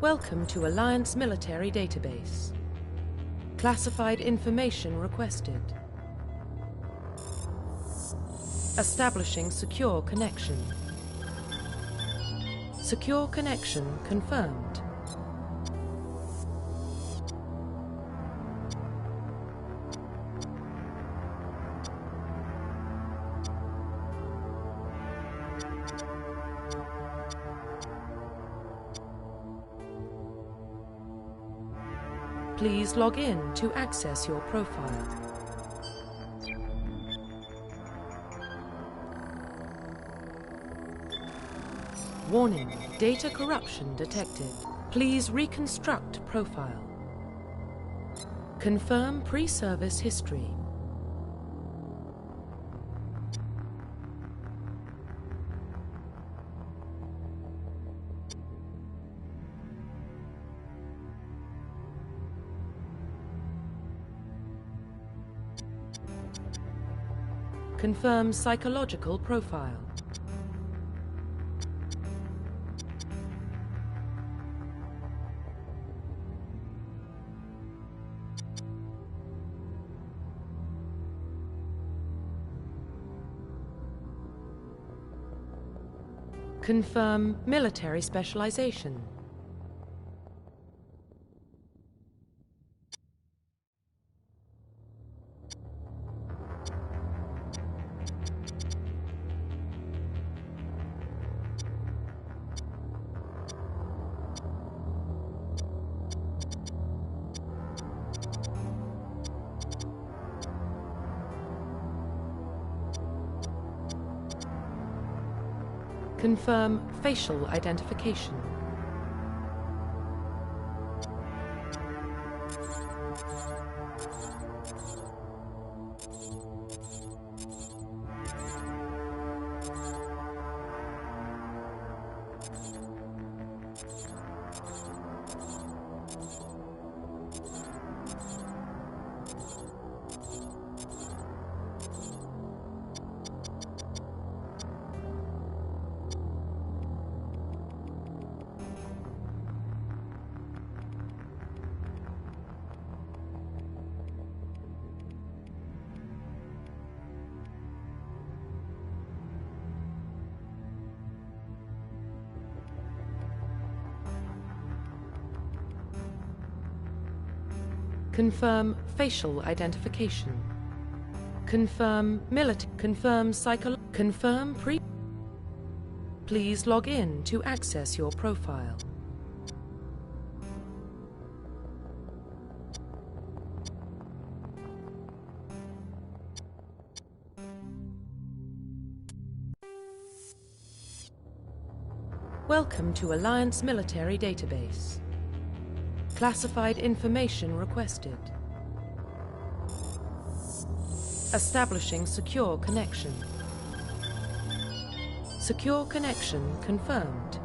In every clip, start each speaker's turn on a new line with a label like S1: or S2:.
S1: Welcome to Alliance Military Database. Classified information requested. Establishing secure connection. Secure connection confirmed. Please log in to access your profile. Warning, data corruption detected. Please reconstruct profile. Confirm pre-service history. Confirm psychological profile. Confirm military specialization. Confirm facial identification. Confirm facial identification. Confirm military. Confirm Confirm pre. Please log in to access your profile. Welcome to Alliance Military Database. Classified information requested. Establishing secure connection. Secure connection confirmed.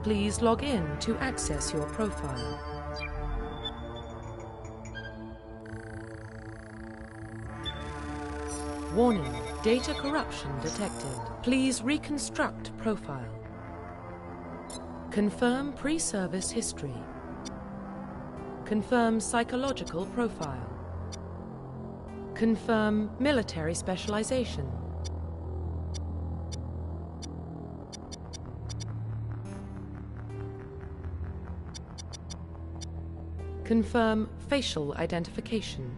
S1: Please log in to access your profile. Warning, data corruption detected. Please reconstruct profile. Confirm pre-service history. Confirm psychological profile. Confirm military specialization. Confirm facial identification.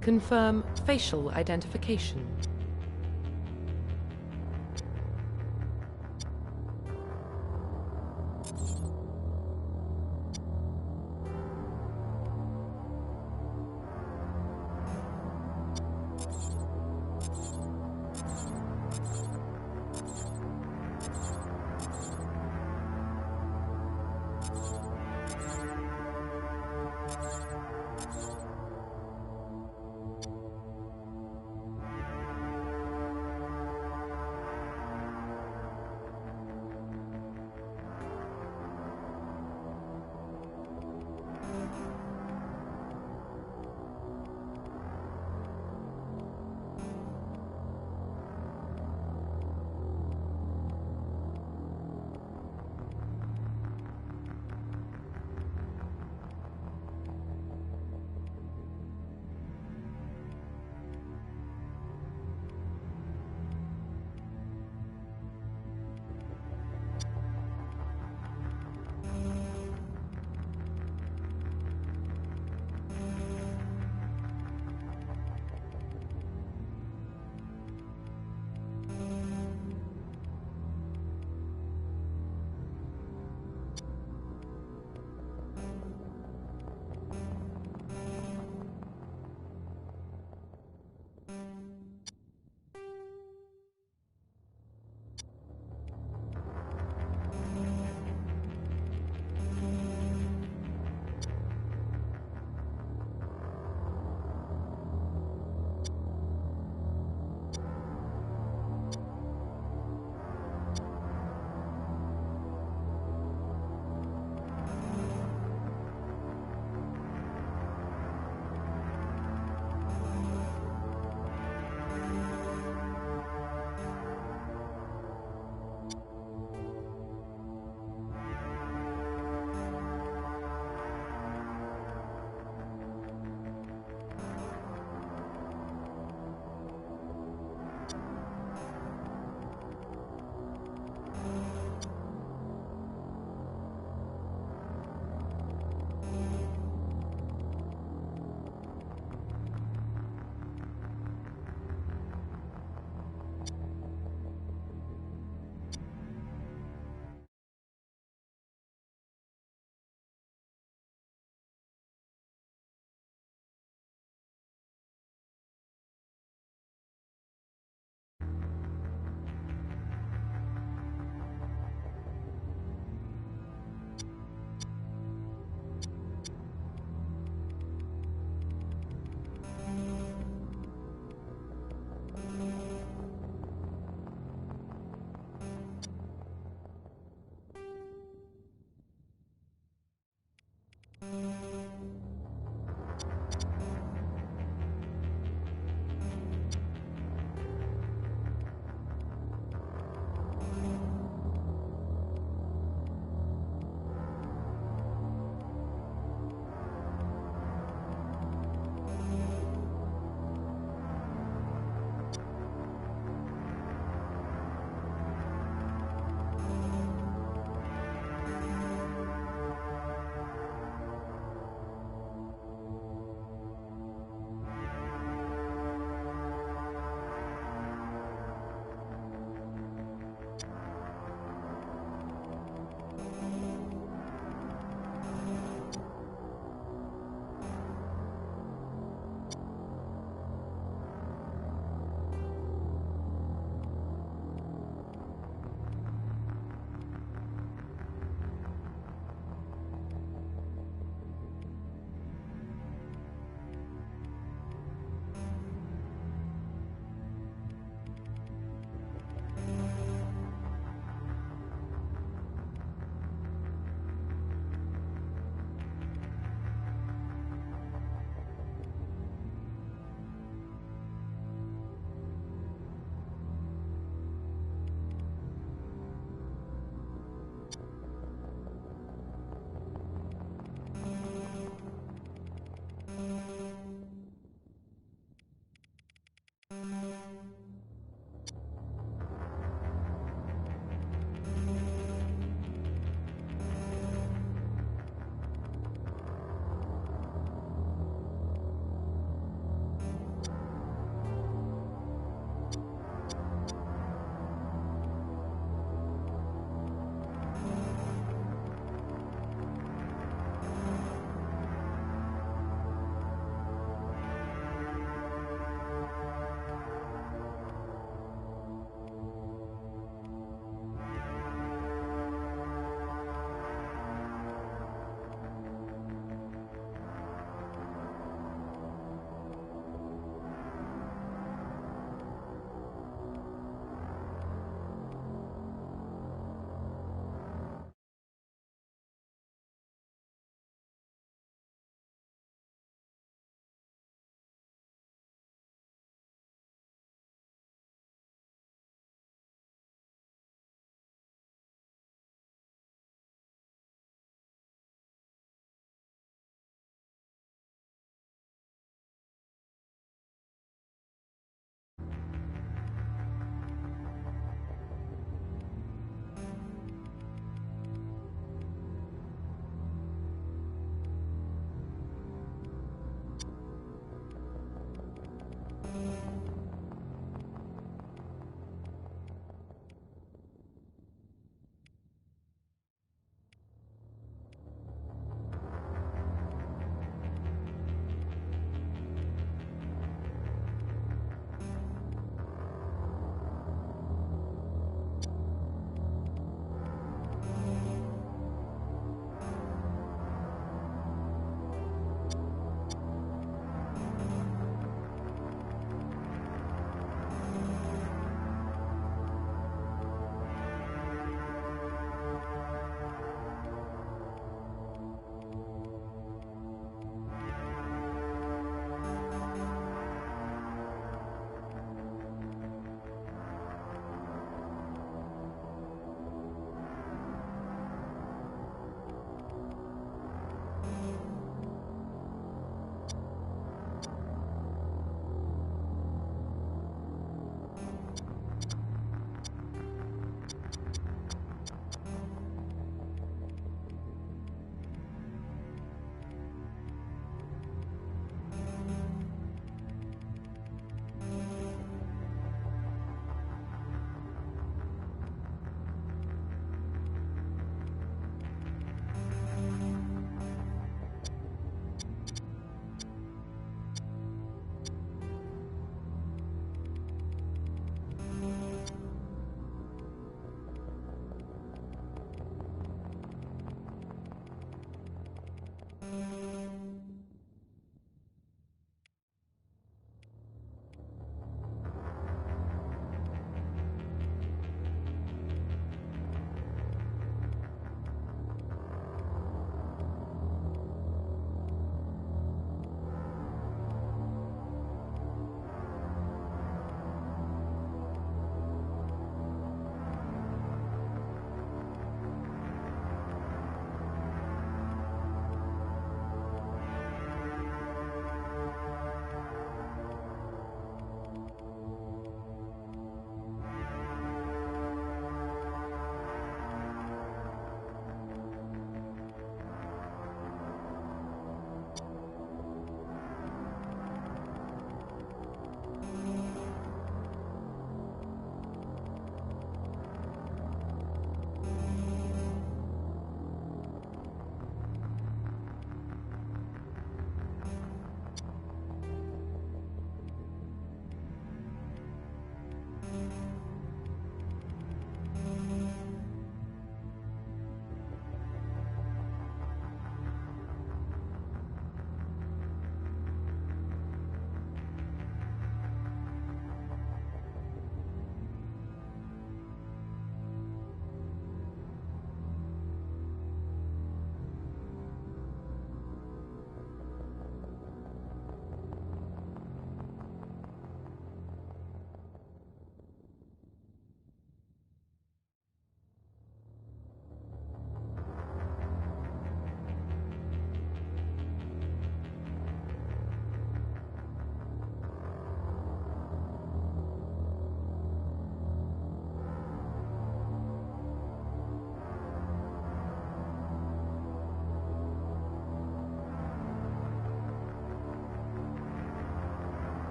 S1: Confirm facial identification.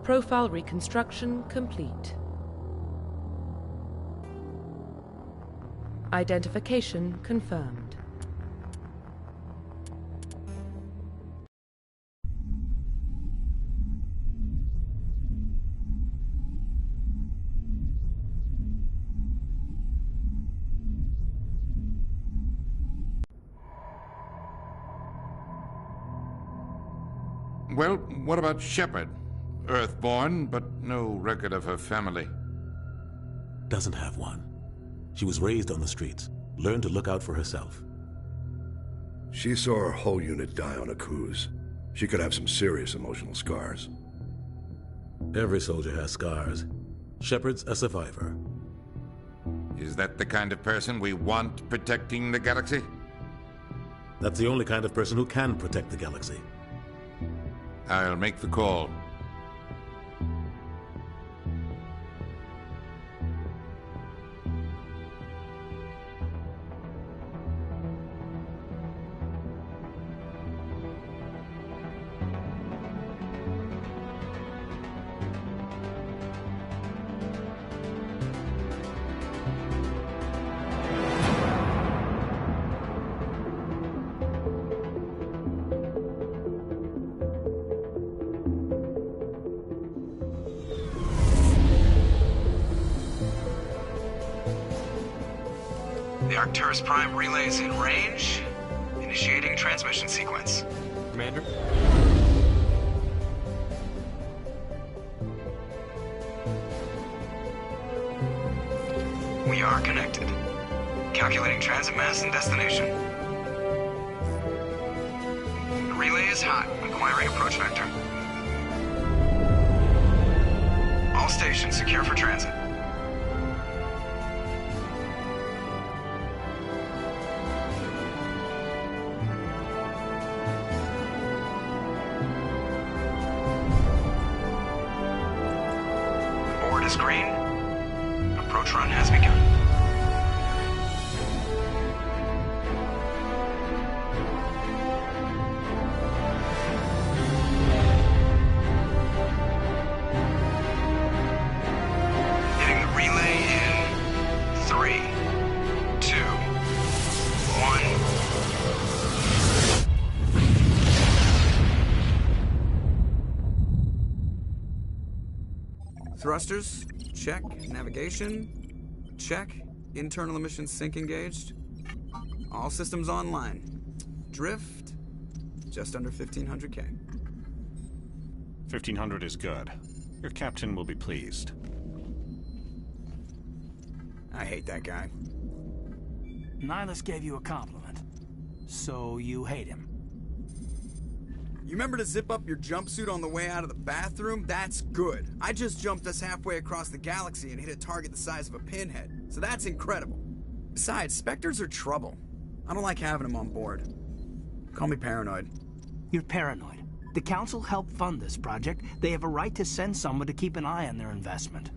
S1: Profile reconstruction complete. Identification confirmed.
S2: Well, what about Shepard? Earthborn, but no record of her family.
S3: Doesn't have one. She was raised on the streets, learned to look out for herself.
S4: She saw her whole unit die on a cruise. She could have some serious emotional scars.
S3: Every soldier has scars. Shepard's a survivor.
S2: Is that the kind of person we want protecting the galaxy?
S3: That's the only kind of person who can protect the galaxy.
S2: I'll make the call.
S5: The Arcturus Prime relay is in range. Initiating transmission sequence.
S6: Commander?
S5: We are connected. Calculating transit mass and destination. The relay is hot. Acquiring approach vector. All stations secure for transit. Board is green. Approach run has begun. Hitting the relay in 3, 2, 1. Thrusters, check. Navigation, check. Internal emissions sync engaged. All systems online. Drift, just under 1500K.
S6: 1500 is good. Your captain will be pleased.
S5: I hate that guy.
S7: Nihilus gave you a compliment. So you hate him.
S5: You remember to zip up your jumpsuit on the way out of the bathroom? That's good. I just jumped us halfway across the galaxy and hit a target the size of a pinhead. So that's incredible. Besides, Spectres are trouble. I don't like having them on board. Call me paranoid.
S7: You're paranoid. The Council helped fund this project. They have a right to send someone to keep an eye on their investment.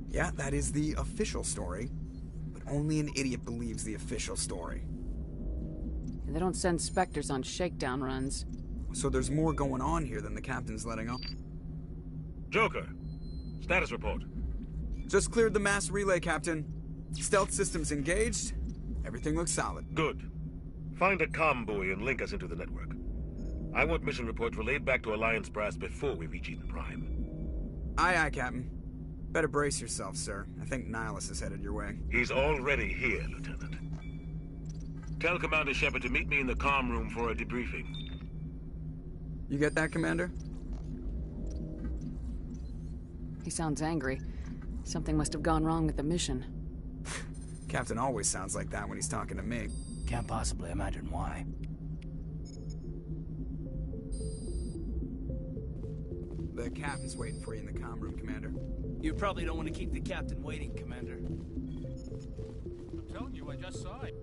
S5: Yeah, that is the official story. But only an idiot believes the official story.
S8: They don't send Spectres on shakedown runs.
S5: So there's more going on here than the captain's letting on.
S9: Joker, status report.
S5: Just cleared the mass relay, Captain. Stealth systems engaged. Everything looks solid.
S9: Good. Find a comm buoy and link us into the network. I want mission reports relayed back to Alliance Brass before we reach Eden Prime.
S5: Aye, aye, Captain. Better brace yourself, sir. I think Nihilus is headed your way.
S9: He's already here, Lieutenant. Tell Commander Shepard to meet me in the comm room for a debriefing.
S5: You get that, Commander?
S8: He sounds angry. Something must have gone wrong with the mission.
S5: Captain always sounds like that when he's talking to me.
S7: Can't possibly imagine why.
S5: The captain's waiting for you in the comm room, Commander.
S7: You probably don't want to keep the captain waiting, Commander.
S6: I'm telling you, I just saw it.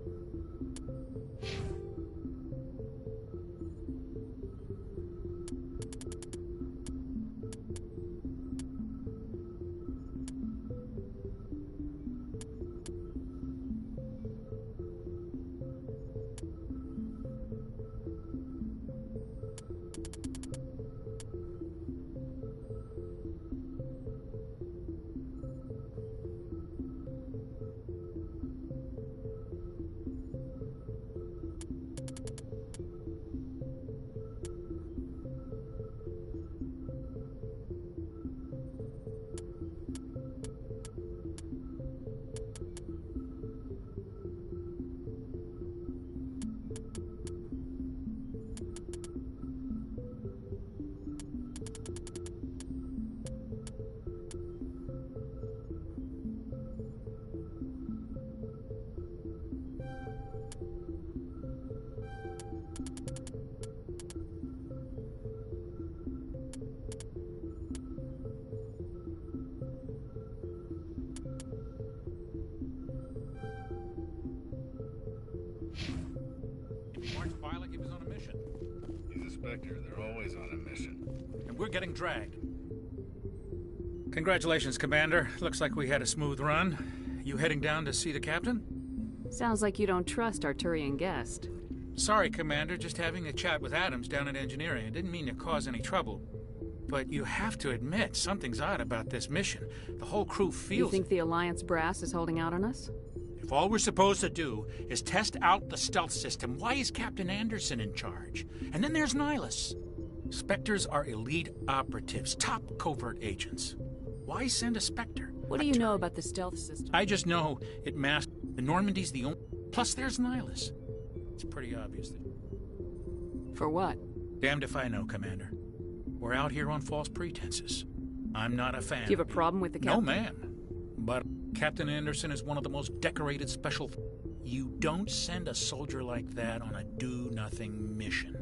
S9: Spectre. They're always on a mission.
S6: And we're getting dragged. Congratulations, Commander. Looks like we had a smooth run. You heading down to see the captain?
S8: Sounds like you don't trust our Turian guest.
S6: Sorry, Commander. Just having a chat with Adams down at engineering. I didn't mean to cause any trouble. But you have to admit, something's odd about this mission. The whole crew feels...
S8: You think the Alliance brass is holding out on us?
S6: If all we're supposed to do is test out the stealth system, why is Captain Anderson in charge? And then there's Nihilus. Spectres are elite operatives, top covert agents. Why send a Spectre?
S8: What do you know about the stealth system?
S6: I just know it masked... The Normandy's the only... Plus there's Nihilus. It's pretty obvious that...
S8: For what?
S6: Damned if I know, Commander. We're out here on false pretenses. I'm not a fan.
S8: Do you have a problem with the captain?
S6: No, ma'am. But Captain Anderson is one of the most decorated special... You don't send a soldier like that on a do-nothing mission.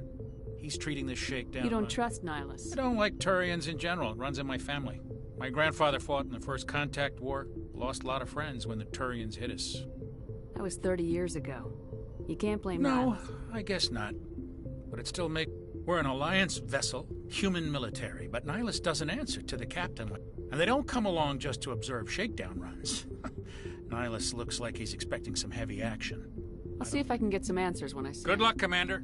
S6: He's treating this shakedown...
S8: You don't trust Nihilus?
S6: I don't like Turians in general. It runs in my family. My grandfather fought in the First Contact War. Lost a lot of friends when the Turians hit us.
S8: That was 30 years ago. You can't blame
S6: No,
S8: Nihilus.
S6: I guess not. But it still makes... We're an Alliance vessel, human military, but Nihilus doesn't answer to the captain. And they don't come along just to observe shakedown runs. Nihilus looks like he's expecting some heavy action.
S8: I'll see if I can get some answers when I see
S6: Good
S8: him.
S6: luck, Commander.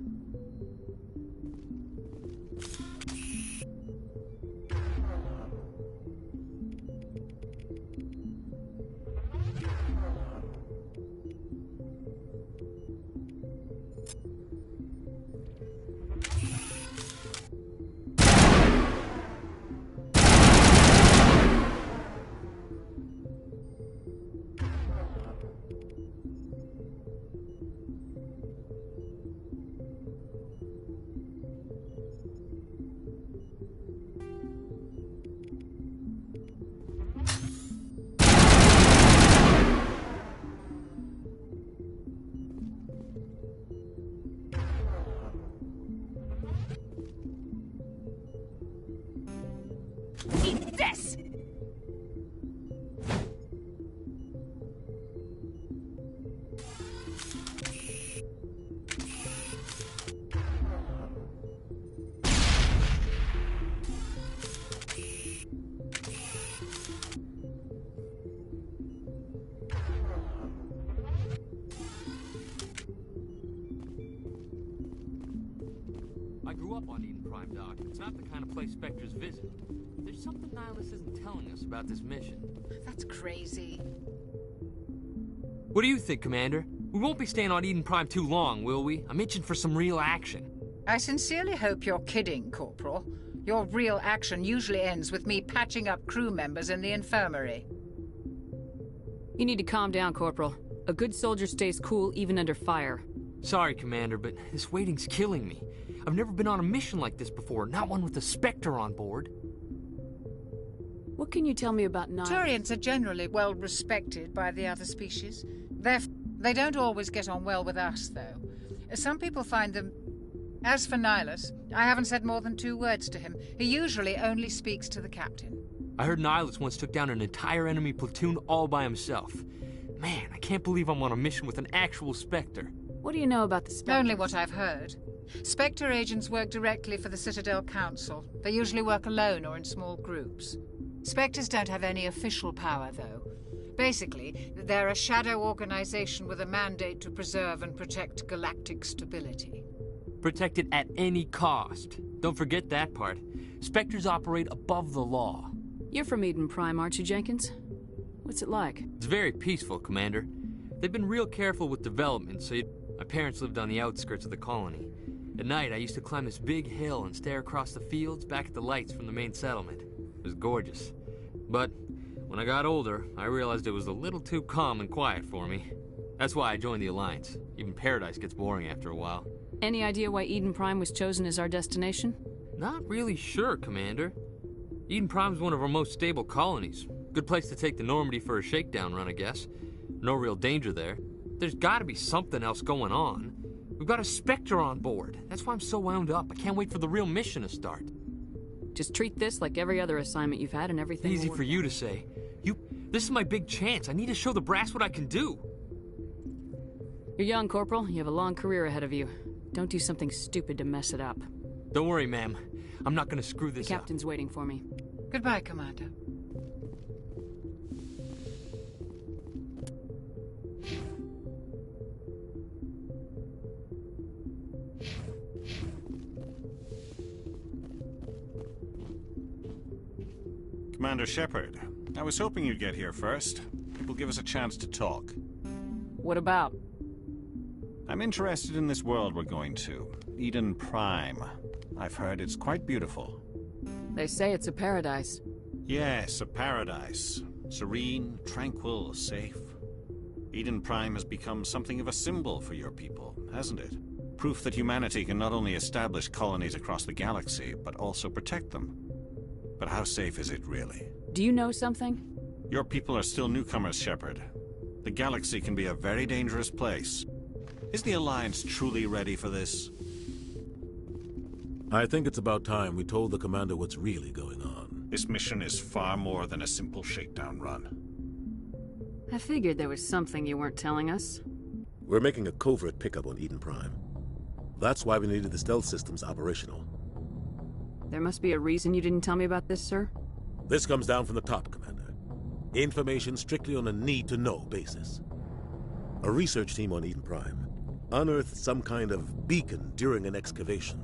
S10: Eat this!
S11: I grew up on Eden Prime, Doc. It's not the kind of place Spectres visit. There's something Nihilus isn't telling us about this mission.
S10: That's crazy.
S11: What do you think, Commander? We won't be staying on Eden Prime too long, will we? I'm itching for some real action.
S10: I sincerely hope you're kidding, Corporal. Your real action usually ends with me patching up crew members in the infirmary.
S8: You need to calm down, Corporal. A good soldier stays cool even under fire.
S11: Sorry, Commander, but this waiting's killing me. I've never been on a mission like this before, not one with a Spectre on board.
S8: What can you tell me about Nihilus?
S10: Turians are generally well respected by the other species. They don't always get on well with us, though. Some people find them... As for Nihilus, I haven't said more than 2 words to him. He usually only speaks to the captain.
S11: I heard Nihilus once took down an entire enemy platoon all by himself. Man, I can't believe I'm on a mission with an actual Spectre.
S8: What do you know about the Spectre?
S10: Only what I've heard. Spectre agents work directly for the Citadel Council. They usually work alone or in small groups. Spectres don't have any official power, though. Basically, they're a shadow organization with a mandate to preserve and protect galactic stability.
S11: Protect it at any cost. Don't forget that part. Spectres operate above the law.
S8: You're from Eden Prime, aren't you, Jenkins? What's it like?
S11: It's very peaceful, Commander. They've been real careful with development, so my parents lived on the outskirts of the colony. At night, I used to climb this big hill and stare across the fields back at the lights from the main settlement. It was gorgeous. But when I got older, I realized it was a little too calm and quiet for me. That's why I joined the Alliance. Even Paradise gets boring after a while.
S8: Any idea why Eden Prime was chosen as our destination?
S11: Not really sure, Commander. Eden Prime's one of our most stable colonies. Good place to take the Normandy for a shakedown run, I guess. No real danger there. There's gotta be something else going on. We've got a Spectre on board. That's why I'm so wound up. I can't wait for the real mission to start.
S8: Just treat this like every other assignment you've had and everything
S11: Easy for you to say. This is my big chance. I need to show the brass what I can do.
S8: You're young, Corporal. You have a long career ahead of you. Don't do something stupid to mess it up.
S11: Don't worry, ma'am. I'm not gonna screw this
S8: The captain's waiting for me.
S10: Goodbye, Commander.
S12: Commander Shepard, I was hoping you'd get here first. It will give us a chance to talk.
S8: What about?
S12: I'm interested in this world we're going to, Eden Prime. I've heard it's quite beautiful.
S8: They say it's a paradise.
S12: Yes, a paradise. Serene, tranquil, safe. Eden Prime has become something of a symbol for your people, hasn't it? Proof that humanity can not only establish colonies across the galaxy, but also protect them. But how safe is it, really?
S8: Do you know something?
S12: Your people are still newcomers, Shepard. The galaxy can be a very dangerous place. Is the Alliance truly ready for this?
S3: I think it's about time we told the Commander what's really going on.
S12: This mission is far more than a simple shakedown run.
S8: I figured there was something you weren't telling us.
S3: We're making a covert pickup on Eden Prime. That's why we needed the stealth systems operational.
S8: There must be a reason you didn't tell me about this, sir?
S3: This comes down from the top, Commander. Information strictly on a need-to-know basis. A research team on Eden Prime unearthed some kind of beacon during an excavation.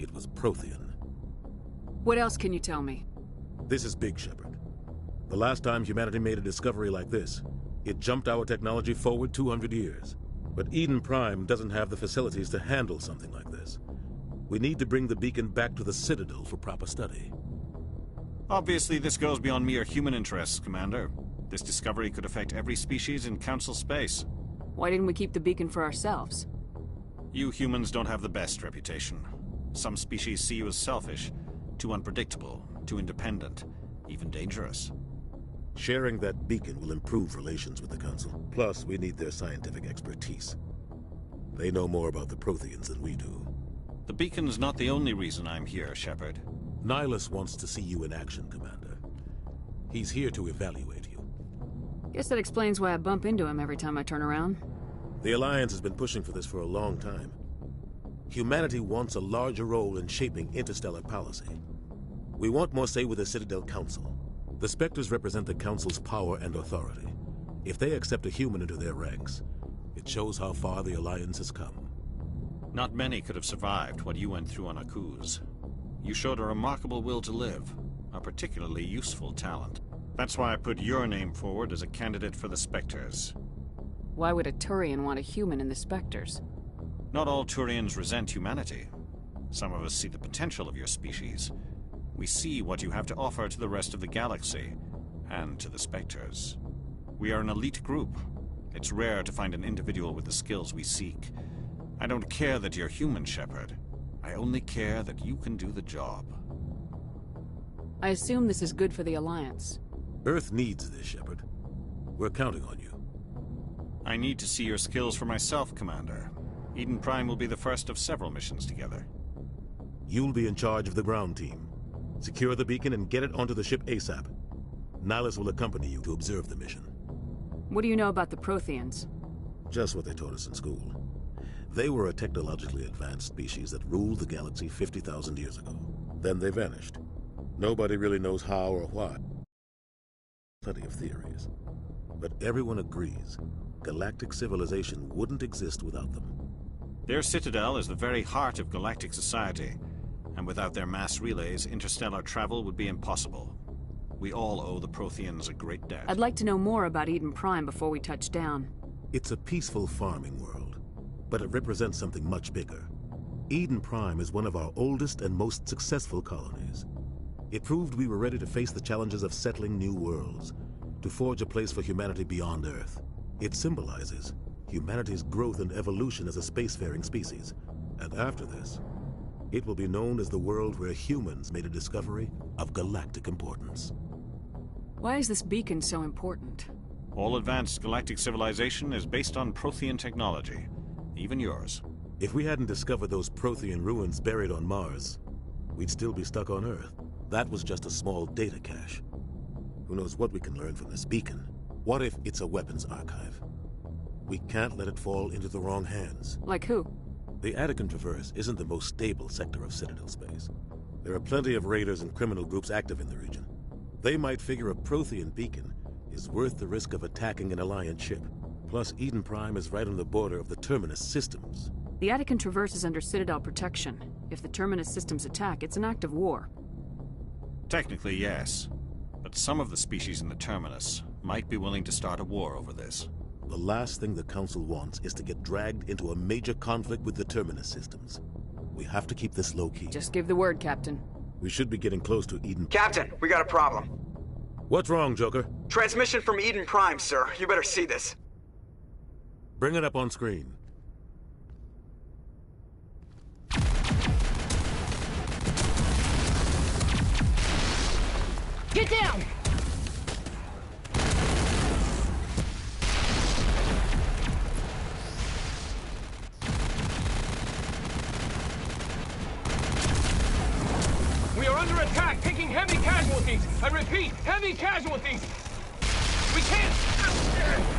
S3: It was Prothean.
S8: What else can you tell me?
S3: This is big, Shepard. The last time humanity made a discovery like this, it jumped our technology forward 200 years. But Eden Prime doesn't have the facilities to handle something like this. We need to bring the beacon back to the Citadel for proper study.
S12: Obviously, this goes beyond mere human interests, Commander. This discovery could affect every species in Council space.
S8: Why didn't we keep the beacon for ourselves?
S12: You humans don't have the best reputation. Some species see you as selfish, too unpredictable, too independent, even dangerous.
S3: Sharing that beacon will improve relations with the Council. Plus, we need their scientific expertise. They know more about the Protheans than we do.
S12: The beacon's not the only reason I'm here, Shepard.
S3: Nihilus wants to see you in action, Commander. He's here to evaluate you.
S8: Guess that explains why I bump into him every time I turn around.
S3: The Alliance has been pushing for this for a long time. Humanity wants a larger role in shaping interstellar policy. We want more say with the Citadel Council. The Spectres represent the Council's power and authority. If they accept a human into their ranks, it shows how far the Alliance has come.
S12: Not many could have survived what you went through on Akuz. You showed a remarkable will to live, a particularly useful talent. That's why I put your name forward as a candidate for the Spectres.
S8: Why would a Turian want a human in the Spectres?
S12: Not all Turians resent humanity. Some of us see the potential of your species. We see what you have to offer to the rest of the galaxy, and to the Spectres. We are an elite group. It's rare to find an individual with the skills we seek. I don't care that you're human, Shepard. I only care that you can do the job.
S8: I assume this is good for the Alliance.
S3: Earth needs this, Shepard. We're counting on you.
S12: I need to see your skills for myself, Commander. Eden Prime will be the first of several missions together.
S3: You'll be in charge of the ground team. Secure the beacon and get it onto the ship ASAP. Nihilus will accompany you to observe the mission.
S8: What do you know about the Protheans?
S3: Just what they taught us in school. They were a technologically advanced species that ruled the galaxy 50,000 years ago. Then they vanished. Nobody really knows how or why. Plenty of theories. But everyone agrees galactic civilization wouldn't exist without them.
S12: Their citadel is the very heart of galactic society, and without their mass relays, interstellar travel would be impossible. We all owe the Protheans a great debt.
S8: I'd like to know more about Eden Prime before we touch down.
S3: It's a peaceful farming world, but it represents something much bigger. Eden Prime is one of our oldest and most successful colonies. It proved we were ready to face the challenges of settling new worlds, to forge a place for humanity beyond Earth. It symbolizes humanity's growth and evolution as a spacefaring species. And after this, it will be known as the world where humans made a discovery of galactic importance.
S8: Why is this beacon so important?
S12: All advanced galactic civilization is based on Prothean technology, even yours.
S3: If we hadn't discovered those Prothean ruins buried on Mars, we'd still be stuck on Earth. That was just a small data cache. Who knows what we can learn from this beacon? What if it's a weapons archive? We can't let it fall into the wrong hands.
S8: Like who?
S3: The Attican Traverse isn't the most stable sector of Citadel space. There are plenty of raiders and criminal groups active in the region. They might figure a Prothean beacon is worth the risk of attacking an Alliance ship. Plus, Eden Prime is right on the border of the Terminus systems.
S8: The Attican Traverse is under Citadel protection. If the Terminus systems attack, it's an act of war.
S12: Technically, yes. But some of the species in the Terminus might be willing to start a war over this.
S3: The last thing the Council wants is to get dragged into a major conflict with the Terminus systems. We have to keep this low-key.
S8: Just give the word, Captain.
S3: We should be getting close to Eden...
S5: Captain, we got a problem.
S3: What's wrong, Joker?
S5: Transmission from Eden Prime, sir. You better see this.
S3: Bring it up on screen.
S13: Get down!
S14: We are under attack, taking heavy casualties. I repeat, heavy casualties. We can't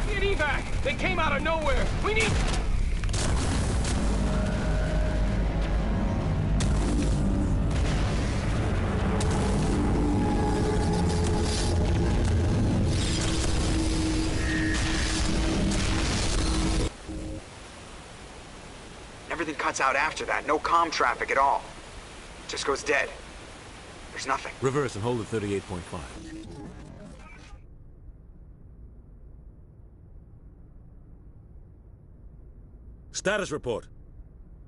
S14: get evac. They came out of nowhere. We need...
S5: Everything cuts out after that. No comm traffic at all. Just goes dead. There's nothing.
S3: Reverse and hold at 38.5. Status report.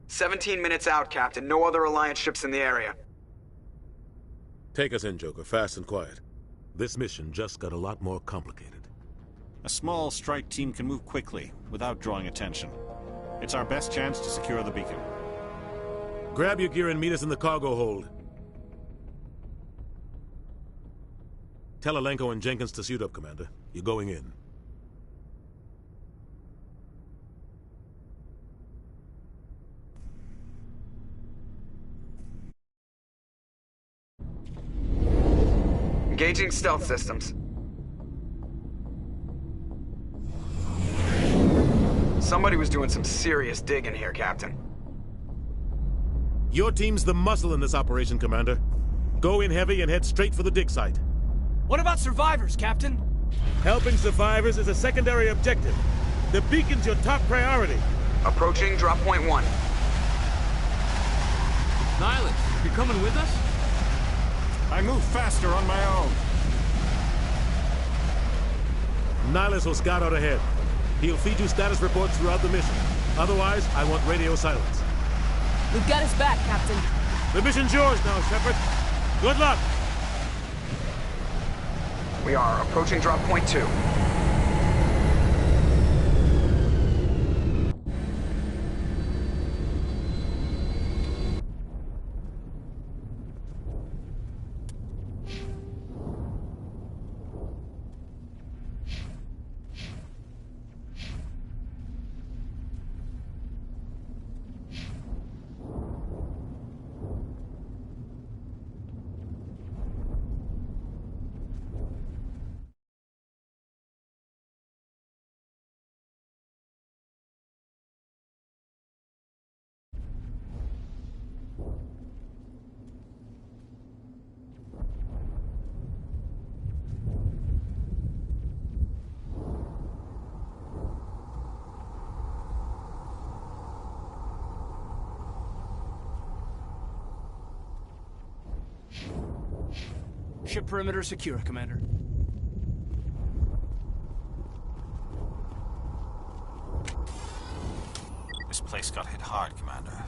S5: 17 minutes out, Captain. No other Alliance ships in the area.
S3: Take us in, Joker. Fast and quiet. This mission just got a lot more complicated.
S12: A small strike team can move quickly, without drawing attention. It's our best chance to secure the beacon.
S3: Grab your gear and meet us in the cargo hold. Tell Alenko and Jenkins to suit up, Commander. You're going in.
S5: Engaging stealth systems. Somebody was doing some serious digging here, Captain.
S3: Your team's the muscle in this operation, Commander. Go in heavy and head straight for the dig site.
S13: What about survivors, Captain?
S3: Helping survivors is a secondary objective. The beacon's your top priority.
S5: Approaching drop point 1.
S11: Nihilus, you coming with us?
S12: I move faster on my own.
S3: Nihilus will scout out ahead. He'll feed you status reports throughout the mission. Otherwise, I want radio silence.
S13: We've got his back, Captain.
S3: The mission's yours now, Shepard. Good luck.
S5: We are approaching drop point 2.
S13: Ship perimeter secure, Commander.
S12: This place got hit hard, Commander.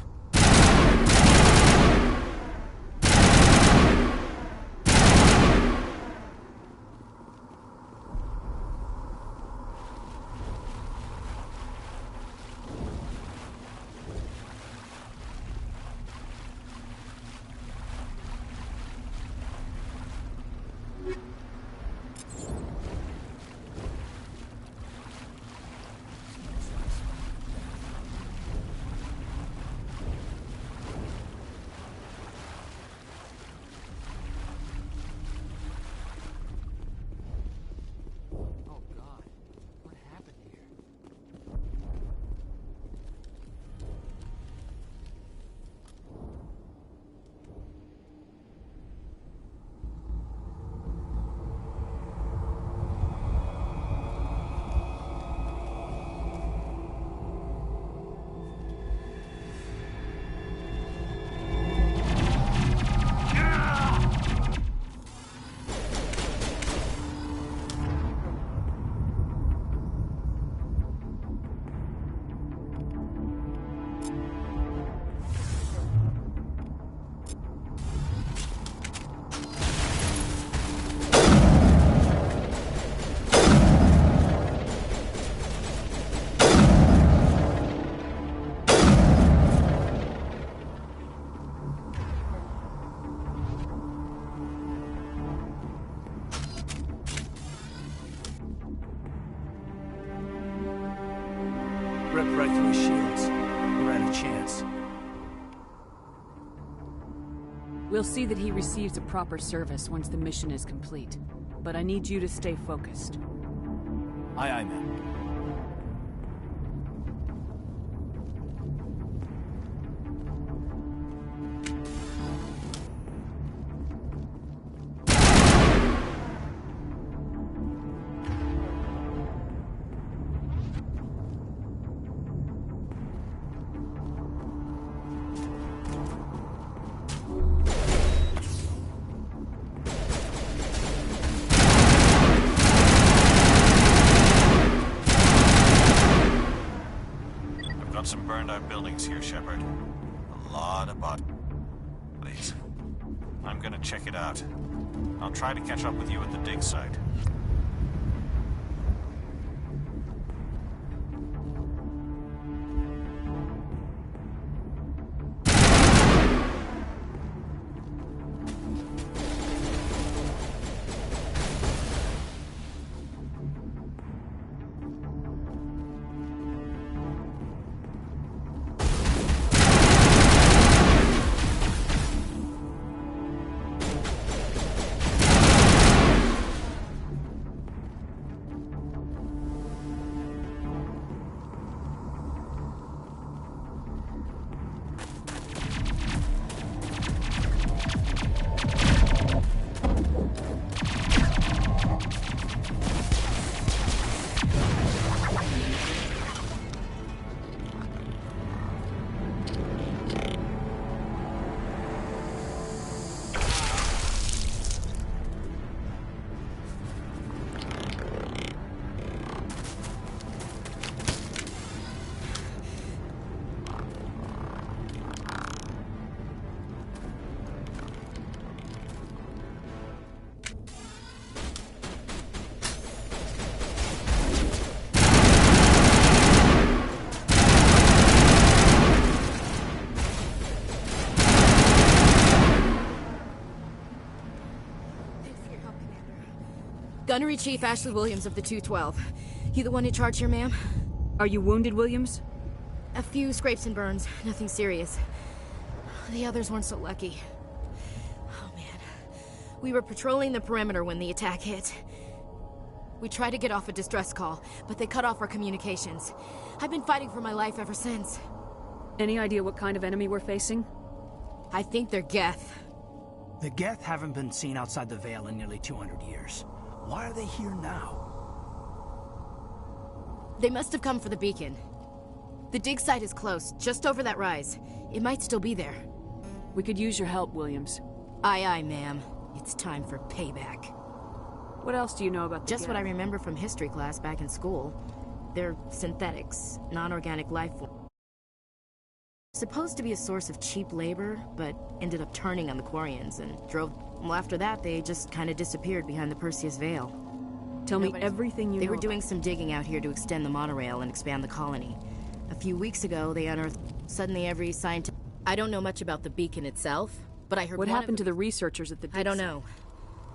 S7: Rip right through his shields. We're at a chance.
S8: We'll see that he receives a proper service once the mission is complete. But I need you to stay focused.
S7: Aye, aye, ma'am.
S12: Some burned-out buildings here, Shepard. A lot of bodies. I'm gonna check it out. I'll try to catch up with you at the dig site.
S15: Gunnery Chief Ashley Williams of the 212. You the one in charge here, ma'am?
S8: Are you wounded, Williams?
S15: A few scrapes and burns. Nothing serious. The others weren't so lucky. Oh, man. We were patrolling the perimeter when the attack hit. We tried to get off a distress call, but they cut off our communications. I've been fighting for my life ever since.
S8: Any idea what kind of enemy we're facing?
S15: I think they're Geth.
S7: The Geth haven't been seen outside the Veil in nearly 200 years. Why are they here now?
S15: They must have come for the beacon. The dig site is close, just over that rise. It might still be there.
S8: We could use your help, Williams.
S15: Aye, aye, ma'am. It's time for payback.
S8: What else do you know about the
S15: Just what I remember from history class back in school. They're synthetics, non-organic life forms. Supposed to be a source of cheap labor, but ended up turning on the Quarians and drove... Well, after that, they just kind of disappeared behind the Perseus Veil.
S8: Tell me everything you know.
S15: They were doing some digging out here to extend the monorail and expand the colony. A few weeks ago, they unearthed... Suddenly every scientist... I don't know much about the beacon itself, but I heard
S8: what happened to the researchers at the dig
S15: I don't
S8: site?
S15: know.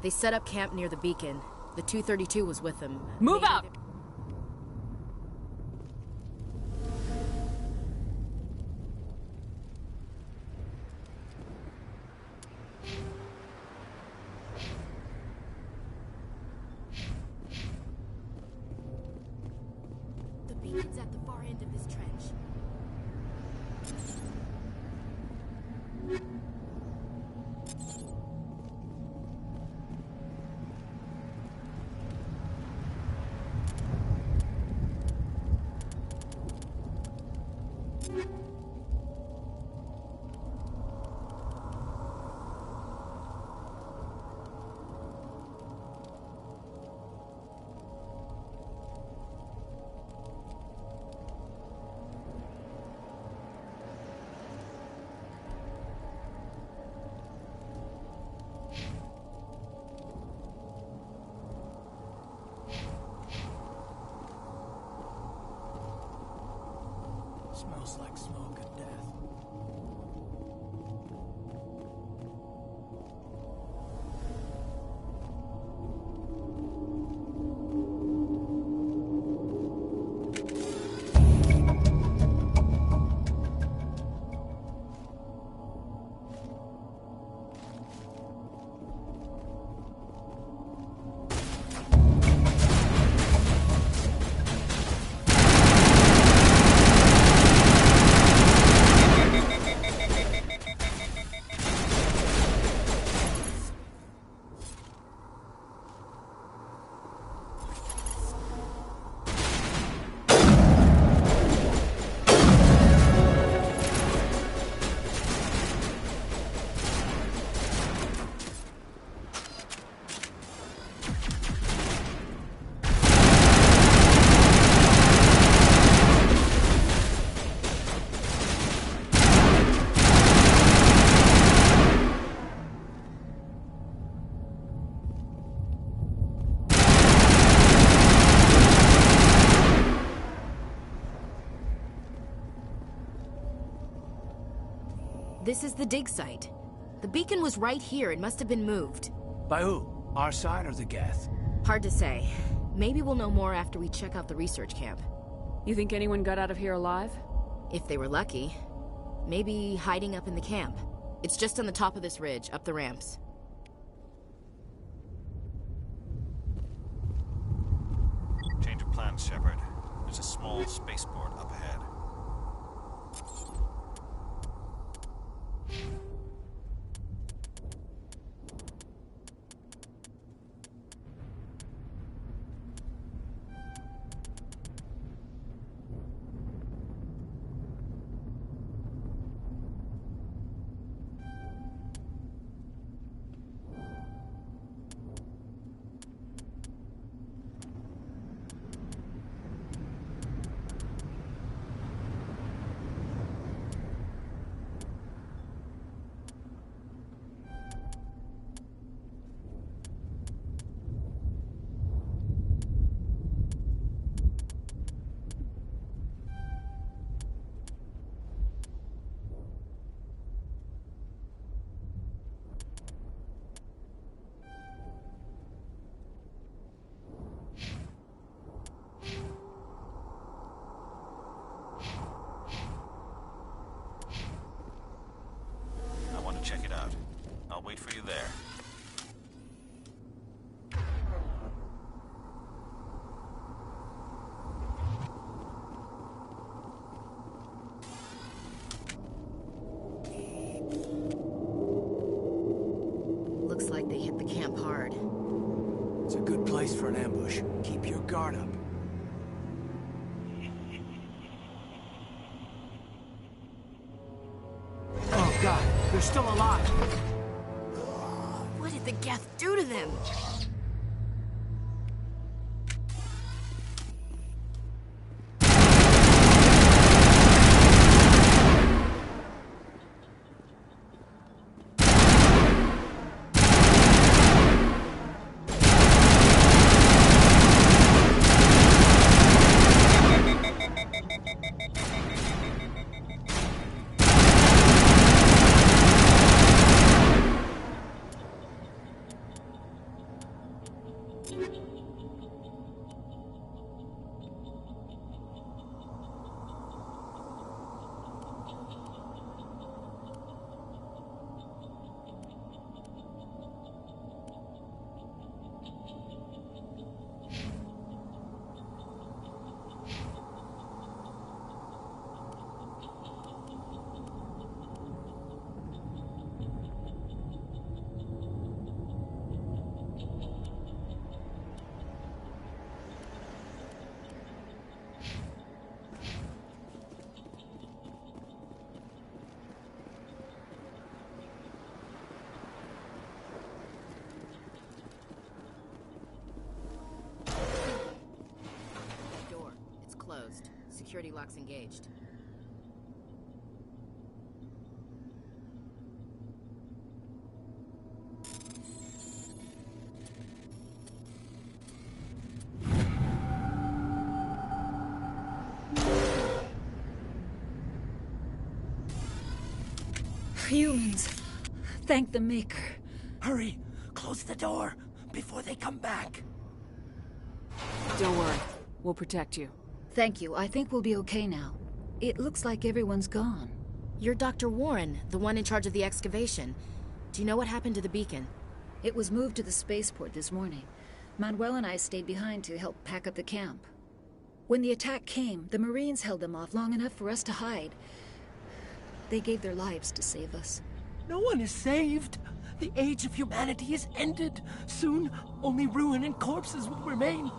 S15: They set up camp near the beacon. The 232 was with them.
S8: Move out!
S15: The beacon's at the far end of this trench.
S7: Smells like smoke and death.
S15: This is the dig site. The beacon was right here. It must have been moved.
S7: By who? Our side or the Geth?
S15: Hard to say. Maybe we'll know more after we check out the research camp.
S8: You think anyone got out of here alive?
S15: If they were lucky. Maybe hiding up in the camp. It's just on the top of this ridge, up the ramps.
S12: Change of plans, Shepard. There's a small spaceport up ahead. Check it out. I'll wait for you there.
S15: Looks like they hit the camp hard.
S7: It's a good place for an ambush. Keep your guard up. Oh God, they're still alive.
S15: What did the Geth do to them? Security locks engaged.
S16: Humans. Thank the Maker.
S7: Hurry! Close the door before they come back.
S8: Don't worry. We'll protect you.
S16: Thank you. I think we'll be okay now. It looks like everyone's gone.
S15: You're Dr. Warren, the one in charge of the excavation. Do you know what happened to the beacon?
S16: It was moved to the spaceport this morning. Manuel and I stayed behind to help pack up the camp. When the attack came, the Marines held them off long enough for us to hide. They gave their lives to save us.
S13: No one is saved. The age of humanity is ended. Soon, only ruin and corpses will remain.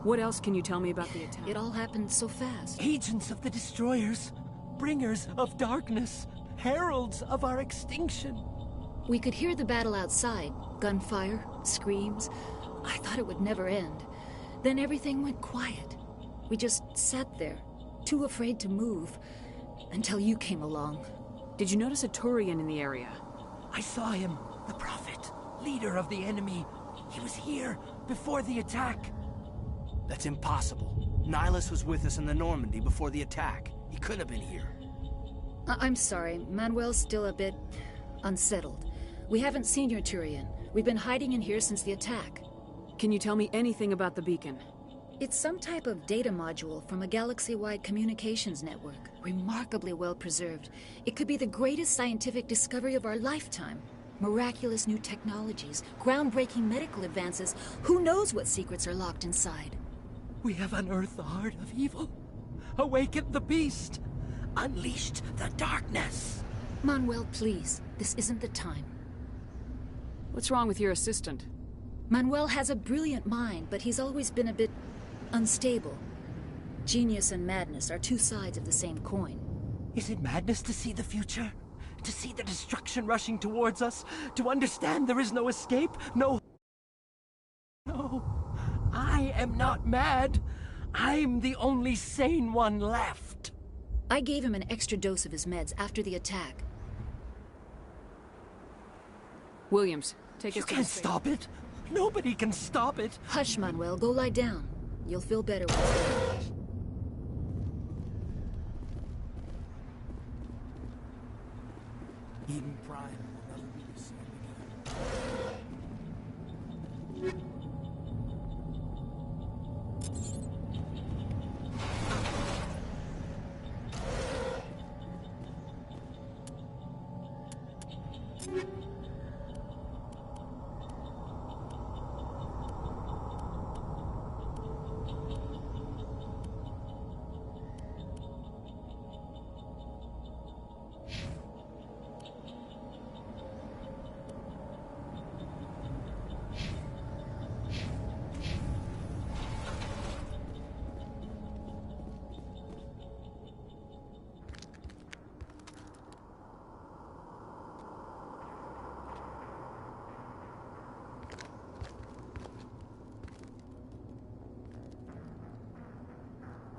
S8: What else can you tell me about the attack?
S16: It all happened so fast.
S13: Agents of the Destroyers, bringers of darkness, heralds of our extinction.
S16: We could hear the battle outside. Gunfire, screams. I thought it would never end. Then everything went quiet. We just sat there, too afraid to move, until you came along.
S8: Did you notice a Turian in the area?
S13: I saw him, the Prophet, leader of the enemy. He was here before the attack.
S7: That's impossible. Nihilus was with us in the Normandy before the attack. He couldn't have been here.
S16: I'm sorry. Manuel's still a bit unsettled. We haven't seen your Turian. We've been hiding in here since the attack.
S8: Can you tell me anything about the beacon?
S16: It's some type of data module from a galaxy-wide communications network. Remarkably well preserved. It could be the greatest scientific discovery of our lifetime. Miraculous new technologies, groundbreaking medical advances. Who knows what secrets are locked inside?
S13: We have unearthed the heart of evil, awakened the beast, unleashed the darkness.
S16: Manuel, please. This isn't the time.
S8: What's wrong with your assistant?
S16: Manuel has a brilliant mind, but he's always been a bit unstable. Genius and madness are two sides of the same coin.
S13: Is it madness to see the future? To see the destruction rushing towards us? To understand there is no escape? No. I am not mad. I'm the only sane one left.
S16: I gave him an extra dose of his meds after the attack.
S8: Williams, take
S13: You
S8: us to
S13: can't
S8: the
S13: stop it. Nobody can stop it.
S16: Hush, Manuel. Go lie down. You'll feel better when it's
S13: Eden Prime will never be the same again.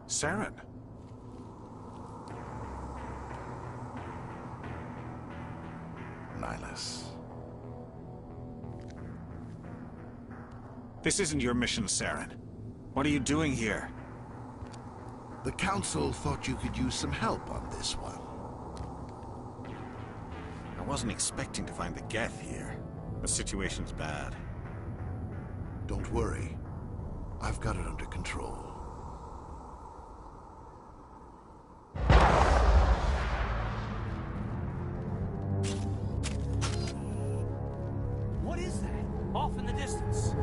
S17: Saren. Nihilus.
S12: This isn't your mission, Saren. What are you doing here?
S18: The Council thought you could use some help on this one.
S12: I wasn't expecting to find the Geth here. The situation's bad.
S18: Don't worry. I've got it under control.
S13: What is that? Off in the distance.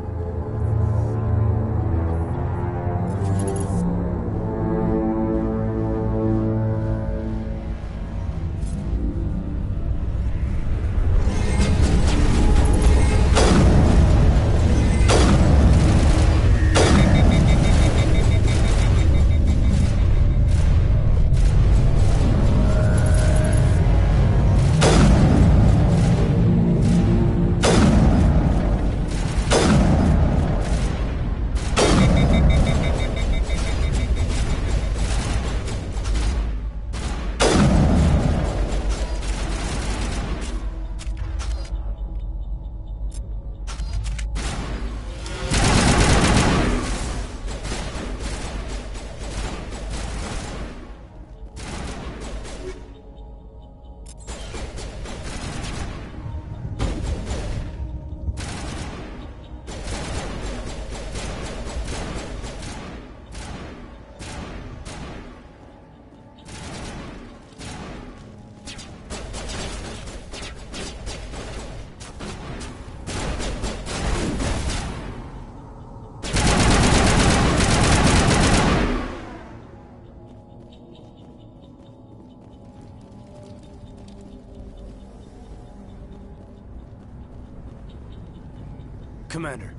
S13: Commander,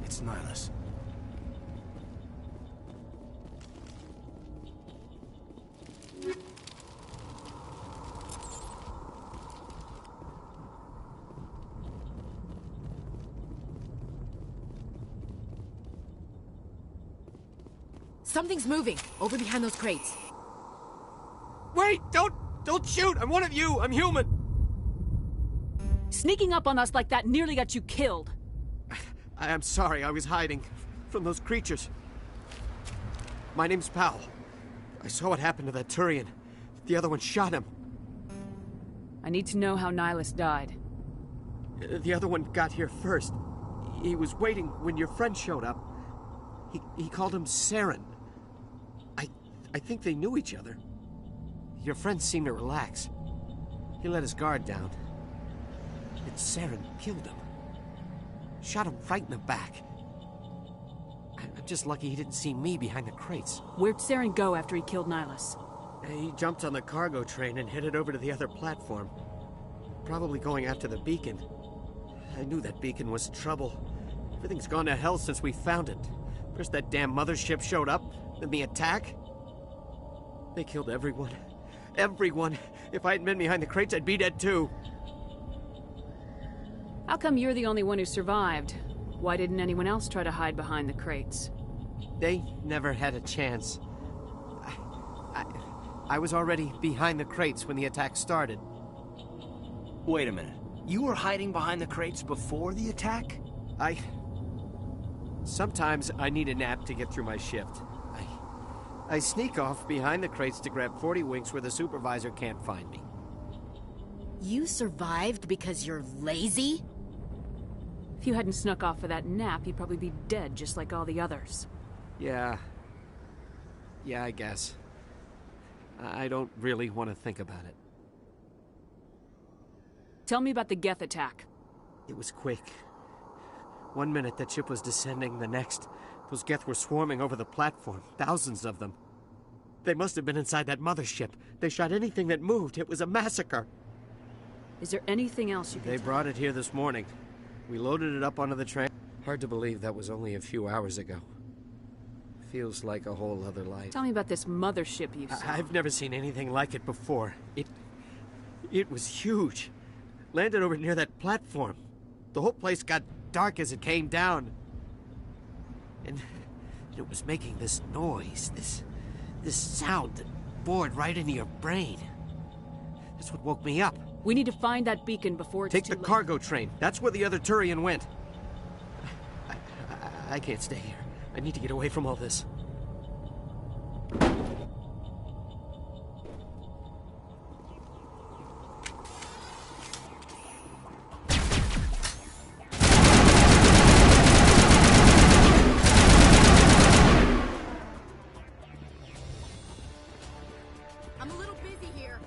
S13: it's Nihilus.
S15: Something's moving over behind those crates.
S13: Wait! Don't shoot! I'm one of you! I'm human!
S8: Sneaking up on us like that nearly got you killed.
S13: I am sorry, I was hiding from those creatures. My name's Powell. I saw what happened to that Turian. The other one shot him.
S8: I need to know how Nihilus died.
S13: The other one got here first. He was waiting when your friend showed up. He called him Saren. I think they knew each other. Your friend seemed to relax. He let his guard down. And Saren killed him. Shot him right in the back. I'm just lucky he didn't see me behind the crates.
S8: Where'd Saren go after he killed Nihilus?
S13: He jumped on the cargo train and headed over to the other platform. Probably going after the beacon. I knew that beacon was trouble. Everything's gone to hell since we found it. First that damn mothership showed up, then the attack. They killed everyone. Everyone! If I hadn't been behind the crates, I'd be dead too.
S8: How come you're the only one who survived? Why didn't anyone else try to hide behind the crates?
S13: They never had a chance. I was already behind the crates when the attack started.
S7: Wait a minute. You were hiding behind the crates before the attack?
S13: Sometimes I need a nap to get through my shift. I sneak off behind the crates to grab 40 winks where the supervisor can't find me.
S15: You survived because you're lazy?
S8: If you hadn't snuck off for that nap, you'd probably be dead just like all the others.
S13: Yeah, I guess. I don't really want to think about it.
S8: Tell me about the Geth attack.
S13: It was quick. 1 minute that ship was descending, the next, those Geth were swarming over the platform. Thousands of them. They must have been inside that mothership. They shot anything that moved. It was a massacre.
S8: Is there anything else you can
S13: They brought it here this morning. We loaded it up onto the train. Hard to believe that was only a few hours ago. Feels like a whole other life.
S8: Tell me about this mothership you saw.
S13: I've never seen anything like it before. It was huge. Landed over near that platform. The whole place got dark as it came down. And it was making this noise, this sound that bored right into your brain. That's what woke me up.
S8: We need to find that beacon before it's
S13: Take
S8: too
S13: the
S8: late.
S13: cargo train. That's where the other Turian went. I can't stay here. I need to get away from all this.
S15: I'm a little busy here.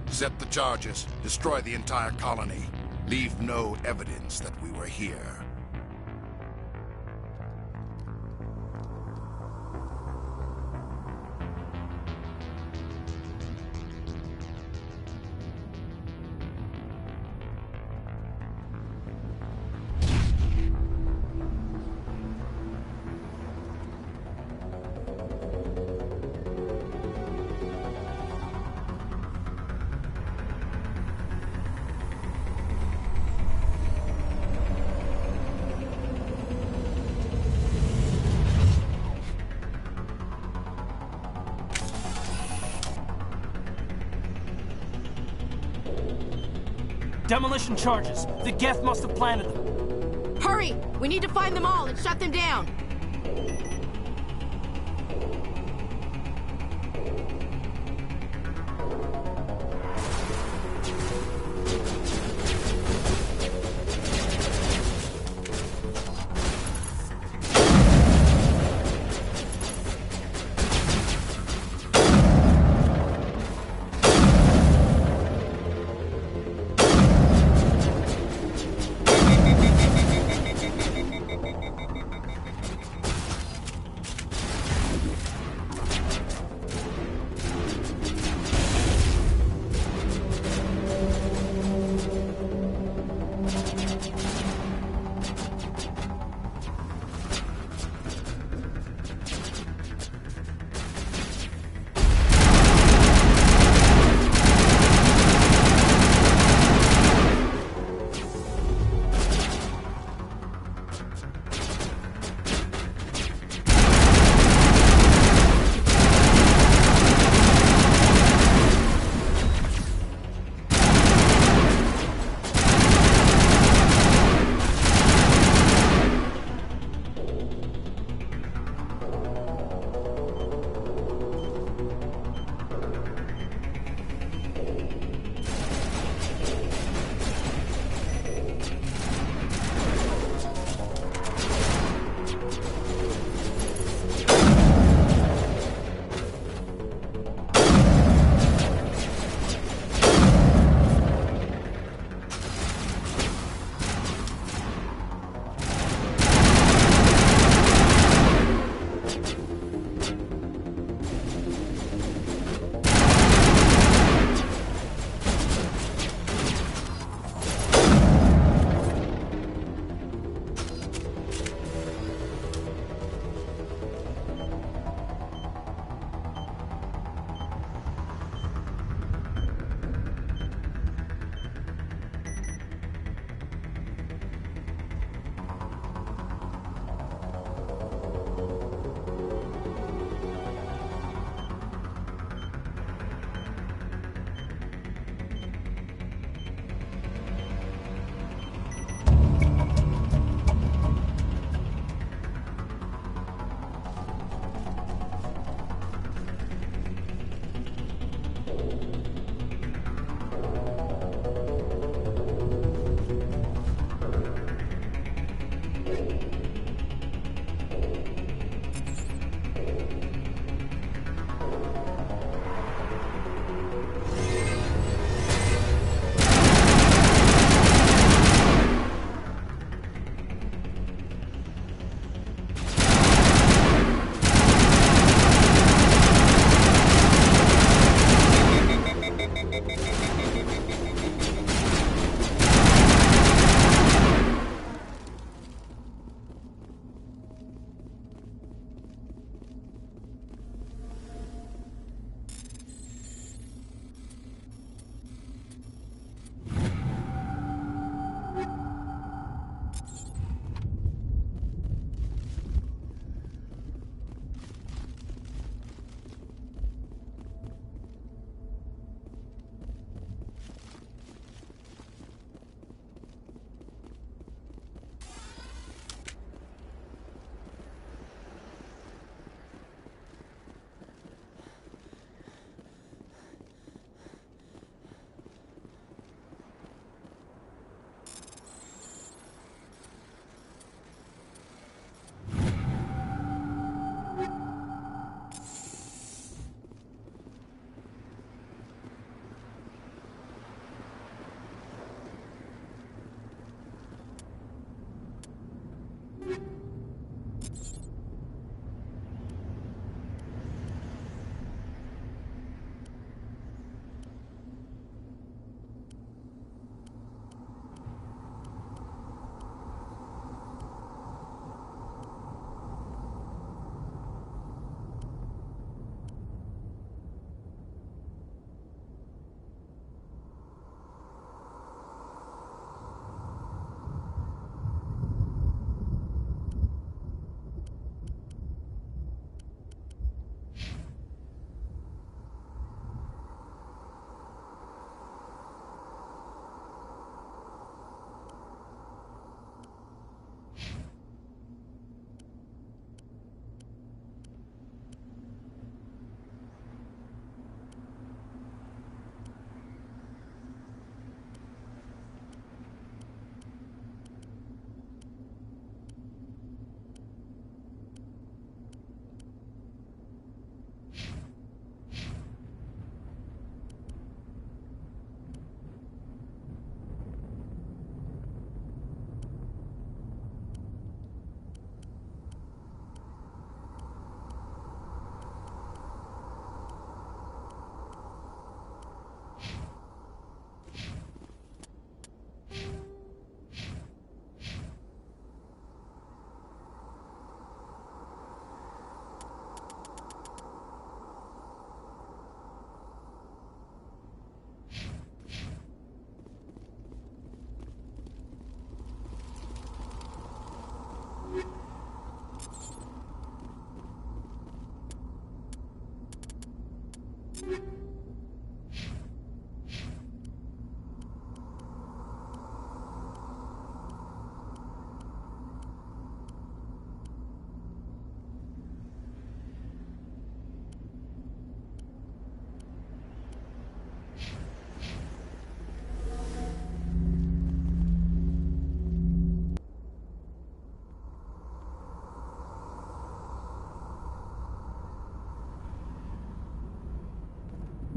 S19: Set the charges. Destroy the entire colony. Leave no evidence that we were here.
S7: Demolition charges. The Geth must have planted them.
S15: Hurry! We need to find them all and shut them down!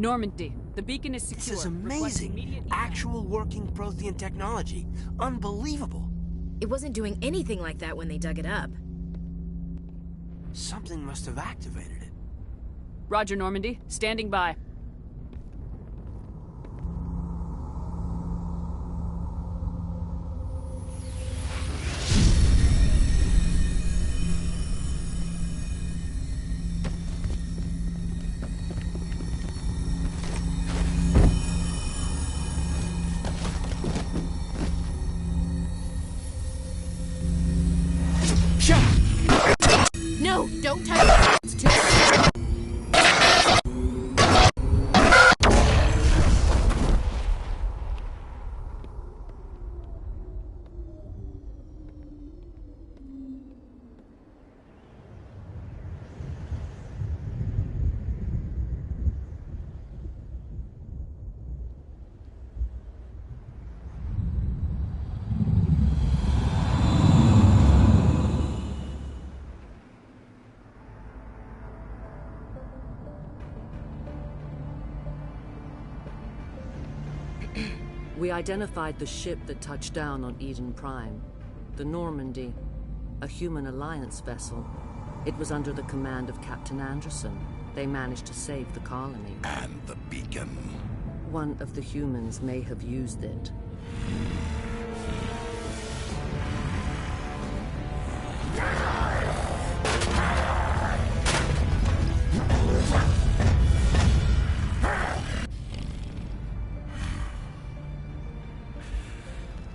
S8: Normandy, the beacon is secure.
S7: This is
S8: Request
S7: amazing.
S8: immediate evac.
S7: Actual working Prothean technology. Unbelievable.
S15: It wasn't doing anything like that when they dug it up.
S7: Something must have activated it.
S8: Roger, Normandy. Standing by.
S15: No, don't touch it. It's too
S1: We identified the ship that touched down on Eden Prime. The Normandy, a human alliance vessel. It was under the command of Captain Anderson. They managed to save the colony.
S19: And the beacon.
S1: One of the humans may have used it.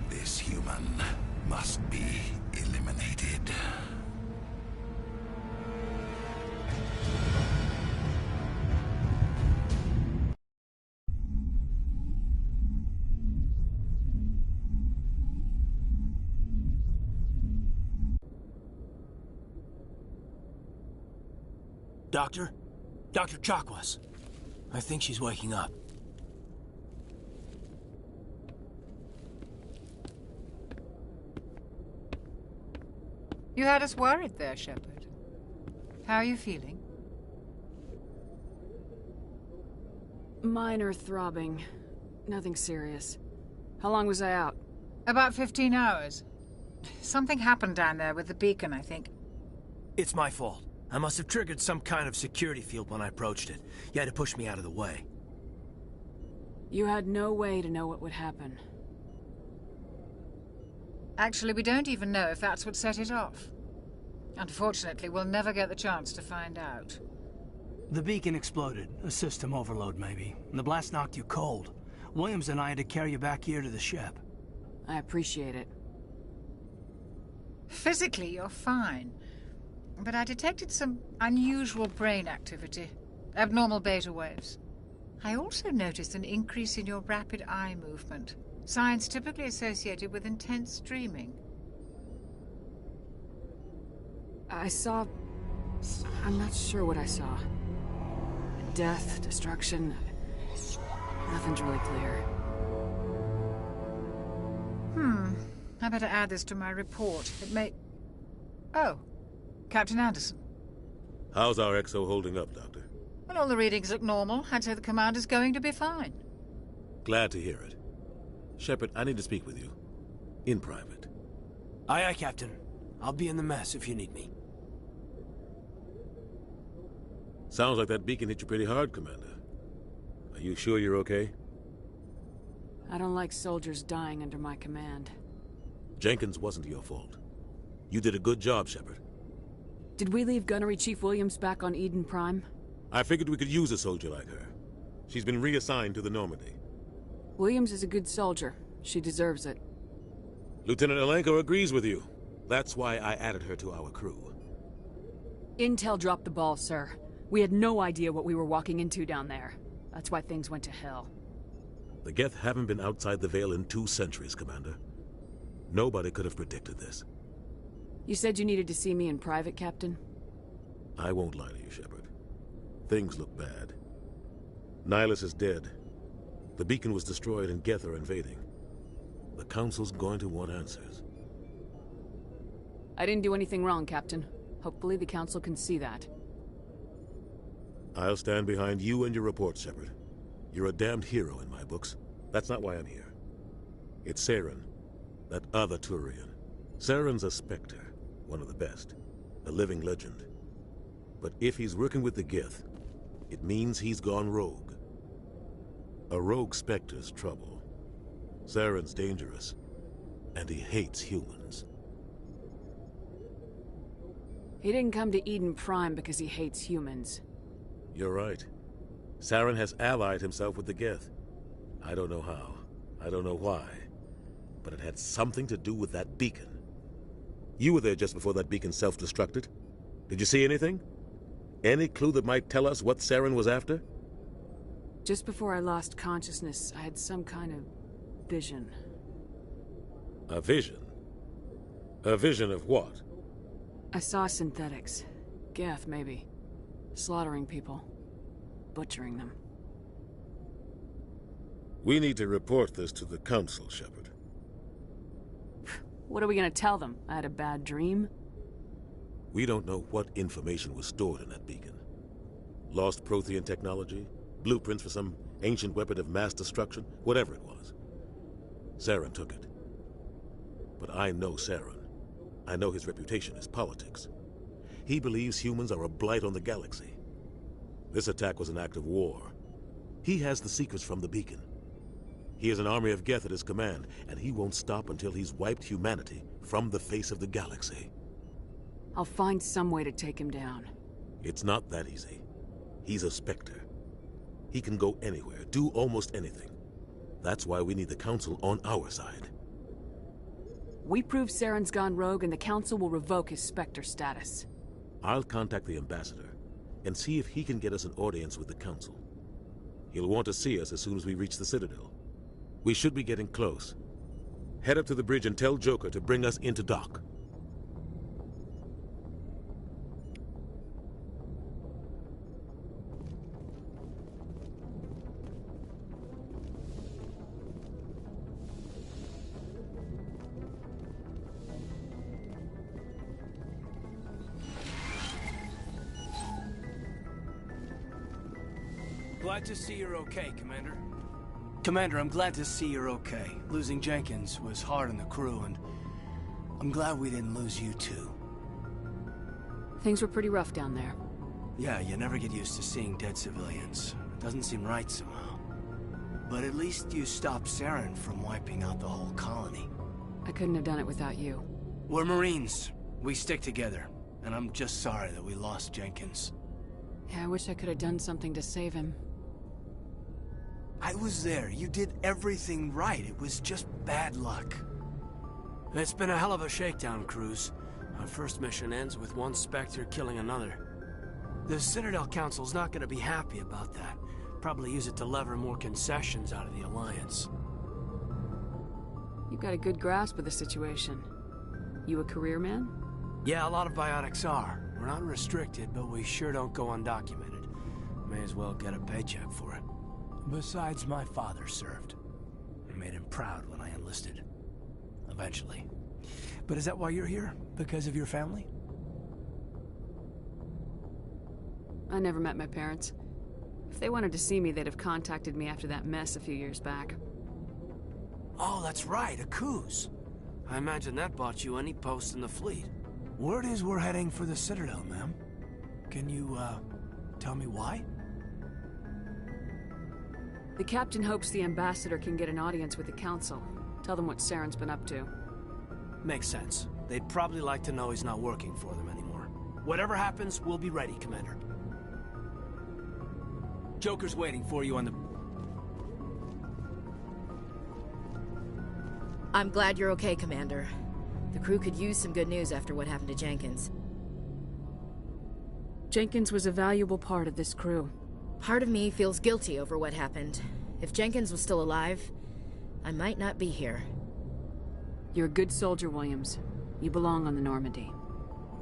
S19: This human must be eliminated.
S7: Doctor? Dr. Chakwas. I think she's waking up.
S10: You had us worried there, Shepard. How are you feeling?
S8: Minor throbbing. Nothing serious. How long was I out?
S10: About 15 hours. Something happened down there with the beacon, I think.
S7: It's my fault. I must have triggered some kind of security field when I approached it. You had to push me out of the way.
S8: You had no way to know what would happen.
S10: Actually, we don't even know if that's what set it off. Unfortunately, we'll never get the chance to find out.
S7: The beacon exploded. A system overload, maybe. And the blast knocked you cold. Williams and I had to carry you back here to the ship.
S8: I appreciate it.
S10: Physically, you're fine. But I detected some unusual brain activity. Abnormal beta waves. I also noticed an increase in your rapid eye movement. Signs typically associated with intense dreaming.
S8: I saw... I'm not sure what I saw. Death, destruction... Nothing's really clear.
S10: I better add this to my report. It may... Oh. Captain Anderson.
S3: How's our XO holding up, Doctor?
S10: Well, all the readings look normal. I'd say the commander's going to be fine.
S3: Glad to hear it. Shepard, I need to speak with you. In private.
S7: Aye, aye, Captain. I'll be in the mess if you need me.
S3: Sounds like that beacon hit you pretty hard, Commander. Are you sure you're okay?
S8: I don't like soldiers dying under my command.
S3: Jenkins wasn't your fault. You did a good job, Shepard.
S8: Did we leave Gunnery Chief Williams back on Eden Prime?
S3: I figured we could use a soldier like her. She's been reassigned to the Normandy.
S8: Williams is a good soldier. She deserves it.
S3: Lieutenant Alenko agrees with you. That's why I added her to our crew.
S8: Intel dropped the ball, sir. We had no idea what we were walking into down there. That's why things went to hell.
S3: The Geth haven't been outside the Veil in 2 centuries, Commander. Nobody could have predicted this.
S8: You said you needed to see me in private, Captain?
S3: I won't lie to you, Shepard. Things look bad. Nihilus is dead. The beacon was destroyed and Geth are invading. The Council's going to want answers.
S8: I didn't do anything wrong, Captain. Hopefully the Council can see that.
S3: I'll stand behind you and your report, Shepard. You're a damned hero in my books. That's not why I'm here. It's Saren, that other Turian. Saren's a Spectre, one of the best, a living legend. But if he's working with the Geth, it means he's gone rogue. A rogue Spectre's trouble. Saren's dangerous, and he hates humans.
S8: He didn't come to Eden Prime because he hates humans.
S3: You're right. Saren has allied himself with the Geth. I don't know how. I don't know why. But it had something to do with that beacon. You were there just before that beacon self-destructed. Did you see anything? Any clue that might tell us what Saren was after?
S8: Just before I lost consciousness, I had some kind of vision.
S3: A vision? A vision of what?
S8: I saw synthetics. Geth, maybe. Slaughtering people. Butchering them.
S3: We need to report this to the Council, Shepard.
S8: What are we gonna tell them? I had a bad dream?
S3: We don't know what information was stored in that beacon. Lost Prothean technology? Blueprints for some ancient weapon of mass destruction? Whatever it was. Saren took it. But I know Saren. I know his reputation is politics. He believes humans are a blight on the galaxy. This attack was an act of war. He has the secrets from the beacon. He has an army of Geth at his command, and he won't stop until he's wiped humanity from the face of the galaxy.
S8: I'll find some way to take him down.
S3: It's not that easy. He's a Spectre. He can go anywhere, do almost anything. That's why we need the Council on our side.
S8: We prove Saren's gone rogue and the Council will revoke his Spectre status.
S3: I'll contact the Ambassador and see if he can get us an audience with the Council. He'll want to see us as soon as we reach the Citadel. We should be getting close. Head up to the bridge and tell Joker to bring us into dock.
S7: Glad to see you're okay, Commander. Commander, I'm glad to see you're okay. Losing Jenkins was hard on the crew, and I'm glad we didn't lose you too.
S8: Things were pretty rough down there.
S7: Yeah, you never get used to seeing dead civilians. It doesn't seem right somehow. But at least you stopped Saren from wiping out the whole colony.
S8: I couldn't have done it without you.
S7: We're Marines. We stick together. And I'm just sorry that we lost Jenkins.
S8: Yeah, I wish I could have done something to save him.
S7: I was there. You did everything right. It was just bad luck. It's been a hell of a shakedown cruise. Our first mission ends with one Spectre killing another. The Citadel Council's not going to be happy about that. Probably use it to lever more concessions out of the Alliance.
S8: You've got a good grasp of the situation. You a career man?
S7: Yeah, a lot of biotics are. We're not restricted, but we sure don't go undocumented. May as well get a paycheck for it. Besides, my father served. I made him proud when I enlisted. Eventually. But is that why you're here? Because of your family?
S8: I never met my parents. If they wanted to see me, they'd have contacted me after that mess a few years back.
S7: Oh, that's right, Akuz. I imagine that bought you any post in the fleet. Word is we're heading for the Citadel, ma'am. Can you, tell me why?
S8: The captain hopes the Ambassador can get an audience with the Council. Tell them what Saren's been up to.
S7: Makes sense. They'd probably like to know he's not working for them anymore. Whatever happens, we'll be ready, Commander. Joker's waiting for you on the...
S15: I'm glad you're okay, Commander. The crew could use some good news after what happened to Jenkins.
S8: Jenkins was a valuable part of this crew.
S15: Part of me feels guilty over what happened. If Jenkins was still alive, I might not be here.
S8: You're a good soldier, Williams. You belong on the Normandy.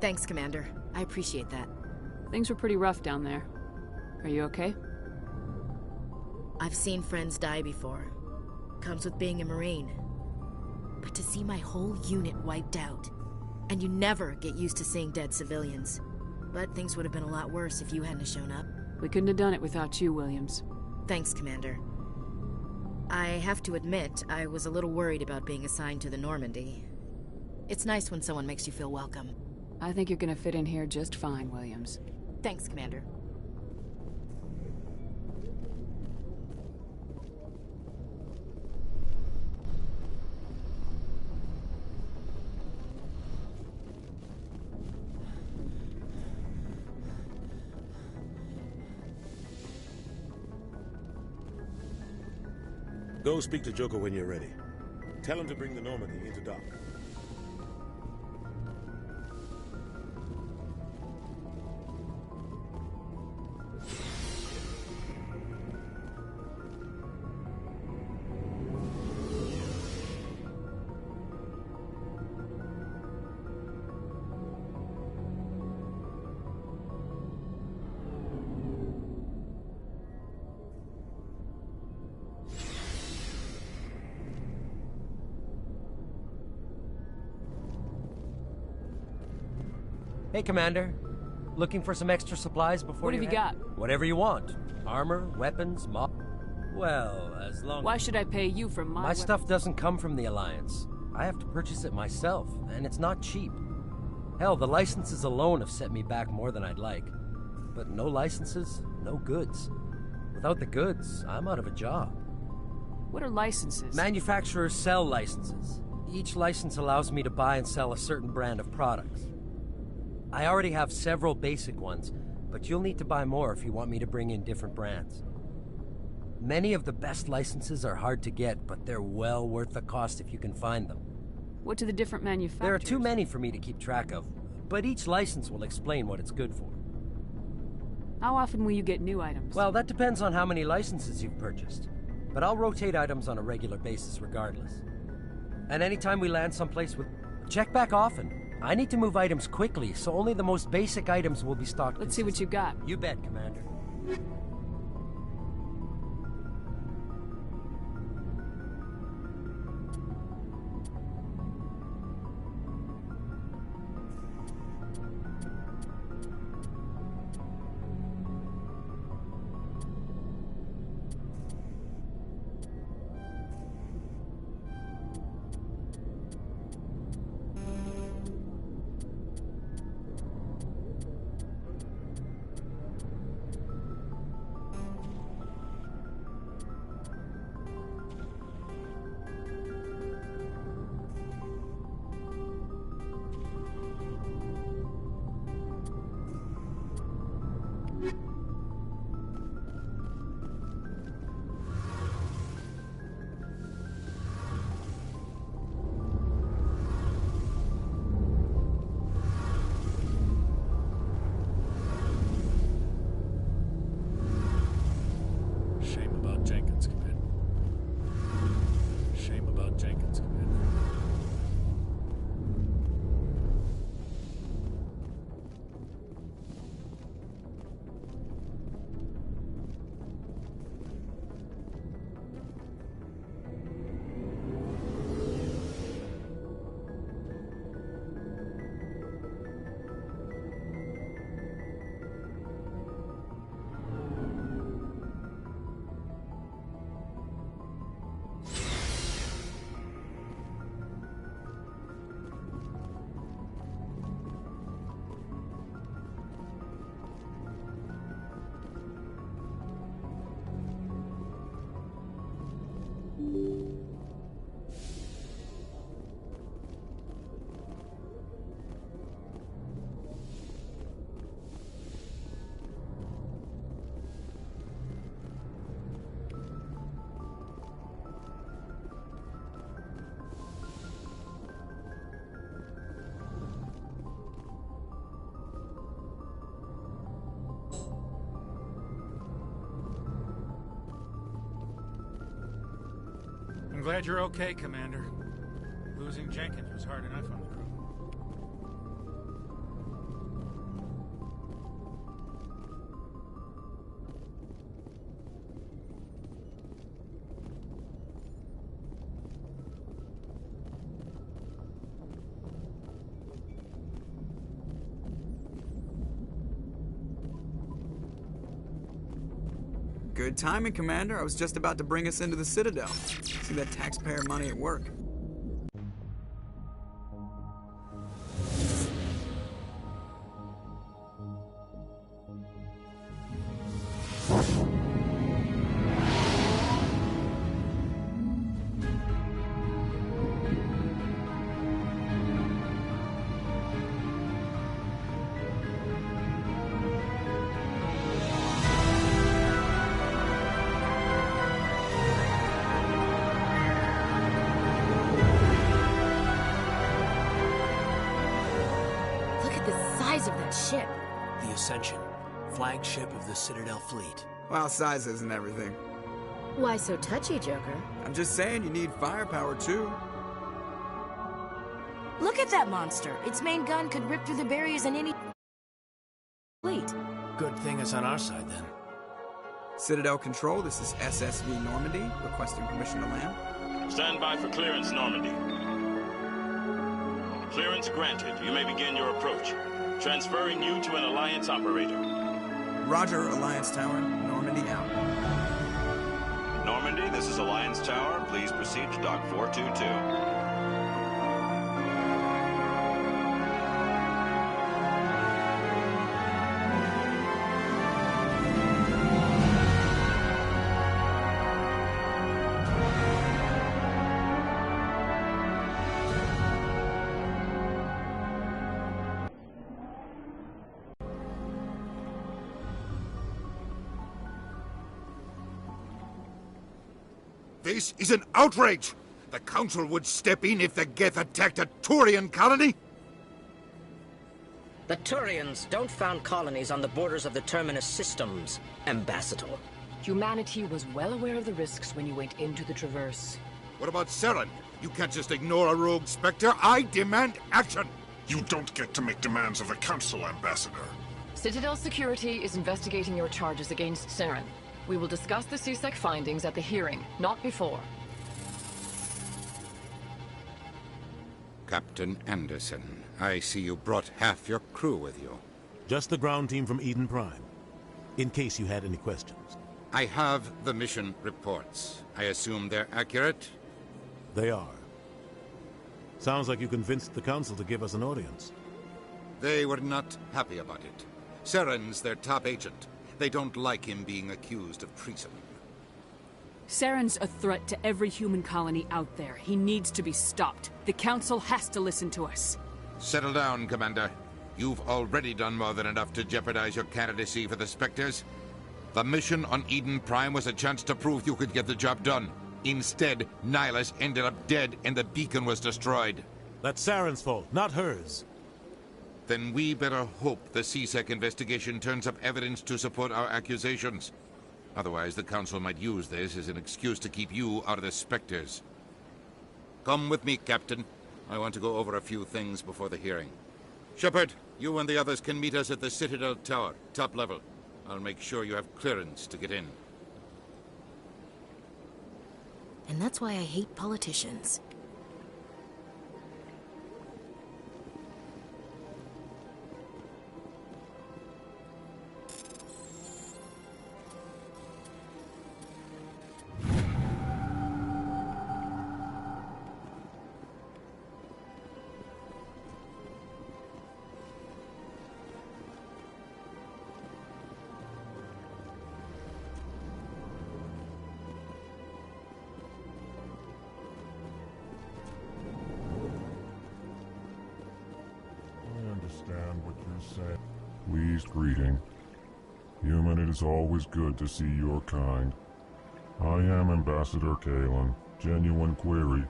S15: Thanks, Commander. I appreciate that.
S8: Things were pretty rough down there. Are you okay?
S15: I've seen friends die before. Comes with being a Marine. But to see my whole unit wiped out, and you never get used to seeing dead civilians. But things would have been a lot worse if you hadn't shown up.
S8: We couldn't have done it without you, Williams.
S15: Thanks, Commander. I have to admit, I was a little worried about being assigned to the Normandy. It's nice when someone makes you feel welcome.
S8: I think you're gonna fit in here just fine, Williams.
S15: Thanks, Commander.
S18: Go speak to Joker when you're ready. Tell him to bring the Normandy into dock.
S20: Hey, Commander. Looking for some extra supplies before
S8: What have you got?
S20: Whatever you want. Armor, weapons, Well, as long
S8: Why should I pay you for
S20: My stuff doesn't come from the Alliance. I have to purchase it myself, and it's not cheap. Hell, the licenses alone have set me back more than I'd like. But no licenses, no goods. Without the goods, I'm out of a job.
S8: What are licenses?
S20: Manufacturers sell licenses. Each license allows me to buy and sell a certain brand of products. I already have several basic ones, but you'll need to buy more if you want me to bring in different brands. Many of the best licenses are hard to get, but they're well worth the cost if you can find them.
S8: What do the different manufacturers?
S20: There are too many for me to keep track of, but each license will explain what it's good for.
S8: How often will you get new items?
S20: Well, that depends on how many licenses you've purchased. But I'll rotate items on a regular basis regardless. And anytime we land someplace with... Check back often. I need to move items quickly, so only the most basic items will be stocked.
S8: Let's see what you got.
S20: You bet, Commander.
S6: I'm glad you're okay, Commander. Losing Jenkins was hard enough on the crew.
S5: Good timing, Commander. I was just about to bring us into the Citadel. See that taxpayer money at work.
S15: Of that ship.
S7: The Ascension, flagship of the Citadel fleet.
S5: Well, size isn't everything.
S15: Why so touchy, Joker?
S5: I'm just saying you need firepower too.
S15: Look at that monster. Its main gun could rip through the barriers in any fleet.
S7: Good thing it's on our side then.
S5: Citadel Control, this is SSV Normandy, requesting permission to land.
S9: Stand by for clearance, Normandy. Clearance granted. You may begin your approach. Transferring you to an Alliance operator.
S5: Roger, Alliance Tower. Normandy out.
S12: Normandy, this is Alliance Tower. Please proceed to Dock 422.
S2: This is an outrage! The Council would step in if the Geth attacked a Turian colony?
S21: The Turians don't found colonies on the borders of the Terminus systems, Ambassador.
S22: Humanity was well aware of the risks when you went into the Traverse.
S2: What about Saren? You can't just ignore a rogue Spectre. I demand action!
S17: You don't get to make demands of the Council, Ambassador.
S22: Citadel Security is investigating your charges against Saren. We will discuss the CSEC findings at the hearing, not before.
S2: Captain Anderson, I see you brought half your crew with you.
S3: Just the ground team from Eden Prime, in case you had any questions.
S2: I have the mission reports. I assume they're accurate?
S3: They are. Sounds like you convinced the Council to give us an audience.
S2: They were not happy about it. Saren's their top agent. They don't like him being accused of treason.
S8: Saren's a threat to every human colony out there. He needs to be stopped. The Council has to listen to us.
S2: Settle down, Commander. You've already done more than enough to jeopardize your candidacy for the Spectres. The mission on Eden Prime was a chance to prove you could get the job done. Instead, Nihilus ended up dead and the beacon was destroyed.
S3: That's Saren's fault, not hers.
S2: Then we better hope the CSEC investigation turns up evidence to support our accusations. Otherwise, the Council might use this as an excuse to keep you out of the Spectres. Come with me, Captain. I want to go over a few things before the hearing. Shepard, you and the others can meet us at the Citadel Tower, top level. I'll make sure you have clearance to get in.
S15: And that's why I hate politicians.
S23: Pleased greeting. Human, it is always good to see your kind. I am Ambassador Kalen. Genuine query.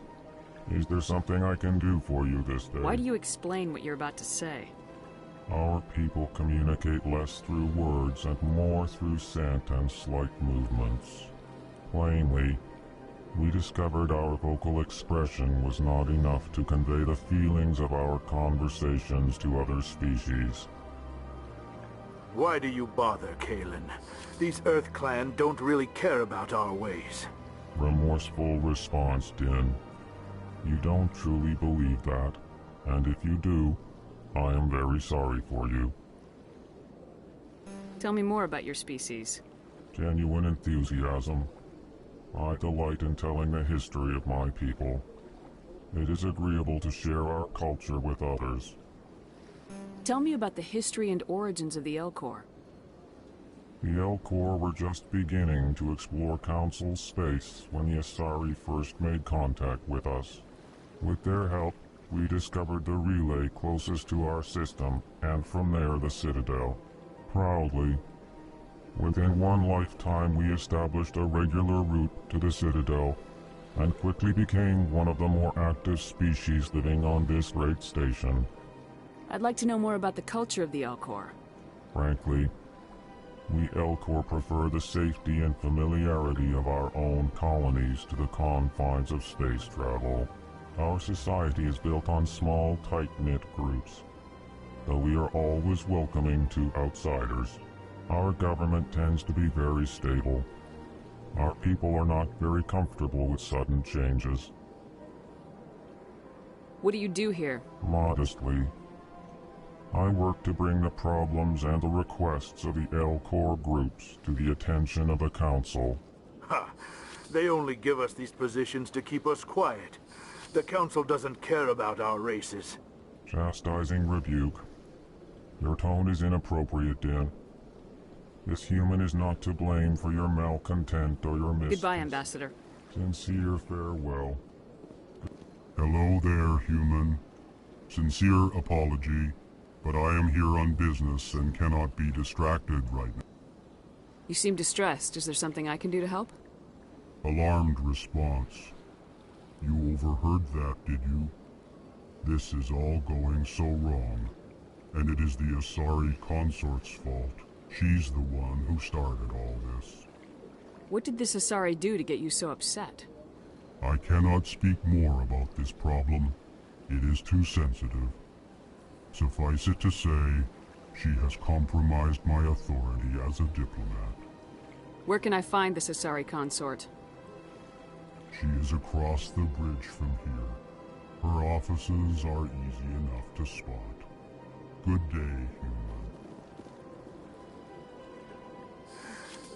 S23: Is there something I can do for you this day?
S8: Why do you explain what you're about to say?
S23: Our people communicate less through words and more through scent and slight movements. Plainly, we discovered our vocal expression was not enough to convey the feelings of our conversations to other species.
S24: Why do you bother, Kalen? These Earth Clan don't really care about our ways.
S23: Remorseful response, Din. You don't truly believe that, and if you do, I am very sorry for you.
S8: Tell me more about your species.
S23: Genuine enthusiasm. I delight in telling the history of my people. It is agreeable to share our culture with others.
S8: Tell me about the history and origins of the Elcor.
S23: The Elcor were just beginning to explore Council space when the Asari first made contact with us. With their help, we discovered the relay closest to our system, and from there the Citadel. Proudly, within one lifetime we established a regular route to the Citadel, and quickly became one of the more active species living on this great station.
S8: I'd like to know more about the culture of the Elcor.
S23: Frankly, we Elcor prefer the safety and familiarity of our own colonies to the confines of space travel. Our society is built on small, tight-knit groups, though we are always welcoming to outsiders. Our government tends to be very stable. Our people are not very comfortable with sudden changes.
S8: What do you do here?
S23: Modestly, I work to bring the problems and the requests of the Elcor groups to the attention of the Council.
S24: Ha! They only give us these positions to keep us quiet. The Council doesn't care about our races.
S23: Chastising rebuke. Your tone is inappropriate, Din. This human is not to blame for your malcontent or your misdeeds.
S8: Goodbye, Ambassador.
S23: Sincere farewell. Hello there, human. Sincere apology, but I am here on business and cannot be distracted right now.
S8: You seem distressed. Is there something I can do to help?
S23: Alarmed response. You overheard that, did you? This is all going so wrong, and it is the Asari consort's fault. She's the one who started all this.
S8: What did this Asari do to get you so upset?
S23: I cannot speak more about this problem. It is too sensitive. Suffice it to say, she has compromised my authority as a diplomat.
S8: Where can I find this Asari consort?
S23: She is across the bridge from here. Her offices are easy enough to spot. Good day, human.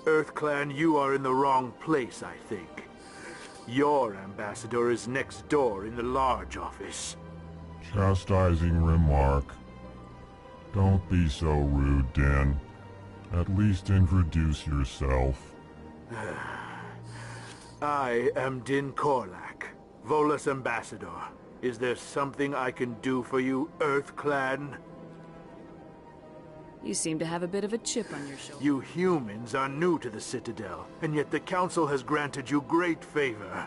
S24: EarthClan, you are in the wrong place, I think. Your ambassador is next door in the large office.
S23: Chastising remark. Don't be so rude, Dan. At least introduce yourself.
S24: I am Din Korlak, Volus ambassador. Is there something I can do for you, EarthClan?
S8: You seem to have a bit of a chip on your shoulder.
S24: You humans are new to the Citadel, and yet the Council has granted you great favor.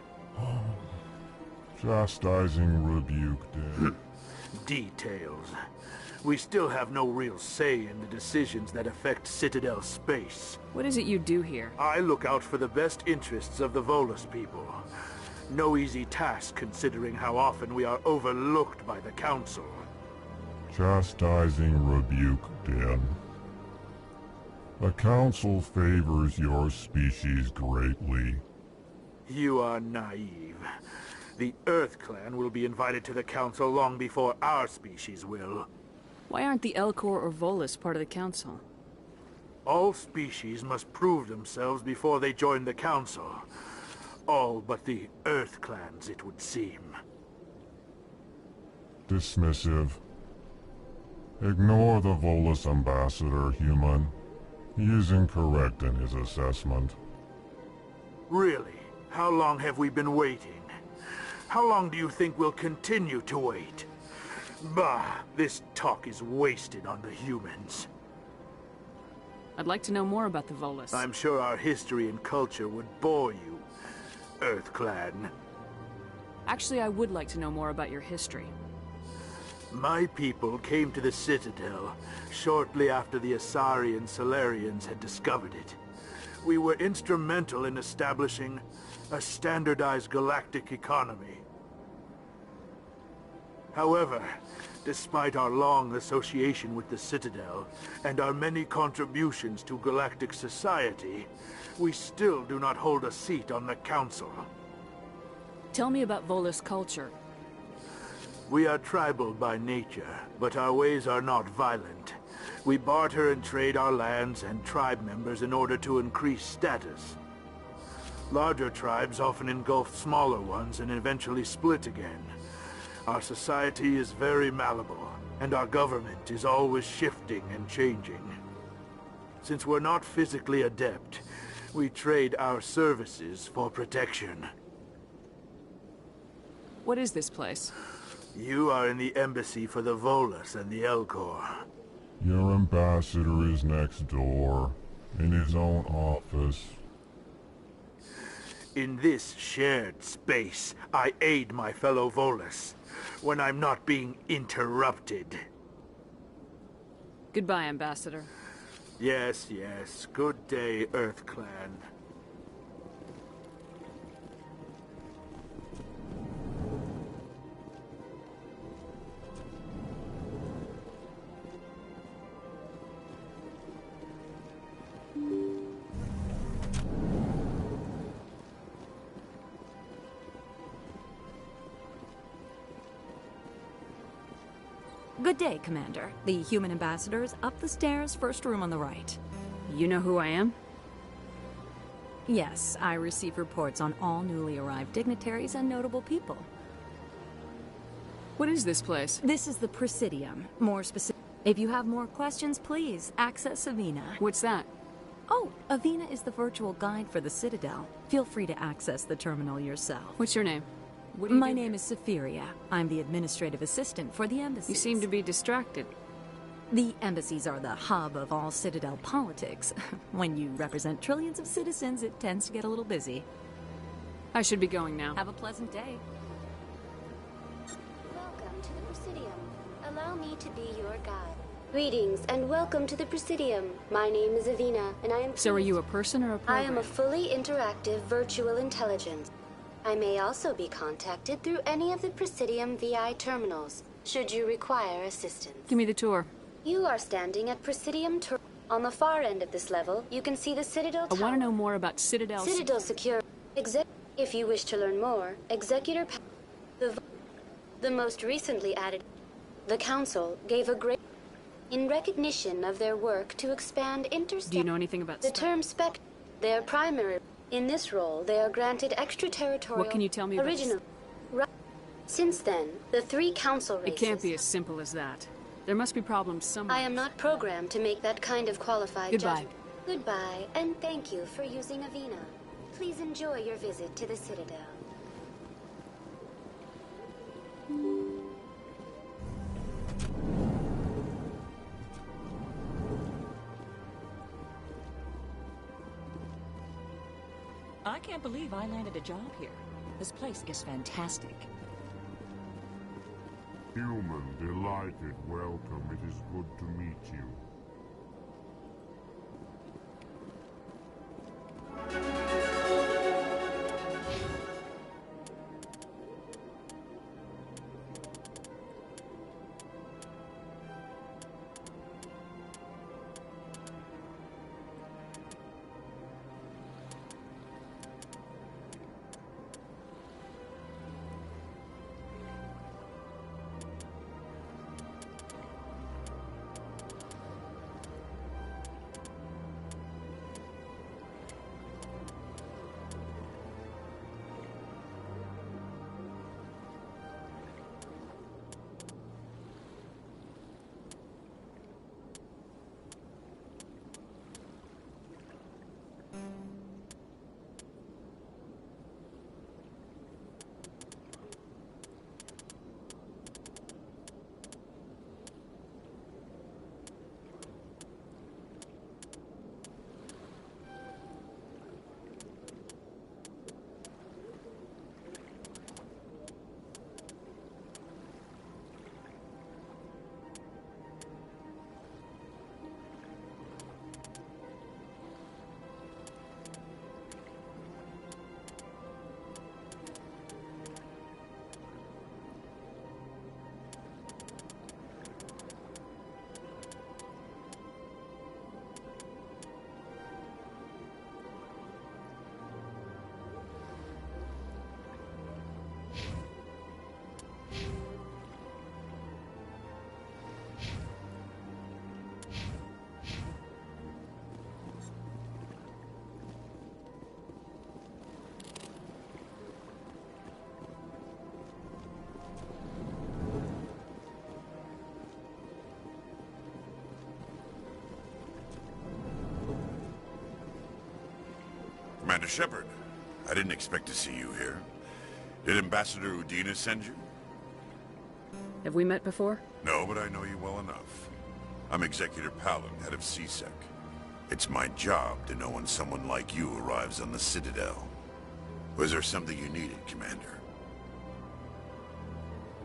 S23: Chastising rebuke, Dan.
S24: Details. We still have no real say in the decisions that affect Citadel space.
S8: What is it you do here?
S24: I look out for the best interests of the Volus people. No easy task considering how often we are overlooked by the Council.
S23: Chastising rebuke, Dan. The Council favors your species greatly.
S24: You are naive. The EarthClan will be invited to the Council long before our species will.
S8: Why aren't the Elcor or Volus part of the Council?
S24: All species must prove themselves before they join the Council. All but the EarthClans, it would seem.
S23: Dismissive. Ignore the Volus ambassador, human. He is incorrect in his assessment.
S24: Really? How long have we been waiting? How long do you think we'll continue to wait? Bah, this talk is wasted on the humans.
S8: I'd like to know more about the Volus.
S24: I'm sure our history and culture would bore you, EarthClan.
S8: Actually, I would like to know more about your history.
S24: My people came to the Citadel shortly after the Asari and Salarians had discovered it. We were instrumental in establishing a standardized galactic economy. However, despite our long association with the Citadel and our many contributions to galactic society, we still do not hold a seat on the Council.
S8: Tell me about Volus culture.
S24: We are tribal by nature, but our ways are not violent. We barter and trade our lands and tribe members in order to increase status. Larger tribes often engulf smaller ones and eventually split again. Our society is very malleable, and our government is always shifting and changing. Since we're not physically adept, we trade our services for protection.
S8: What is this place?
S24: You are in the embassy for the Volus and the Elcor.
S23: Your ambassador is next door, in his own office.
S24: In this shared space, I aid my fellow Volus when I'm not being interrupted.
S8: Goodbye, Ambassador.
S24: Yes, yes. Good day, Earth Clan.
S4: Good day, Commander. The human ambassador is up the stairs, first room on the right.
S8: You know who I am?
S4: Yes, I receive reports on all newly arrived dignitaries and notable people.
S8: What is this place?
S4: This is the Presidium. More specific. If you have more questions, please access Avina.
S8: What's that?
S4: Oh, Avina is the virtual guide for the Citadel. Feel free to access the terminal yourself.
S8: What's your name?
S4: My name is Safiria. I'm the administrative assistant for the embassy.
S8: You seem to be distracted.
S4: The embassies are the hub of all Citadel politics. When you represent trillions of citizens, it tends to get a little busy.
S8: I should be going now.
S4: Have a pleasant day.
S11: Welcome to the Presidium. Allow me to be your guide. Greetings and welcome to the Presidium. My name is Avina, and I am...
S8: So are you a person or a program?
S11: I am a fully interactive virtual intelligence. I may also be contacted through any of the Presidium VI terminals, should you require assistance.
S8: Give me the tour.
S11: You are standing at Presidium Tour. On the far end of this level, you can see the Citadel Tower.
S8: I want to know more about Citadel.
S11: Citadel Secure. If you wish to learn more, Executor the most recently added. The Council gave a great... in recognition of their work to expand
S8: Do you know anything about
S11: the term spec? Their primary... In this role, they are granted extraterritorial...
S8: What can you tell me about
S11: original... Since then, the 3 council races...
S8: It can't be as simple as that. There must be problems somewhere.
S11: I am not programmed to make that kind of qualified
S8: Goodbye.
S11: judgment. Goodbye, and thank you for using Avina. Please enjoy your visit to the Citadel.
S14: I can't believe I landed a job here. This place is fantastic.
S23: Human, delighted, welcome. It is good to meet you.
S1: Commander Shepard, I didn't expect to see you here. Did Ambassador Udina send you?
S8: Have we met before?
S1: No, but I know you well enough. I'm Executor Palin, head of CSEC. It's my job to know when someone like you arrives on the Citadel. Was there something you needed, Commander?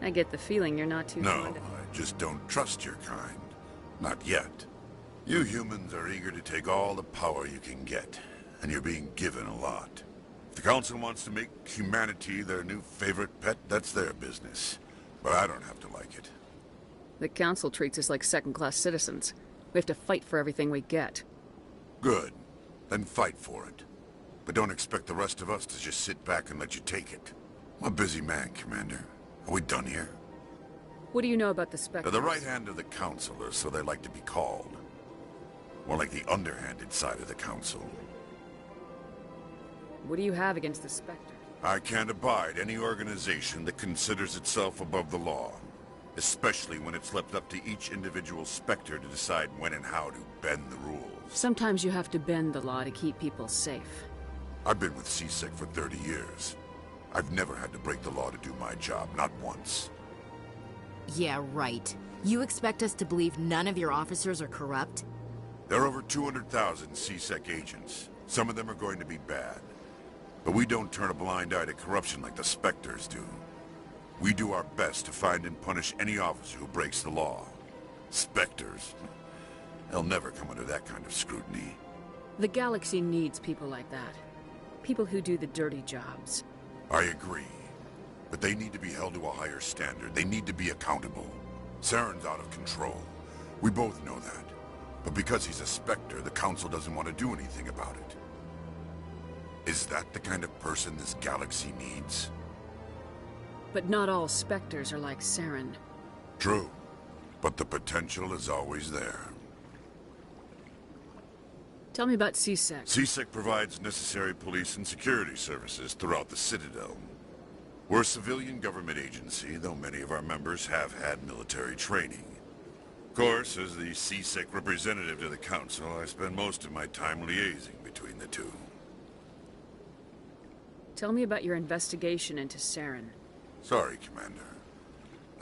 S8: I get the feeling you're not too
S1: No,
S8: fond of...
S1: I just don't trust your kind. Not yet. You humans are eager to take all the power you can get, and you're being given a lot. If the Council wants to make humanity their new favorite pet, that's their business. But I don't have to like it.
S8: The Council treats us like second-class citizens. We have to fight for everything we get.
S1: Good. Then fight for it. But don't expect the rest of us to just sit back and let you take it. I'm a busy man, Commander. Are we done here?
S8: What do you know about the Spectres?
S1: They're the right hand of the Council, or so they like to be called. More like the underhanded side of the Council.
S8: What do you have against the Spectres?
S1: I can't abide any organization that considers itself above the law. Especially when it's left up to each individual Spectre to decide when and how to bend the rules.
S8: Sometimes you have to bend the law to keep people safe.
S1: I've been with CSEC for 30 years. I've never had to break the law to do my job, not once.
S15: Yeah, right. You expect us to believe none of your officers are corrupt?
S1: There are over 200,000 CSEC agents. Some of them are going to be bad. But we don't turn a blind eye to corruption like the Spectres do. We do our best to find and punish any officer who breaks the law. Spectres? They'll never come under that kind of scrutiny.
S8: The galaxy needs people like that. People who do the dirty jobs.
S1: I agree. But they need to be held to a higher standard. They need to be accountable. Saren's out of control. We both know that. But because he's a Spectre, the Council doesn't want to do anything about it. Is that the kind of person this galaxy needs?
S8: But not all Spectres are like Saren.
S1: True. But the potential is always there.
S8: Tell me about CSEC.
S1: CSEC provides necessary police and security services throughout the Citadel. We're a civilian government agency, though many of our members have had military training. Of course, as the CSEC representative to the Council, I spend most of my time liaising between the two.
S8: Tell me about your investigation into Saren.
S1: Sorry, Commander.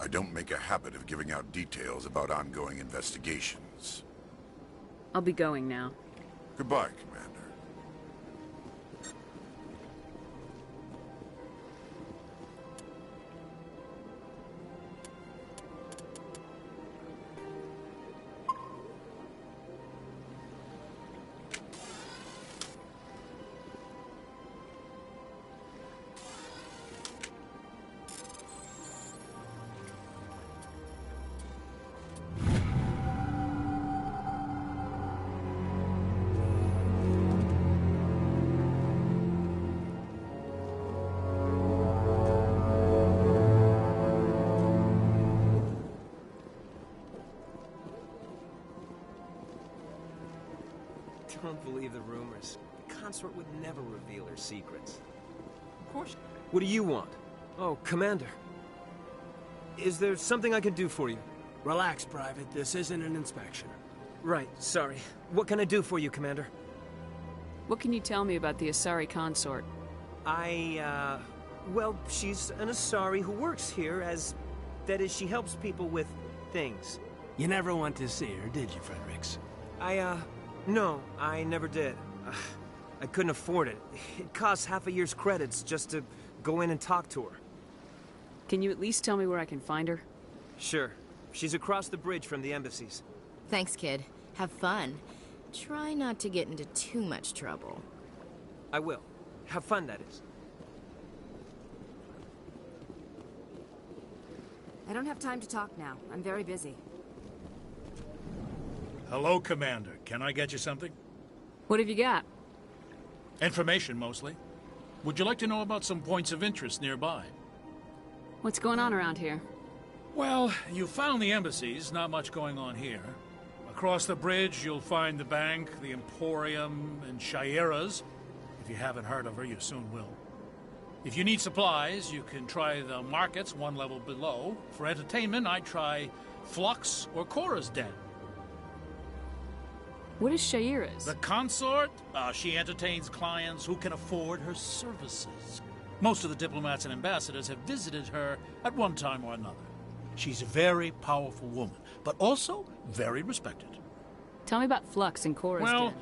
S1: I don't make a habit of giving out details about ongoing investigations.
S8: I'll be going now.
S1: Goodbye, Commander.
S13: Don't believe the rumors. The consort would never reveal her secrets. Of course. What do you want? Oh, Commander. Is there something I can do for you?
S7: Relax, Private. This isn't an inspection.
S13: Right, sorry. What can I do for you, Commander?
S8: What can you tell me about the Asari consort?
S13: Well, she's an Asari who works here as... That is, she helps people with things.
S7: You never went to see her, did you, Fredericks?
S13: No, I never did. I couldn't afford it. It costs half a year's credits just to go in and talk to her.
S8: Can you at least tell me where I can find her?
S13: Sure. She's across the bridge from the embassies.
S15: Thanks, kid. Have fun. Try not to get into too much trouble.
S13: I will. Have fun, that is.
S16: I don't have time to talk now. I'm very busy.
S6: Hello, Commander. Can I get you something?
S8: What have you got?
S6: Information, mostly. Would you like to know about some points of interest nearby?
S8: What's going on around here?
S6: Well, you found the embassies. Not much going on here. Across the bridge, you'll find the bank, the Emporium, and Shayera's. If you haven't heard of her, you soon will. If you need supplies, you can try the markets one level below. For entertainment, I'd try Flux or Cora's Den.
S8: What is Shaira's?
S6: The consort? She entertains clients who can afford her services. Most of the diplomats and ambassadors have visited her at one time or another. She's a very powerful woman, but also very respected.
S8: Tell me about Flux and Cora's
S6: Well,
S8: Den.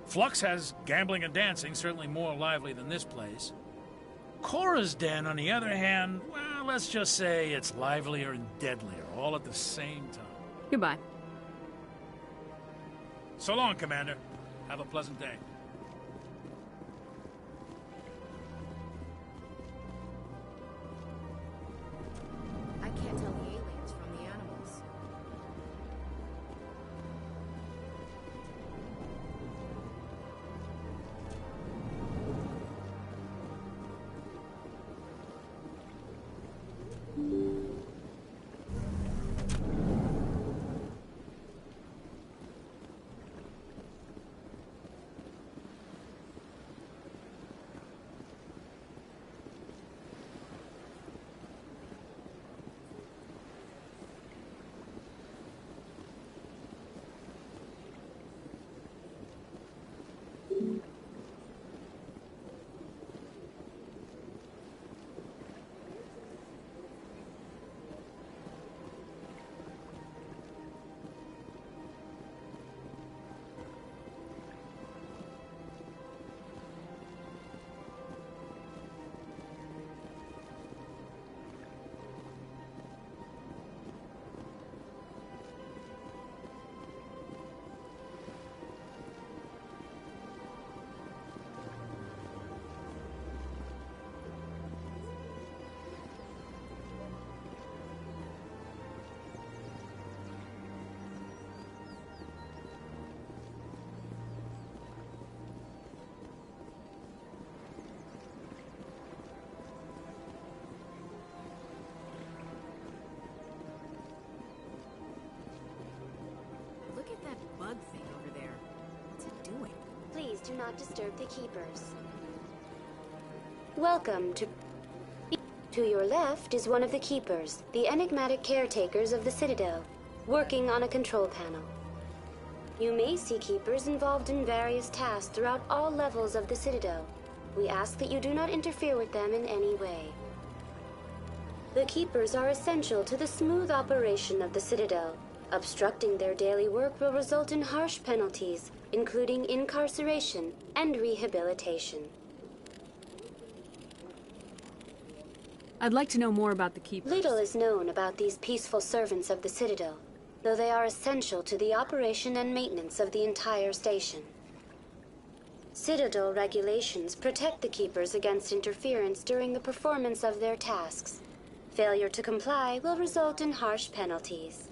S6: Flux has gambling and dancing, certainly more lively than this place. Cora's Den, on the other hand, well, let's just say it's livelier and deadlier, all at the same time.
S8: Goodbye.
S6: So long, Commander. Have a pleasant day.
S15: I can't tell the aliens from the animals. Look at that bug thing over there. What's it doing?
S11: Please do not disturb the keepers. Welcome to... To your left is one of the keepers, the enigmatic caretakers of the Citadel, working on a control panel. You may see keepers involved in various tasks throughout all levels of the Citadel. We ask that you do not interfere with them in any way. The keepers are essential to the smooth operation of the Citadel. Obstructing their daily work will result in harsh penalties, including incarceration and rehabilitation.
S8: I'd like to know more about the keepers.
S11: Little is known about these peaceful servants of the Citadel, though they are essential to the operation and maintenance of the entire station. Citadel regulations protect the keepers against interference during the performance of their tasks. Failure to comply will result in harsh penalties.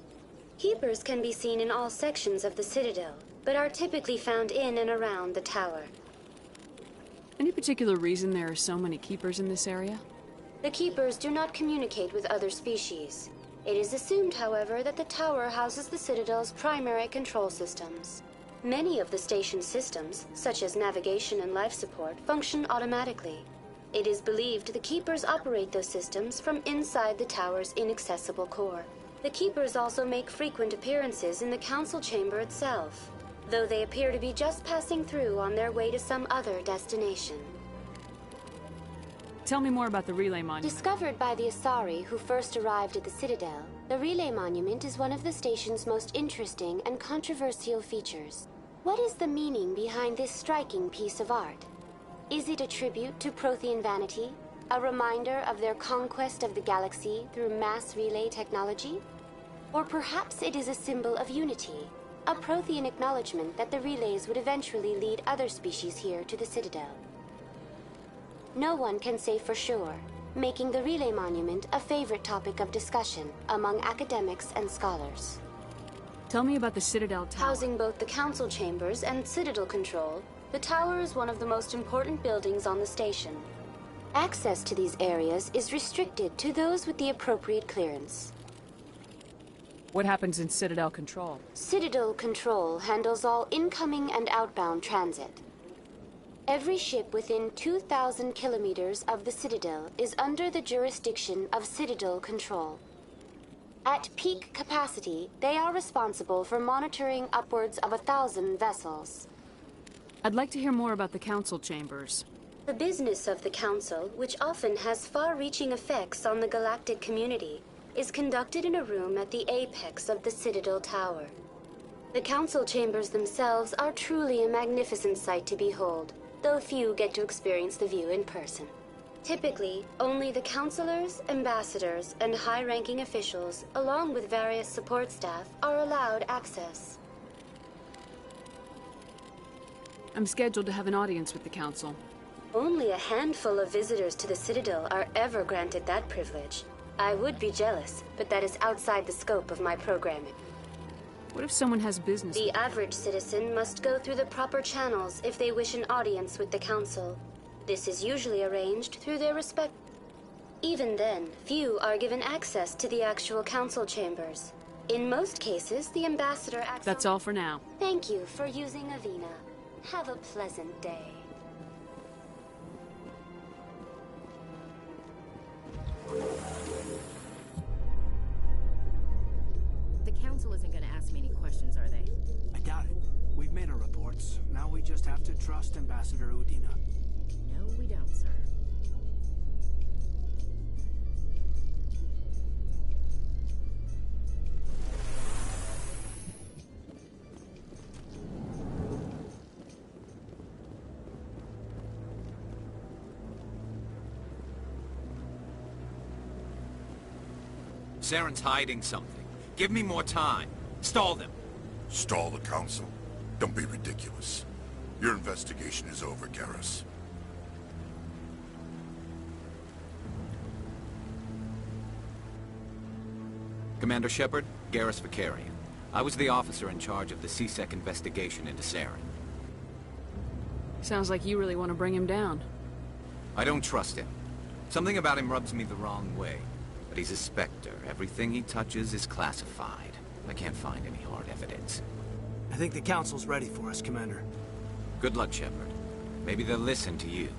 S11: Keepers can be seen in all sections of the Citadel, but are typically found in and around the tower.
S8: Any particular reason there are so many keepers in this area?
S11: The keepers do not communicate with other species. It is assumed, however, that the tower houses the Citadel's primary control systems. Many of the station's systems, such as navigation and life support, function automatically. It is believed the keepers operate those systems from inside the tower's inaccessible core. The keepers also make frequent appearances in the council chamber itself, though they appear to be just passing through on their way to some other destination.
S8: Tell me more about the Relay Monument.
S11: Discovered by the Asari who first arrived at the Citadel, the Relay Monument is one of the station's most interesting and controversial features. What is the meaning behind this striking piece of art? Is it a tribute to Prothean vanity? A reminder of their conquest of the galaxy through mass relay technology? Or perhaps it is a symbol of unity, a Prothean acknowledgement that the relays would eventually lead other species here to the Citadel. No one can say for sure, making the Relay Monument a favorite topic of discussion among academics and scholars.
S8: Tell me about the Citadel Tower.
S11: Housing both the council chambers and Citadel control, the tower is one of the most important buildings on the station. Access to these areas is restricted to those with the appropriate clearance.
S8: What happens in Citadel Control?
S11: Citadel Control handles all incoming and outbound transit. Every ship within 2,000 kilometers of the Citadel is under the jurisdiction of Citadel Control. At peak capacity, they are responsible for monitoring upwards of 1,000 vessels.
S8: I'd like to hear more about the Council Chambers.
S11: The business of the Council, which often has far-reaching effects on the galactic community, is conducted in a room at the apex of the Citadel Tower. The Council Chambers themselves are truly a magnificent sight to behold, though few get to experience the view in person. Typically, only the councilors, ambassadors, and high-ranking officials, along with various support staff, are allowed access.
S8: I'm scheduled to have an audience with the Council.
S11: Only a handful of visitors to the Citadel are ever granted that privilege. I would be jealous, but that is outside the scope of my programming.
S8: What if someone has business?
S11: The average citizen must go through the proper channels if they wish an audience with the Council. This is usually arranged through their respect. Even then, few are given access to the actual Council Chambers. In most cases, the ambassador acts.
S8: That's all for now.
S11: Thank you for using Avina. Have a pleasant day.
S15: The Council isn't going to ask me any questions, are they?
S7: I doubt it. We've made our reports. Now we just have to trust Ambassador Udina.
S15: No, we don't, sir.
S10: Saren's hiding something. Give me more time. Stall them.
S1: Stall the Council? Don't be ridiculous. Your investigation is over, Garrus.
S10: Commander Shepard, Garrus Vakarian. I was the officer in charge of the C-Sec investigation into Saren.
S8: Sounds like you really want to bring him down.
S10: I don't trust him. Something about him rubs me the wrong way. But he's a Spectre. Everything he touches is classified. I can't find any hard evidence.
S7: I think the Council's ready for us, Commander.
S10: Good luck, Shepard. Maybe they'll listen to you.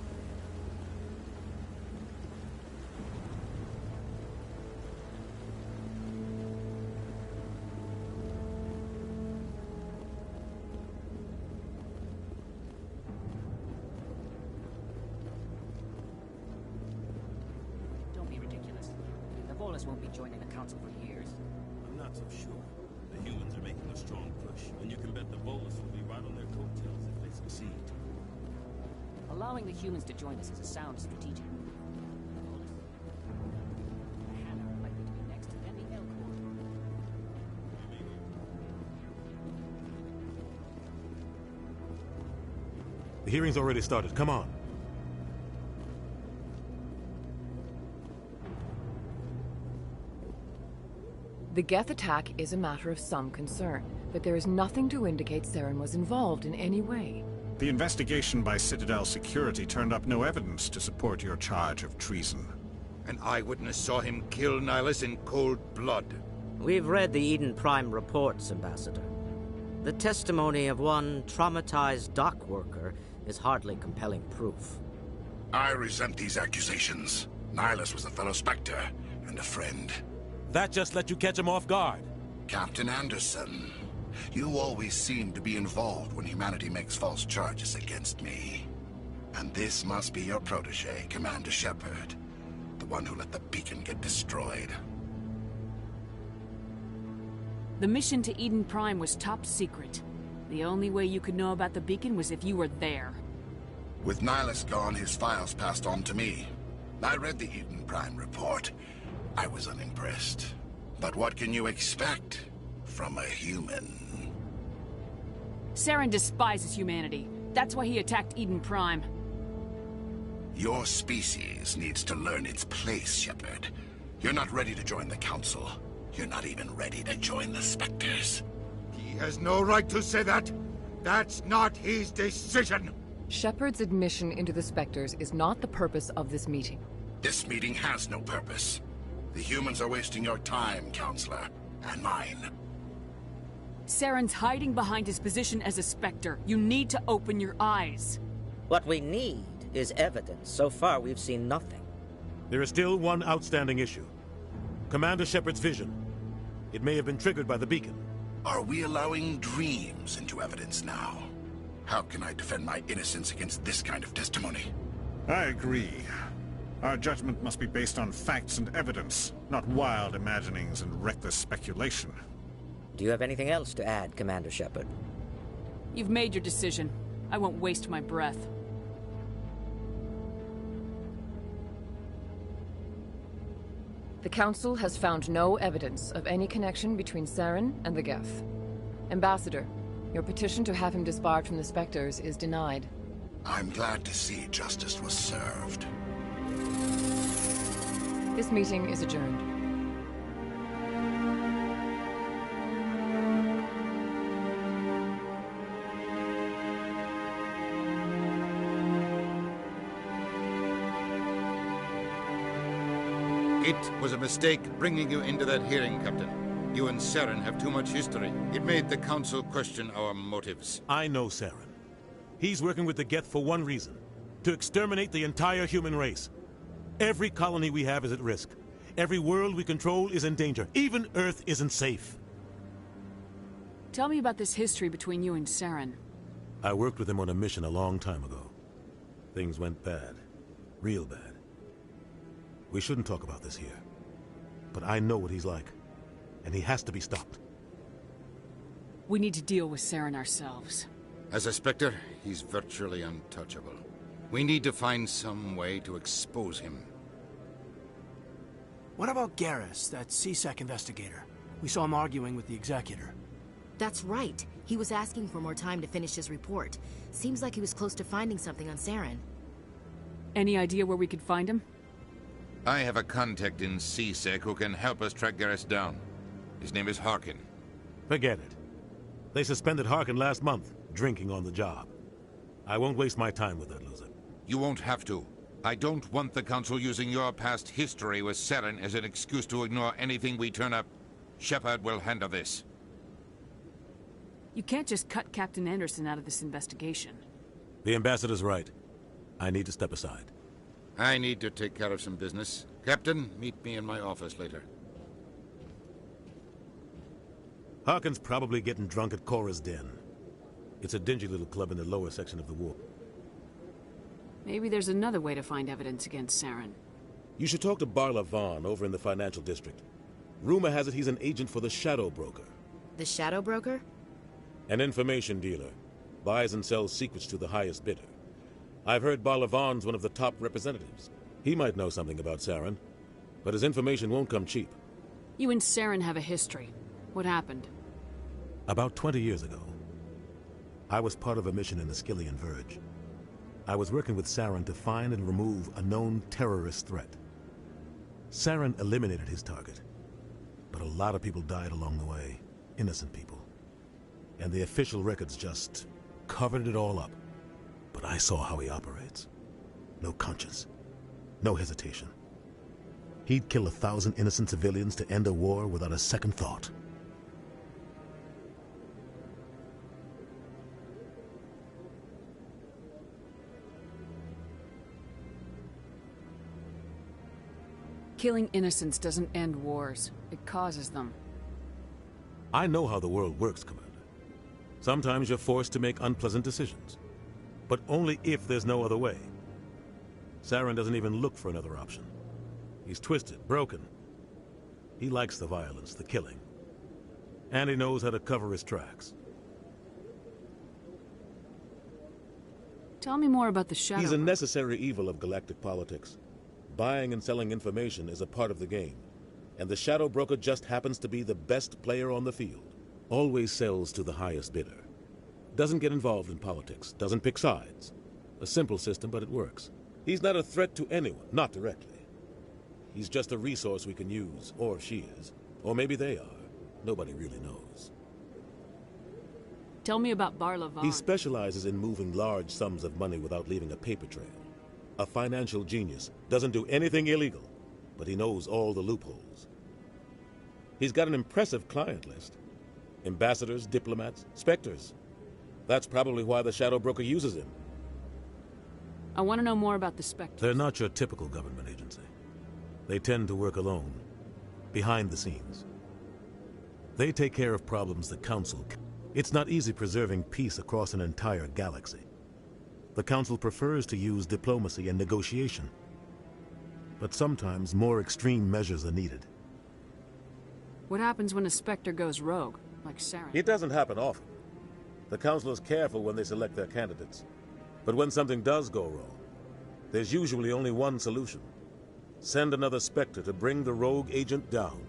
S18: Don't be ridiculous. The Volus won't be joining the Council for years.
S19: I'm not so sure. The humans are making a strong push, and you can bet the Volus will be right on their coattails if they succeed.
S18: Allowing the humans to join us is a sound strategic move. The Volus. Hannah are likely to be next, then the Elcor.
S3: The hearing's already started. Come on.
S20: The Geth attack is a matter of some concern, but there is nothing to indicate Saren was involved in any way.
S12: The investigation by Citadel Security turned up no evidence to support your charge of treason.
S2: An eyewitness saw him kill Nihilus in cold blood.
S21: We've read the Eden Prime reports, Ambassador. The testimony of one traumatized dock worker is hardly compelling proof.
S17: I resent these accusations. Nihilus was a fellow Spectre and a friend.
S25: That just let you catch him off guard.
S17: Captain Anderson, you always seem to be involved when humanity makes false charges against me. And this must be your protege, Commander Shepard. The one who let the beacon get destroyed.
S8: The mission to Eden Prime was top secret. The only way you could know about the beacon was if you were there.
S17: With Nihilus gone, his files passed on to me. I read the Eden Prime report. I was unimpressed. But what can you expect from a human?
S8: Saren despises humanity. That's why he attacked Eden Prime.
S17: Your species needs to learn its place, Shepard. You're not ready to join the Council. You're not even ready to join the Spectres.
S2: He has no right to say that. That's not his decision.
S20: Shepard's admission into the Spectres is not the purpose of this meeting.
S17: This meeting has no purpose. The humans are wasting your time, Counselor, and mine.
S8: Saren's hiding behind his position as a Spectre. You need to open your eyes.
S21: What we need is evidence. So far, we've seen nothing.
S3: There is still one outstanding issue. Commander Shepard's vision. It may have been triggered by the beacon.
S17: Are we allowing dreams into evidence now? How can I defend my innocence against this kind of testimony?
S4: I agree. Our judgment must be based on facts and evidence, not wild imaginings and reckless speculation.
S21: Do you have anything else to add, Commander Shepard?
S8: You've made your decision. I won't waste my breath.
S20: The Council has found no evidence of any connection between Saren and the Geth. Ambassador, your petition to have him disbarred from the Spectres is denied.
S17: I'm glad to see justice was served.
S20: This meeting is adjourned.
S2: It was a mistake bringing you into that hearing, Captain. You and Saren have too much history. It made the Council question our motives.
S3: I know Saren. He's working with the Geth for one reason: to exterminate the entire human race. Every colony we have is at risk. Every world we control is in danger. Even Earth isn't safe.
S8: Tell me about this history between you and Saren.
S3: I worked with him on a mission a long time ago. Things went bad. Real bad. We shouldn't talk about this here. But I know what he's like. And he has to be stopped.
S8: We need to deal with Saren ourselves.
S2: As a Spectre, he's virtually untouchable. We need to find some way to expose him.
S7: What about Garrus, that C-Sec investigator? We saw him arguing with the Executor.
S15: That's right. He was asking for more time to finish his report. Seems like he was close to finding something on Saren.
S8: Any idea where we could find him?
S2: I have a contact in C-Sec who can help us track Garrus down. His name is Harkin.
S3: Forget it. They suspended Harkin last month, drinking on the job. I won't waste my time with that loser.
S2: You won't have to. I don't want the Council using your past history with Saren as an excuse to ignore anything we turn up. Shepard will handle this.
S8: You can't just cut Captain Anderson out of this investigation.
S3: The Ambassador's right. I need to step aside.
S2: I need to take care of some business. Captain, meet me in my office later.
S3: Harkin's probably getting drunk at Cora's Den. It's a dingy little club in the lower section of the wharf.
S8: Maybe there's another way to find evidence against Saren.
S3: You should talk to Barla Vaughn over in the financial district. Rumor has it he's an agent for the Shadow Broker.
S15: The Shadow Broker?
S3: An information dealer. Buys and sells secrets to the highest bidder. I've heard Barla Vaughn's one of the top representatives. He might know something about Saren, but his information won't come cheap.
S8: You and Saren have a history. What happened?
S3: About 20 years ago, I was part of a mission in the Skyllian Verge. I was working with Saren to find and remove a known terrorist threat. Saren eliminated his target, but a lot of people died along the way, innocent people. And the official records just covered it all up. But I saw how he operates. No conscience, no hesitation. He'd kill 1,000 innocent civilians to end a war without a second thought.
S8: Killing innocents doesn't end wars. It causes them.
S3: I know how the world works, Commander. Sometimes you're forced to make unpleasant decisions. But only if there's no other way. Saren doesn't even look for another option. He's twisted, broken. He likes the violence, the killing. And he knows how to cover his tracks.
S8: Tell me more about the Shadow.
S3: He's a necessary evil of galactic politics. Buying and selling information is a part of the game. And the Shadow Broker just happens to be the best player on the field. Always sells to the highest bidder. Doesn't get involved in politics, doesn't pick sides. A simple system, but it works. He's not a threat to anyone, not directly. He's just a resource we can use, or she is. Or maybe they are. Nobody really knows.
S8: Tell me about Barla Vaughn.
S3: He specializes in moving large sums of money without leaving a paper trail. A financial genius. Doesn't do anything illegal, but he knows all the loopholes. He's got an impressive client list. Ambassadors, diplomats, Spectres. That's probably why the Shadow Broker uses him.
S8: I want to know more about the Spectres.
S3: They're not your typical government agency. They tend to work alone, behind the scenes. They take care of problems the Council can. It's not easy preserving peace across an entire galaxy. The Council prefers to use diplomacy and negotiation. But sometimes more extreme measures are needed.
S8: What happens when a Spectre goes rogue, like Saren?
S3: It doesn't happen often. The Council is careful when they select their candidates. But when something does go wrong, there's usually only one solution. Send another Spectre to bring the rogue agent down.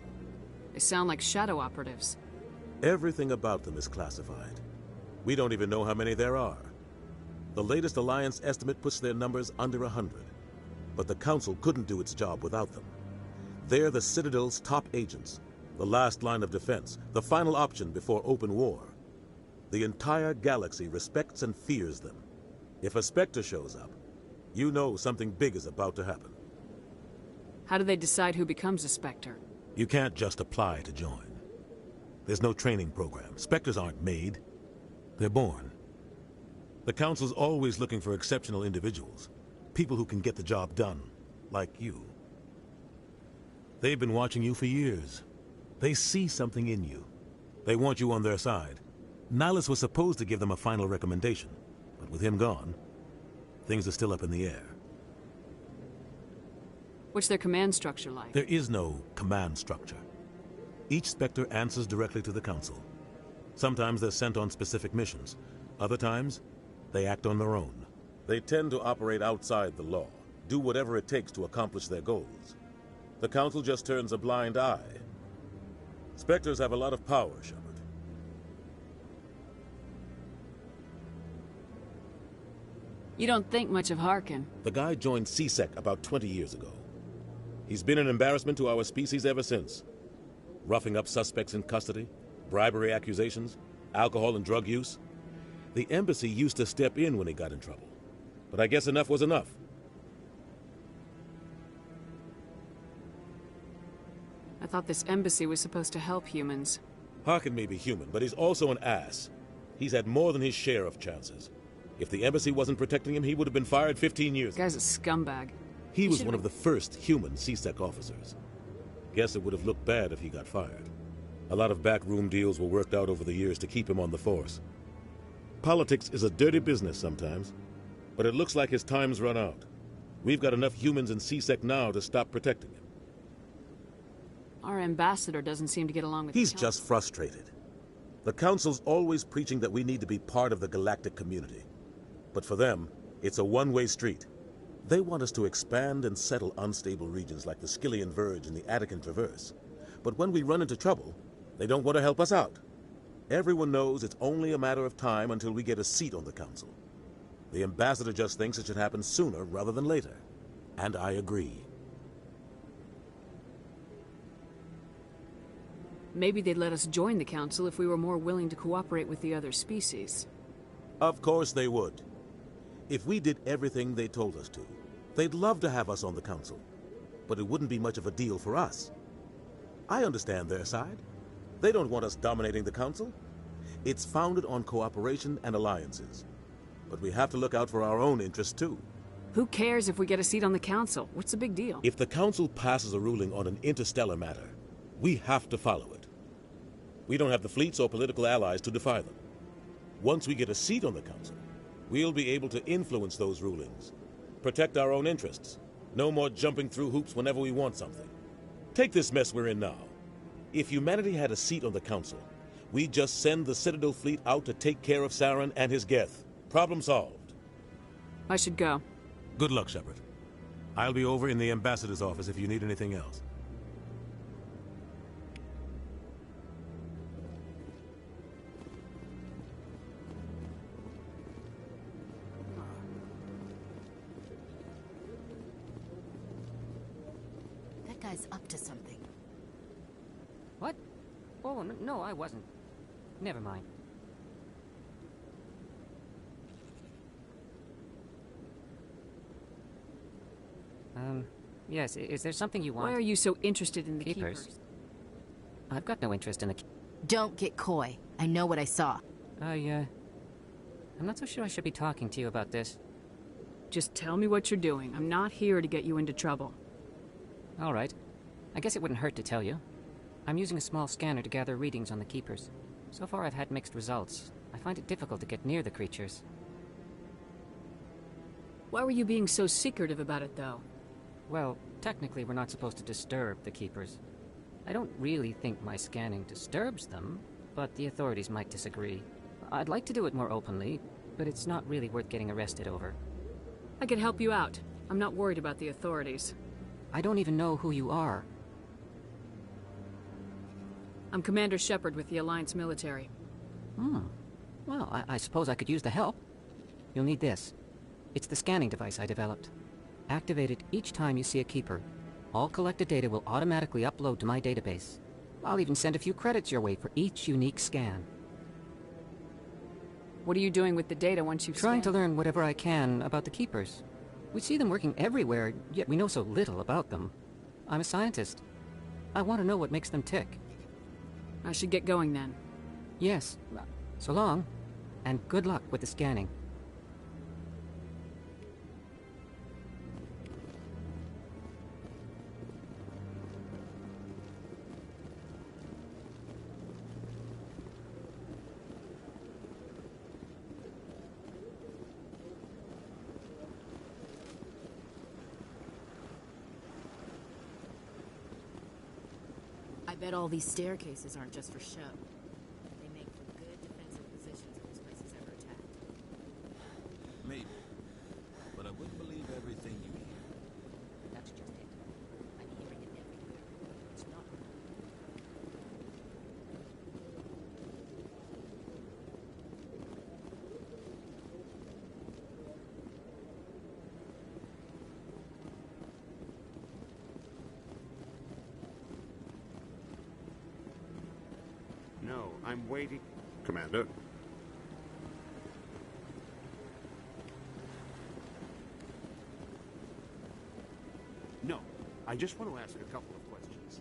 S8: They sound like shadow operatives.
S3: Everything about them is classified. We don't even know how many there are. The latest Alliance estimate puts their numbers under 100. But the Council couldn't do its job without them. They're the Citadel's top agents, the last line of defense, the final option before open war. The entire galaxy respects and fears them. If a Spectre shows up, you know something big is about to happen.
S8: How do they decide who becomes a Spectre?
S3: You can't just apply to join. There's no training program. Spectres aren't made. They're born. The Council's always looking for exceptional individuals. People who can get the job done, like you. They've been watching you for years. They see something in you. They want you on their side. Nihilus was supposed to give them a final recommendation, but with him gone, things are still up in the air.
S8: What's their command structure like?
S3: There is no command structure. Each Spectre answers directly to the Council. Sometimes they're sent on specific missions. Other times, they act on their own. They tend to operate outside the law, do whatever it takes to accomplish their goals. The Council just turns a blind eye. Spectres have a lot of power, Shepard.
S8: You don't think much of Harkin.
S3: The guy joined C-Sec about 20 years ago. He's been an embarrassment to our species ever since. Roughing up suspects in custody, bribery accusations, alcohol and drug use. The embassy used to step in when he got in trouble. But I guess enough was enough.
S8: I thought this embassy was supposed to help humans.
S3: Harkin may be human, but he's also an ass. He's had more than his share of chances. If the embassy wasn't protecting him, he would have been fired 15 years ago.
S8: The guy's a scumbag.
S3: He was one of the first human C-Sec officers. Guess it would have looked bad if he got fired. A lot of backroom deals were worked out over the years to keep him on the force. Politics is a dirty business sometimes, but it looks like his time's run out. We've got enough humans in C-Sec now to stop protecting him.
S8: Our ambassador doesn't seem to get along with
S3: He's just frustrated. The Council's always preaching that we need to be part of the galactic community. But for them, it's a one-way street. They want us to expand and settle unstable regions like the Skyllian Verge and the Attican Traverse. But when we run into trouble, they don't want to help us out. Everyone knows it's only a matter of time until we get a seat on the Council. The ambassador just thinks it should happen sooner rather than later. And I agree.
S8: Maybe they'd let us join the Council if we were more willing to cooperate with the other species.
S3: Of course they would. If we did everything they told us to, they'd love to have us on the Council. But it wouldn't be much of a deal for us. I understand their side. They don't want us dominating the Council. It's founded on cooperation and alliances. But we have to look out for our own interests, too.
S8: Who cares if we get a seat on the Council? What's the big deal?
S3: If the Council passes a ruling on an interstellar matter, we have to follow it. We don't have the fleets or political allies to defy them. Once we get a seat on the Council, we'll be able to influence those rulings, protect our own interests. No more jumping through hoops whenever we want something. Take this mess we're in now. If humanity had a seat on the Council, we'd just send the Citadel fleet out to take care of Saren and his Geth. Problem solved.
S8: I should go.
S3: Good luck, Shepard. I'll be over in the ambassador's office if you need anything else.
S16: Guy's up to something.
S18: What? Oh, no, I wasn't. Never mind. Yes, is there something you want?
S8: Why are you so interested in the
S18: Keepers? I've got no interest in the...
S16: Don't get coy. I know what I saw.
S18: I'm not so sure I should be talking to you about this.
S8: Just tell me what you're doing. I'm not here to get you into trouble.
S18: All right. I guess it wouldn't hurt to tell you. I'm using a small scanner to gather readings on the Keepers. So far I've had mixed results. I find it difficult to get near the creatures.
S8: Why were you being so secretive about it, though?
S18: Well, technically we're not supposed to disturb the Keepers. I don't really think my scanning disturbs them, but the authorities might disagree. I'd like to do it more openly, but it's not really worth getting arrested over.
S8: I could help you out. I'm not worried about the authorities.
S18: I don't even know who you are.
S8: I'm Commander Shepard with the Alliance military.
S18: Well, I suppose I could use the help. You'll need this. It's the scanning device I developed. Activate it each time you see a Keeper. All collected data will automatically upload to my database. I'll even send a few credits your way for each unique scan.
S8: What are you doing with the data once you've
S18: Trying to
S8: scanned?
S18: learn whatever I can about the Keepers. We see them working everywhere, yet we know so little about them. I'm a scientist. I want to know what makes them tick.
S8: I should get going then.
S18: Yes. So long, and good luck with the scanning.
S16: I bet all these staircases aren't just for show. They make for good defensive positions if this place is ever attacked.
S19: Maybe. But I wouldn't believe everything you hear.
S18: That's just it. I'm hearing it everywhere. It's not...
S5: No, I'm waiting. Commander? No, I just want to ask a couple of questions.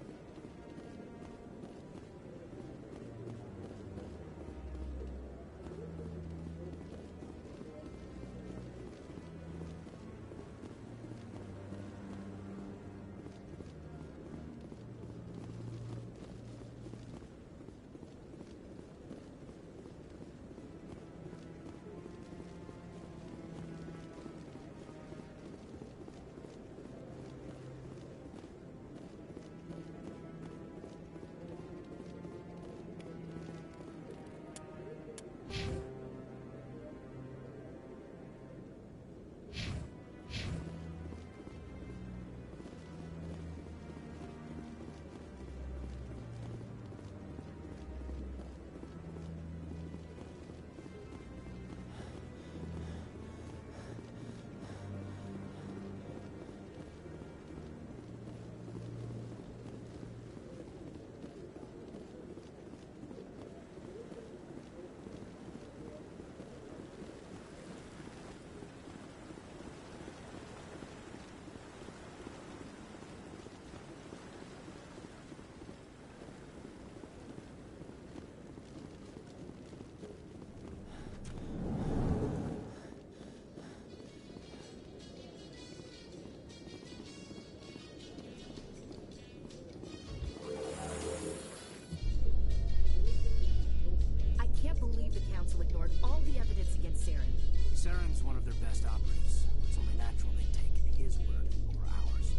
S15: I can't believe the Council ignored all the evidence against Saren.
S7: Saren's one of their best operatives. It's only natural they take his word over ours.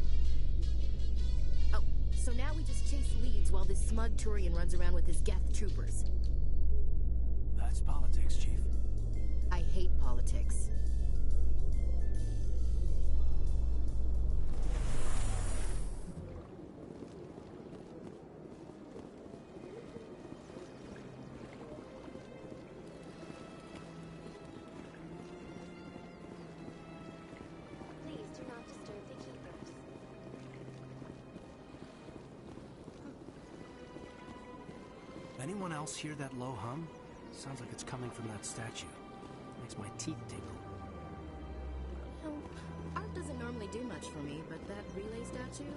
S15: Oh, so now we just chase leads while this smug Turian runs around with his Geth troopers.
S7: That's politics, Chief.
S15: I hate politics.
S11: Please do not disturb the Keepers.
S7: Anyone else hear that low hum? Sounds like it's coming from that statue. Makes my teeth tingle.
S15: You know, art doesn't normally do much for me, but that relay statue,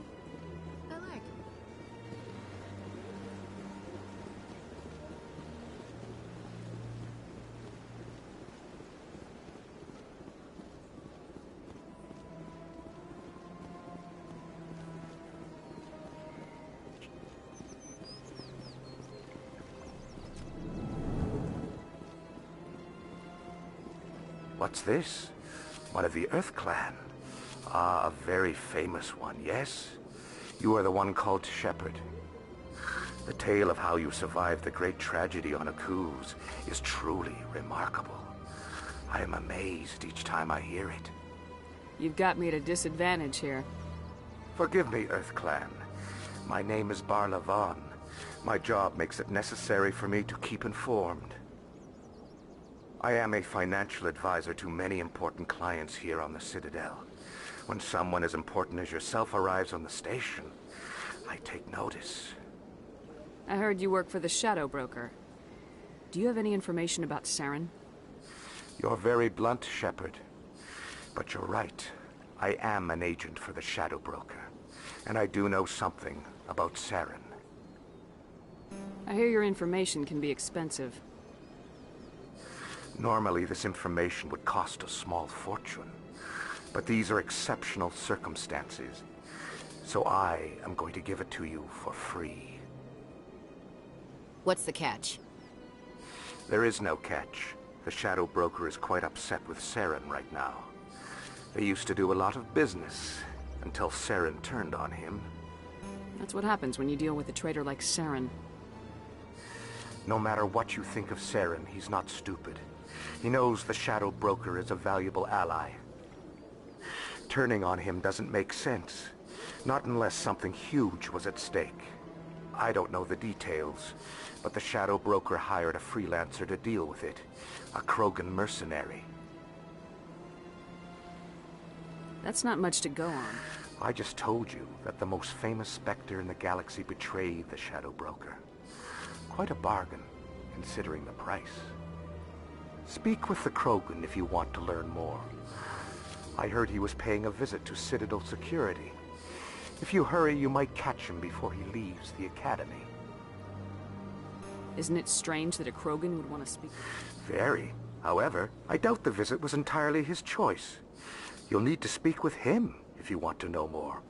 S15: I like.
S9: What's this? One of the Earth Clan. Ah, a very famous one, yes? You are the one called Shepard. The tale of how you survived the great tragedy on Akuz is truly remarkable. I am amazed each time I hear it.
S8: You've got me at a disadvantage here.
S9: Forgive me, Earth Clan. My name is Barla Vaughn. My job makes it necessary for me to keep informed. I am a financial advisor to many important clients here on the Citadel. When someone as important as yourself arrives on the station, I take notice.
S8: I heard you work for the Shadow Broker. Do you have any information about Saren?
S9: You're very blunt, Shepard. But you're right. I am an agent for the Shadow Broker. And I do know something about Saren.
S8: I hear your information can be expensive.
S9: Normally, this information would cost a small fortune. But these are exceptional circumstances. So I am going to give it to you for free.
S16: What's the catch?
S9: There is no catch. The Shadow Broker is quite upset with Saren right now. They used to do a lot of business, until Saren turned on him.
S8: That's what happens when you deal with a traitor like Saren.
S9: No matter what you think of Saren, he's not stupid. He knows the Shadow Broker is a valuable ally. Turning on him doesn't make sense. Not unless something huge was at stake. I don't know the details, but the Shadow Broker hired a freelancer to deal with it. A Krogan mercenary.
S8: That's not much to go on.
S9: I just told you that the most famous Spectre in the galaxy betrayed the Shadow Broker. Quite a bargain, considering the price. Speak with the Krogan if you want to learn more. I heard he was paying a visit to Citadel security. If you hurry, you might catch him before he leaves the Academy.
S8: Isn't it strange that a Krogan would want to speak?
S9: Very. However, I doubt the visit was entirely his choice. You'll need to speak with him if you want to know more.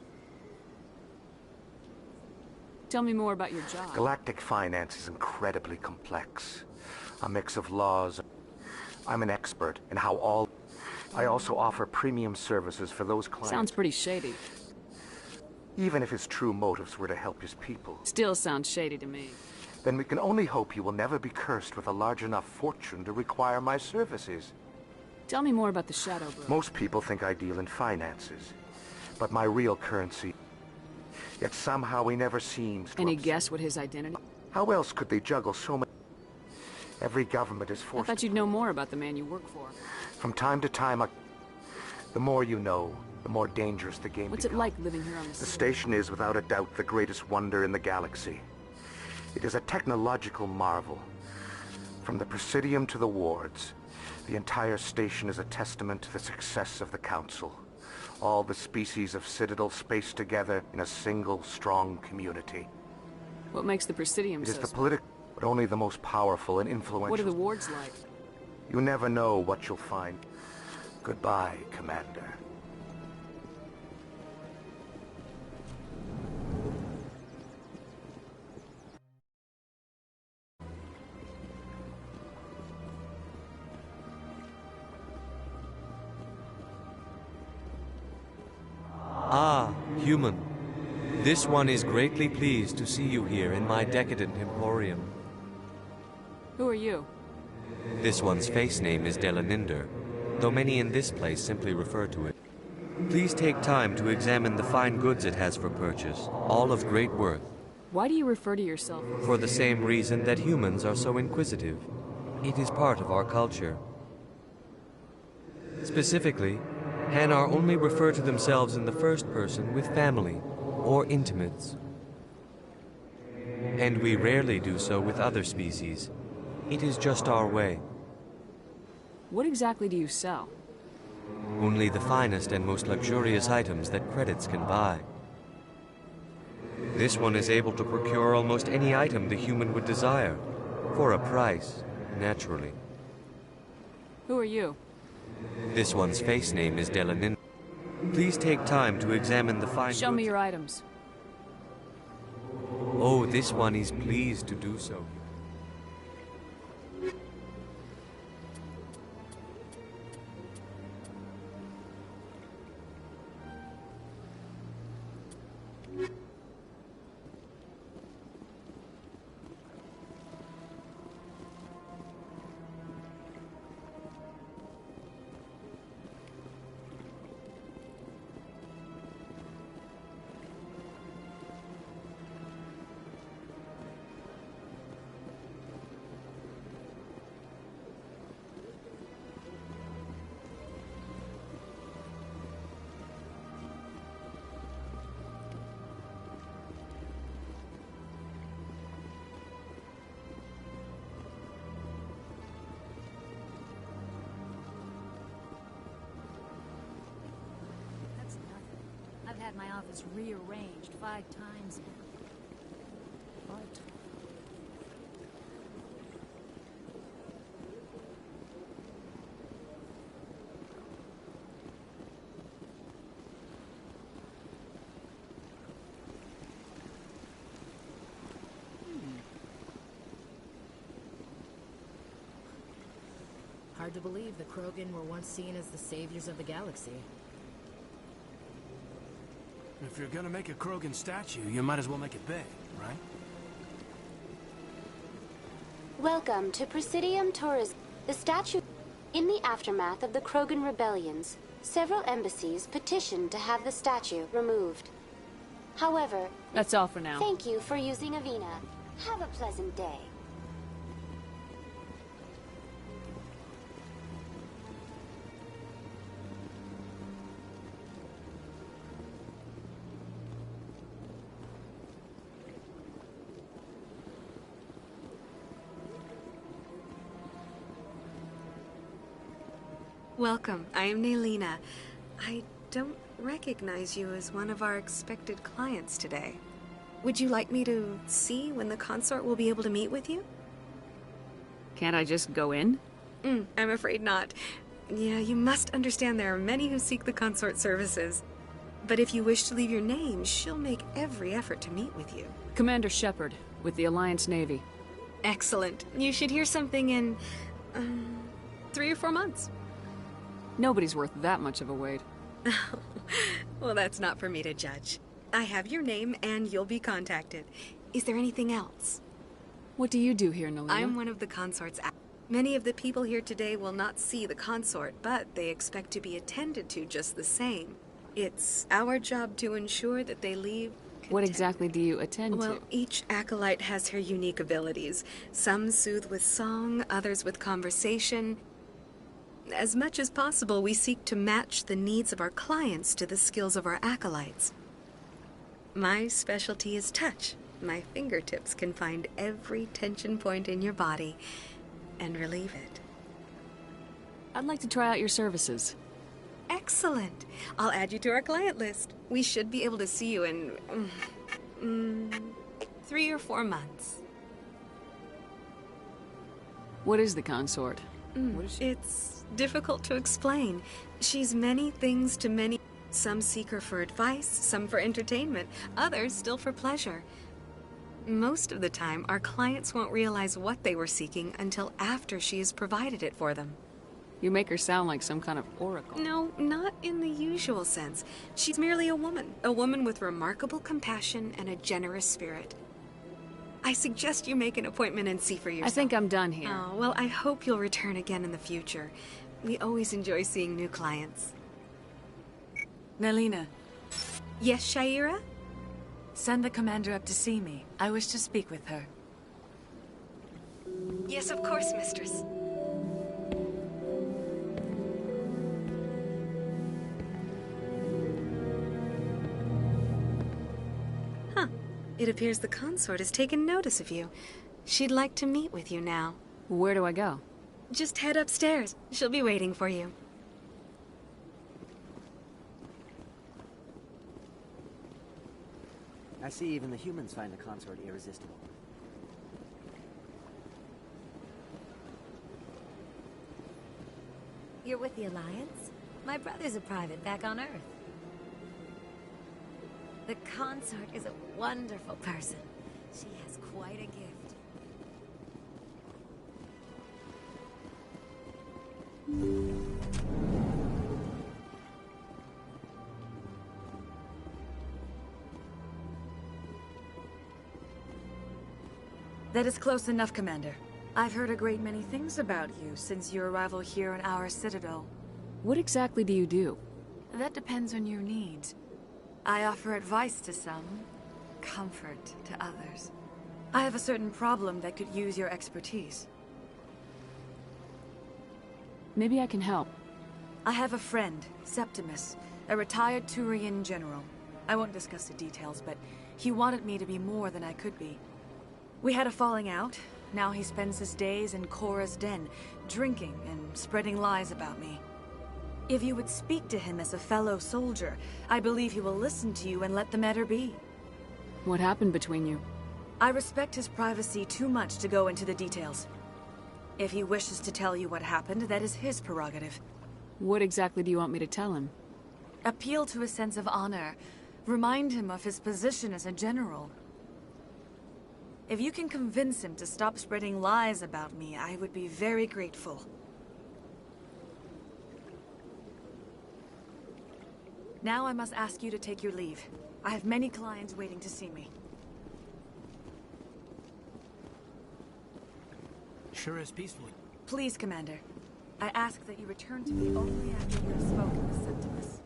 S8: Tell me more about your job.
S9: Galactic finance is incredibly complex. A mix of laws. I'm an expert in how all... I also offer premium services for those clients.
S8: Sounds pretty shady.
S9: Even if his true motives were to help his people.
S8: Still sounds shady to me.
S9: Then we can only hope you will never be cursed with a large enough fortune to require my services.
S8: Tell me more about the Shadow Broker.
S9: Most people think I deal in finances, but my real currency... Yet somehow he never seems to...
S8: Any guess what his identity?
S9: How else could they juggle so many... Every government is forced...
S8: I thought you'd know more about the man you work for.
S9: From time to time, the more you know, the more dangerous the game
S8: What's
S9: becomes.
S8: it like living here on the
S9: The station is, without a doubt, the greatest wonder in the galaxy. It is a technological marvel. From the Presidium to the wards, the entire station is a testament to the success of the Council. All the species of Citadel spaced together in a single, strong community.
S8: What makes the Presidium
S9: It is
S8: so
S9: the
S8: special?
S9: but only the most powerful and influential.
S8: What are the wards like?
S9: You never know what you'll find. Goodbye, Commander.
S14: Ah, human. This one is greatly pleased to see you here in my decadent emporium.
S8: Who are you?
S14: This one's face name is Delaninder, though many in this place simply refer to it. Please take time to examine the fine goods it has for purchase, all of great worth.
S8: Why do you refer to yourself?
S14: For the same reason that humans are so inquisitive. It is part of our culture. Specifically, Hanar only refer to themselves in the first person with family or intimates. And we rarely do so with other species. It is just our way.
S8: What exactly do you sell?
S14: Only the finest and most luxurious items that credits can buy. This one is able to procure almost any item the human would desire, for a price, naturally.
S8: Who are you?
S14: This one's face name is Delanin. Please take time to examine the fine
S8: Show me your items.
S14: Oh, this one is pleased to do so.
S6: my office rearranged 5 times.
S16: Hard to believe the Krogan were once seen as the saviors of the galaxy.
S7: If you're gonna make a Krogan statue, you might as well make it big, right?
S11: Welcome to Presidium Tourism. The statue... In the aftermath of the Krogan rebellions, several embassies petitioned to have the statue removed. However...
S8: That's all for now.
S11: Thank you for using Avina. Have a pleasant day.
S13: Welcome. I am Nelina. I don't recognize you as one of our expected clients today. Would you like me to see when the consort will be able to meet with you?
S8: Can't I just go in?
S13: I'm afraid not. Yeah, you must understand there are many who seek the consort services. But if you wish to leave your name, she'll make every effort to meet with you.
S8: Commander Shepard, with the Alliance Navy.
S13: Excellent. You should hear something in... 3 or 4 months.
S8: Nobody's worth that much of a wait.
S13: Well, that's not for me to judge. I have your name, and you'll be contacted. Is there anything else?
S8: What do you do here, Nelina?
S13: I'm one of the consort's... Many of the people here today will not see the consort, but they expect to be attended to just the same. It's our job to ensure that they leave...
S8: What exactly do you attend to?
S13: Well, each acolyte has her unique abilities. Some soothe with song, others with conversation. As much as possible, we seek to match the needs of our clients to the skills of our acolytes. My specialty is touch. My fingertips can find every tension point in your body and relieve it.
S8: I'd like to try out your services.
S13: Excellent. I'll add you to our client list. We should be able to see you in 3 or 4 months.
S8: What is the consort?
S13: It's difficult to explain. She's many things to many. Some seek her for advice, some for entertainment, others still for pleasure. Most of the time, our clients won't realize what they were seeking until after she has provided it for them.
S8: You make her sound like some kind of oracle.
S13: No, not in the usual sense. She's merely a woman with remarkable compassion and a generous spirit. I suggest you make an appointment and see for yourself.
S8: I think I'm done here.
S13: Oh, well, I hope you'll return again in the future. We always enjoy seeing new clients.
S6: Nelina.
S13: Yes, Shaira?
S6: Send the commander up to see me. I wish to speak with her.
S13: Yes, of course, mistress. Huh. It appears the consort has taken notice of you. She'd like to meet with you now.
S8: Where do I go?
S13: Just head upstairs. She'll be waiting for you.
S22: I see even the humans find the consort irresistible.
S6: You're with the Alliance? My brother's a private back on Earth. The consort is a wonderful person. She has quite a gift.
S23: That is close enough, Commander. I've heard a great many things about you since your arrival here in our citadel.
S8: What exactly do you do?
S23: That depends on your needs. I offer advice to some, comfort to others. I have a certain problem that could use your expertise.
S8: Maybe I can help.
S23: I have a friend, Septimus, a retired Turian general. I won't discuss the details, but he wanted me to be more than I could be. We had a falling out. Now he spends his days in Korra's den, drinking and spreading lies about me. If you would speak to him as a fellow soldier, I believe he will listen to you and let the matter be.
S8: What happened between you?
S23: I respect his privacy too much to go into the details. If he wishes to tell you what happened, that is his prerogative.
S8: What exactly do you want me to tell him?
S23: Appeal to his sense of honor. Remind him of his position as a general. If you can convince him to stop spreading lies about me, I would be very grateful. Now I must ask you to take your leave. I have many clients waiting to see me.
S7: Sure is peaceful.
S23: Please, Commander. I ask that you return to me only after you have spoken with Septimus.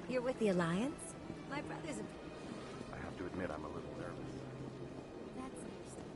S6: You're with the Alliance? My brother's a...
S9: I have to admit I'm a little nervous.
S6: That's understandable.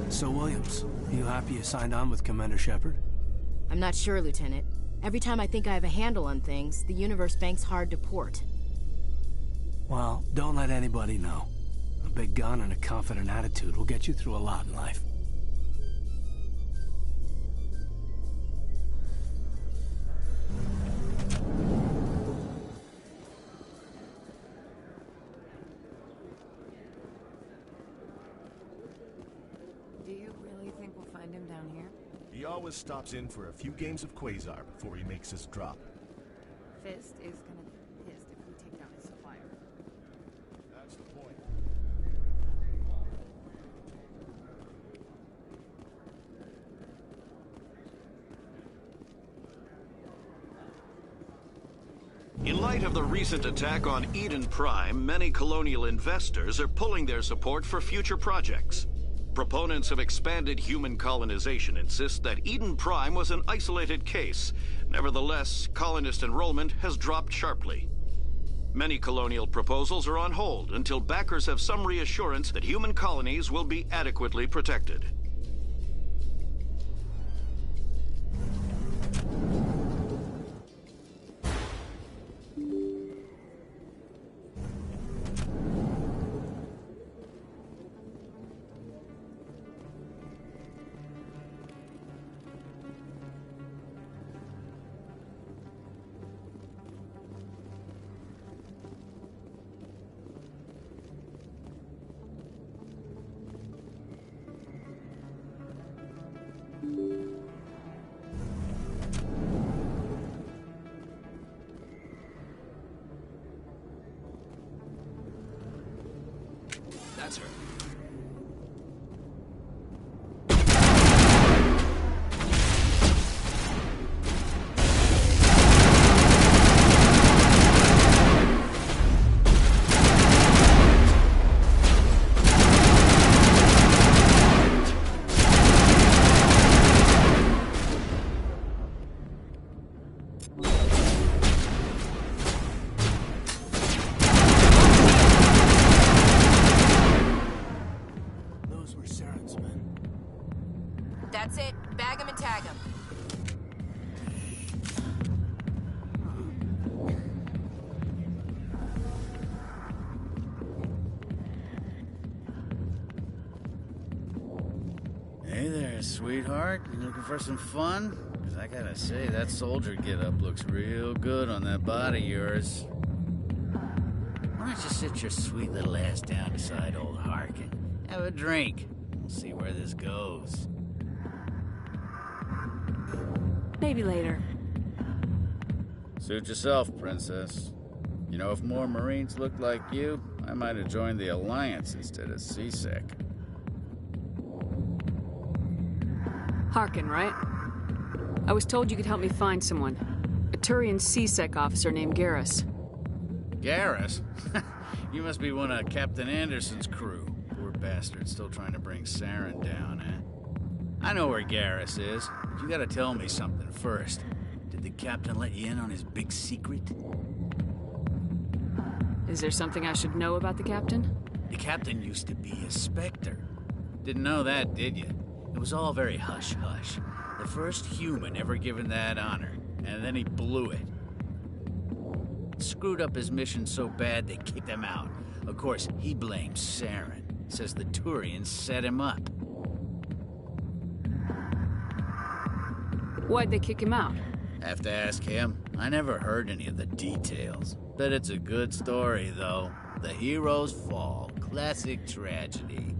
S7: So, Williams, you happy you signed on with Commander Shepard?
S16: I'm not sure, Lieutenant. Every time I think I have a handle on things, the Universe Bank's hard to port.
S7: Well, don't let anybody know. A big gun and a confident attitude will get you through a lot in life.
S20: Do you really think we'll find him down here?
S1: He always stops in for a few games of Quasar before he makes his drop.
S16: Fist is gonna be pissed if we take down his supplier.
S1: That's the point.
S10: In light of the recent attack on Eden Prime, many colonial investors are pulling their support for future projects. Proponents of expanded human colonization insist that Eden Prime was an isolated case. Nevertheless, colonist enrollment has dropped sharply. Many colonial proposals are on hold until backers have some reassurance that human colonies will be adequately protected. That's her.
S12: That's it. Bag him and tag him.
S24: Hey there, sweetheart. You looking for some fun? Because I gotta say, that soldier get-up looks real good on that body of yours. Why don't you sit your sweet little ass down beside old Harkin? Have a drink. We'll see where this goes.
S8: Maybe later.
S24: Suit yourself, princess. You know, if more Marines looked like you, I might have joined the Alliance instead of CSEC.
S8: Harkin, right? I was told you could help me find someone. A Turian CSEC officer named Garrus.
S24: Garrus? You must be one of Captain Anderson's crew. Poor bastard, still trying to bring Saren down, eh? I know where Garrus is, but you gotta tell me something first. Did the captain let you in on his big secret?
S8: Is there something I should know about the captain?
S24: The captain used to be a Spectre. Didn't know that, did you? It was all very hush-hush. The first human ever given that honor, and then he blew it. Screwed up his mission so bad they kicked him out. Of course, he blames Saren. Says the Turians set him up.
S8: Why'd they kick him out?
S24: Have to ask him. I never heard any of the details. Bet it's a good story, though. The heroes fall. Classic tragedy.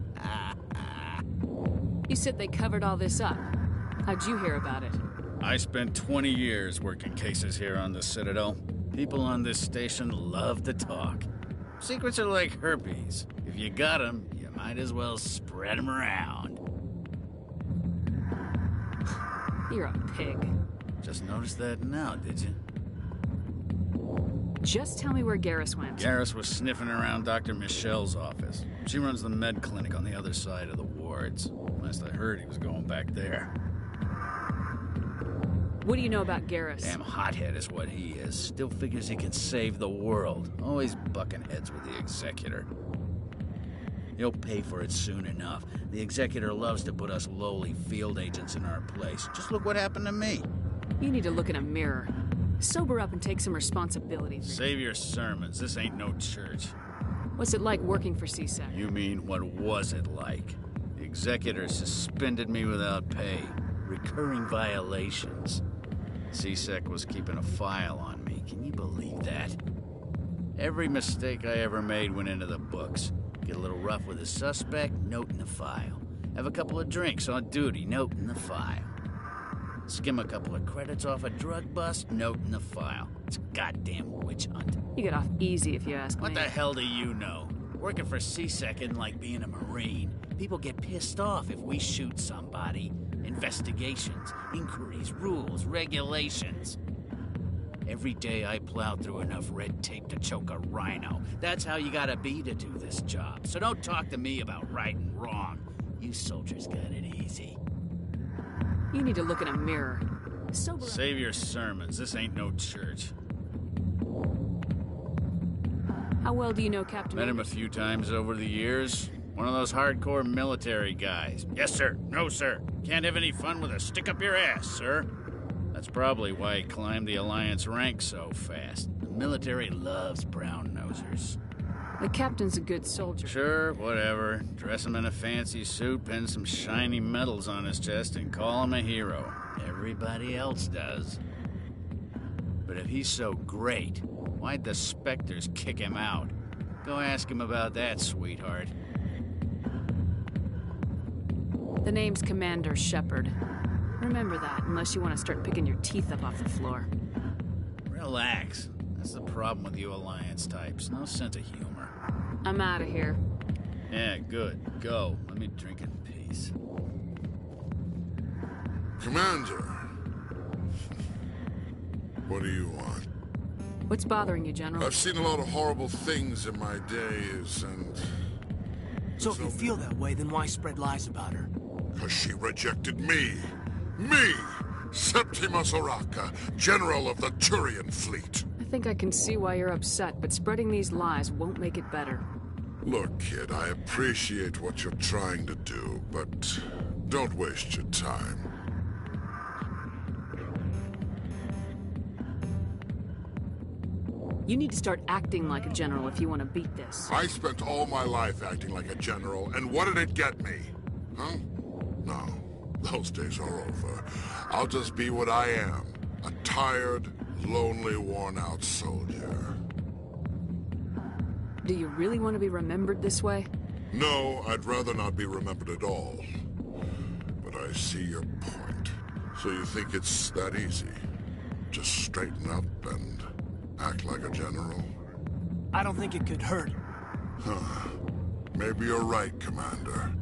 S8: You said they covered all this up. How'd you hear about it?
S24: I spent 20 years working cases here on the Citadel. People on this station love to talk. Secrets are like herpes. If you got them, you might as well spread them around.
S8: You're a pig.
S24: Just noticed that now, did you?
S8: Just tell me where Garrus went.
S24: Garrus was sniffing around Dr. Michelle's office. She runs the med clinic on the other side of the wards. Last I heard, he was going back there.
S8: What do you know about Garrus?
S24: Damn hothead is what he is. Still figures he can save the world. Always bucking heads with the Executor. He'll pay for it soon enough. The Executor loves to put us lowly field agents in our place. Just look what happened to me.
S8: You need to look in a mirror. Sober up and take some responsibility.
S24: Save your sermons. This ain't no church.
S8: What's it like working for CSEC?
S24: You mean, what was it like? The Executor suspended me without pay. Recurring violations. CSEC was keeping a file on me. Can you believe that? Every mistake I ever made went into the books. Get a little rough with a suspect, note in the file. Have a couple of drinks on duty, note in the file. Skim a couple of credits off a drug bust, note in the file. It's a goddamn witch hunt.
S8: You get off easy if you ask me.
S24: What the hell do you know? Working for C-Sec isn't like being a Marine. People get pissed off if we shoot somebody. Investigations, inquiries, rules, regulations. Every day I plow through enough red tape to choke a rhino. That's how you gotta be to do this job. So don't talk to me about right and wrong. You soldiers got it easy.
S8: You need to look in a mirror.
S24: Save your sermons. This ain't no church.
S8: How well do you know Captain
S24: Met him a few times over the years. One of those hardcore military guys. Yes, sir. No, sir. Can't have any fun with a stick up your ass, sir. That's probably why he climbed the Alliance ranks so fast. The military loves brown-nosers.
S8: The captain's a good soldier.
S24: Sure, whatever. Dress him in a fancy suit, pin some shiny medals on his chest, and call him a hero. Everybody else does. But if he's so great, why'd the Spectres kick him out? Go ask him about that, sweetheart.
S8: The name's Commander Shepard. Remember that, unless you want to start picking your teeth up off the floor.
S24: Relax. That's the problem with you Alliance types. No sense of humor.
S8: I'm out of here.
S24: Yeah, good. Go. Let me drink in peace.
S4: Commander. What do you want?
S8: What's bothering you, General?
S4: I've seen a lot of horrible things in my days, and...
S7: So if you feel that way, then why spread lies about her?
S4: Because she rejected me. Me! Septimus Oraka, General of the Turian Fleet.
S8: I think I can see why you're upset, but spreading these lies won't make it better.
S4: Look, kid, I appreciate what you're trying to do, but don't waste your time.
S8: You need to start acting like a general if you want to beat this.
S4: I spent all my life acting like a general, and what did it get me? Huh? No, those days are over. I'll just be what I am. A tired, lonely, worn-out soldier.
S8: Do you really want to be remembered this way?
S4: No, I'd rather not be remembered at all. But I see your point. So you think it's that easy? Just straighten up and act like a general?
S7: I don't think it could hurt.
S4: Huh. Maybe you're right, Commander.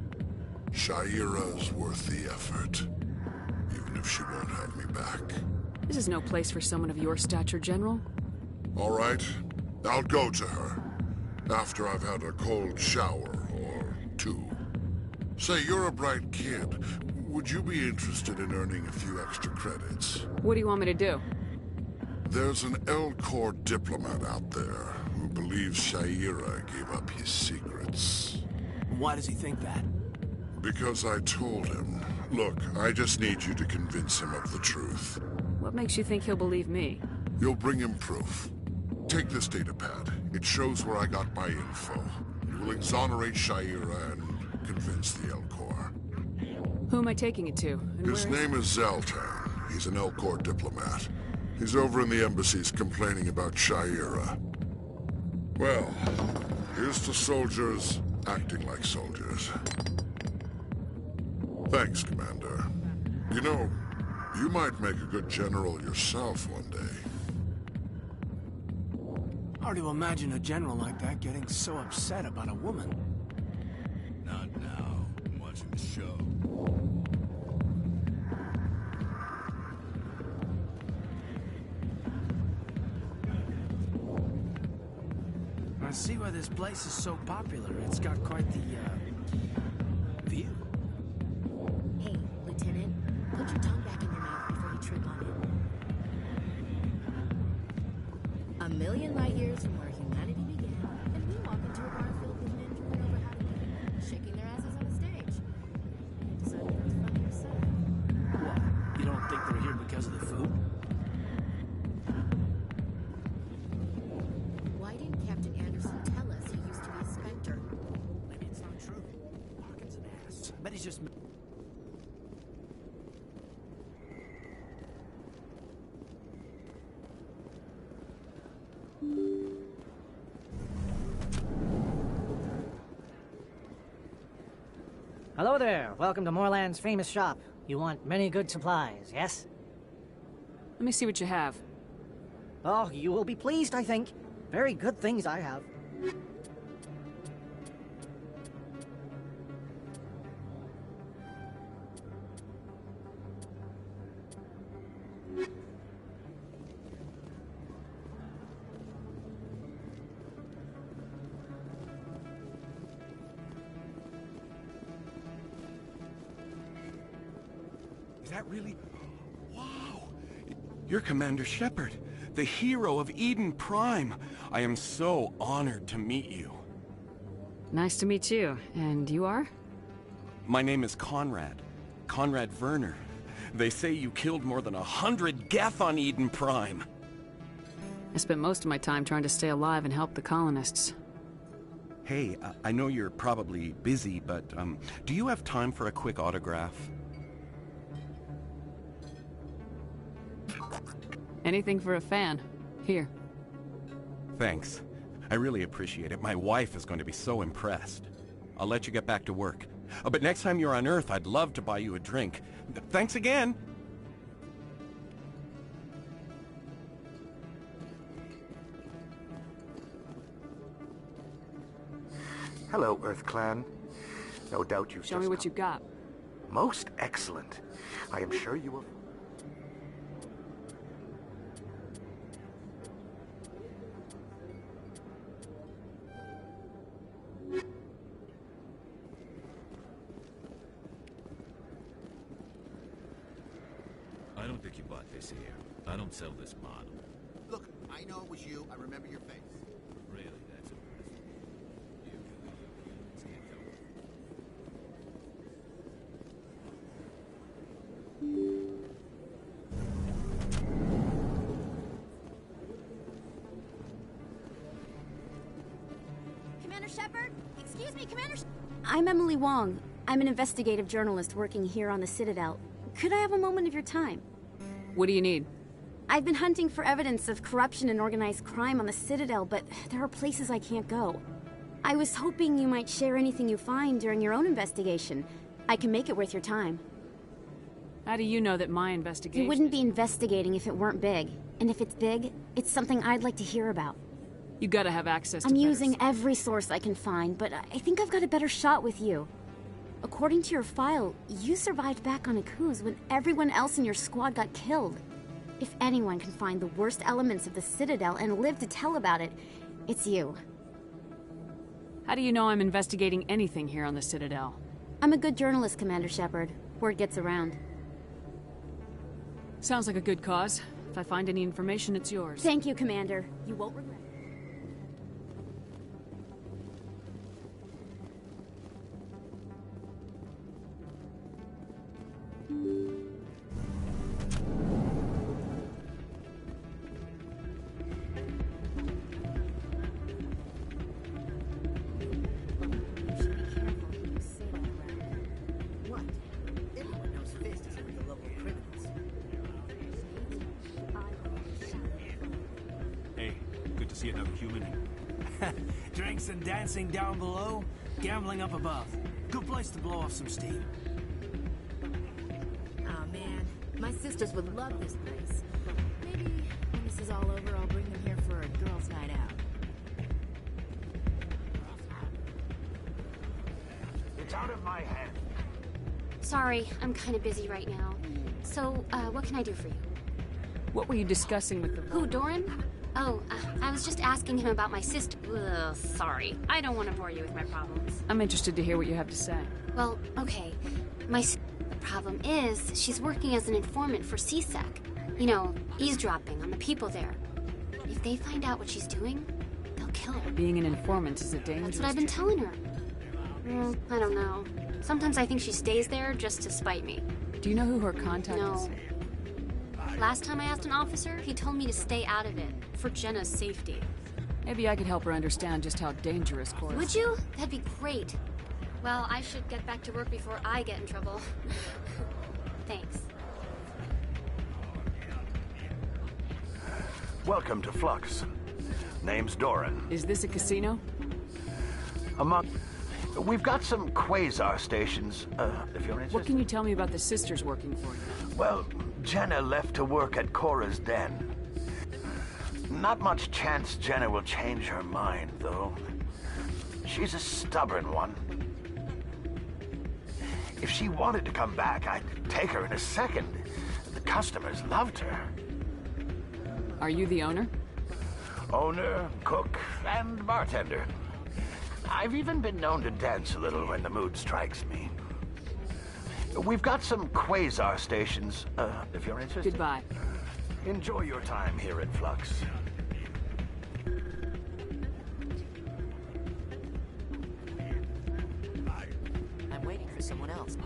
S4: Sha'ira's worth the effort. Even if she won't have me back.
S8: This is no place for someone of your stature, General.
S4: All right. I'll go to her. After I've had a cold shower or two. Say, you're a bright kid. Would you be interested in earning a few extra credits?
S8: What do you want me to do?
S4: There's an Elcor diplomat out there who believes Sha'ira gave up his secrets.
S7: Why does he think that?
S4: Because I told him. Look, I just need you to convince him of the truth.
S8: What makes you think he'll believe me?
S4: You'll bring him proof. Take this datapad. It shows where I got my info. It will exonerate Sha'ira and convince the Elcor.
S8: Who am I taking it to? And
S4: His name is Zaltan. He's an Elcor diplomat. He's over in the embassies complaining about Sha'ira. Well, here's to soldiers acting like soldiers. Thanks, Commander. You know, you might make a good general yourself one day.
S7: Hard to imagine a general like that getting so upset about a woman.
S19: Not now. I'm watching the show.
S7: I see why this place is so popular. It's got quite the, view.
S16: Hey, Lieutenant, put your tongue back in your mouth before you trip on it. A million light years from where humanity began, and we walk into a bar filled with men drooling over how to make, shaking their asses on a stage. You decide what's funny or sad.
S7: What? You don't think they're here because of the food?
S16: Why didn't Captain Anderson tell us he used to be a Spectre?
S7: Maybe it's not true. Hawkins an ass. I bet he's just...
S12: Hello there. Welcome to Morland's famous shop. You want many good supplies, yes?
S8: Let me see what you have.
S22: Oh, you will be pleased, I think. Very good things I have.
S2: Is that really... Wow! You're Commander Shepard, the hero of Eden Prime. I am so honored to meet you.
S8: Nice to meet you. And you are?
S2: My name is Conrad. Conrad Werner. They say you killed more than 100 Geth on Eden Prime.
S8: I spent most of my time trying to stay alive and help the colonists.
S2: Hey, I know you're probably busy, but do you have time for a quick autograph?
S8: Anything for a fan. Here.
S2: Thanks. I really appreciate it. My wife is going to be so impressed. I'll let you get back to work. But next time you're on Earth, I'd love to buy you a drink. Thanks again!
S9: Hello, Earth Clan. No doubt you've
S8: Show me what you got.
S9: Most excellent. I am sure you will...
S19: I don't think you bought this here. I don't sell this model.
S12: Look, I know it was you. I remember your face.
S19: Really, that's impressive. Humans can't tell.
S15: Commander Shepard? Excuse me, Commander I'm Emily Wong. I'm an investigative journalist working here on the Citadel. Could I have a moment of your time?
S8: What do you need?
S15: I've been hunting for evidence of corruption and organized crime on the Citadel, but there are places I can't go. I was hoping you might share anything you find during your own investigation. I can make it worth your time.
S8: How do you know that my investigation...
S15: You wouldn't be investigating if it weren't big. And if it's big, it's something I'd like to hear about.
S8: You gotta have access to
S15: I'm using every source I can find, but I think I've got a better shot with you. According to your file, you survived back on Akuz when everyone else in your squad got killed. If anyone can find the worst elements of the Citadel and live to tell about it, it's you.
S8: How do you know I'm investigating anything here on the Citadel?
S15: I'm a good journalist, Commander Shepard. Word gets around.
S8: Sounds like a good cause. If I find any information, it's yours.
S15: Thank you, Commander. You won't regret it.
S17: See another human.
S7: Drinks and dancing down below, gambling up above. Good place to blow off some steam.
S16: Oh man, my sisters would love this place. Maybe when this is all over, I'll bring them here for a girls' night out.
S9: It's out of my hand.
S11: Sorry, I'm kind of busy right now. So, what can I do for you?
S8: What were you discussing with the...
S11: Who, Doran? Oh, I was just asking him about my sister. Ugh, sorry. I don't want to bore you with my problems.
S8: I'm interested to hear what you have to say.
S11: Well, okay. The problem is, she's working as an informant for CSEC. You know, eavesdropping on the people there. If they find out what she's doing, they'll kill her.
S8: Being an informant is a dangerous...
S11: That's what I've been telling her. I don't know. Sometimes I think she stays there just to spite me.
S8: Do you know who her contact is?
S11: No. Last time I asked an officer, he told me to stay out of it, for Jenna's safety.
S8: Maybe I could help her understand just how dangerous Cora is.
S11: Would you? That'd be great. Well, I should get back to work before I get in trouble. Thanks.
S9: Welcome to Flux. Name's Doran.
S8: Is this a casino?
S9: Among... We've got some quasar stations, if you're interested.
S8: What can you tell me about the sisters working for you?
S9: Well, Jenna left to work at Cora's den. Not much chance Jenna will change her mind, though. She's a stubborn one. If she wanted to come back, I'd take her in a second. The customers loved her.
S8: Are you the owner?
S9: Owner, cook, and bartender. I've even been known to dance a little when the mood strikes me. We've got some quasar stations, if you're interested.
S8: Goodbye.
S9: Enjoy your time here at Flux.
S3: I'm waiting for someone else.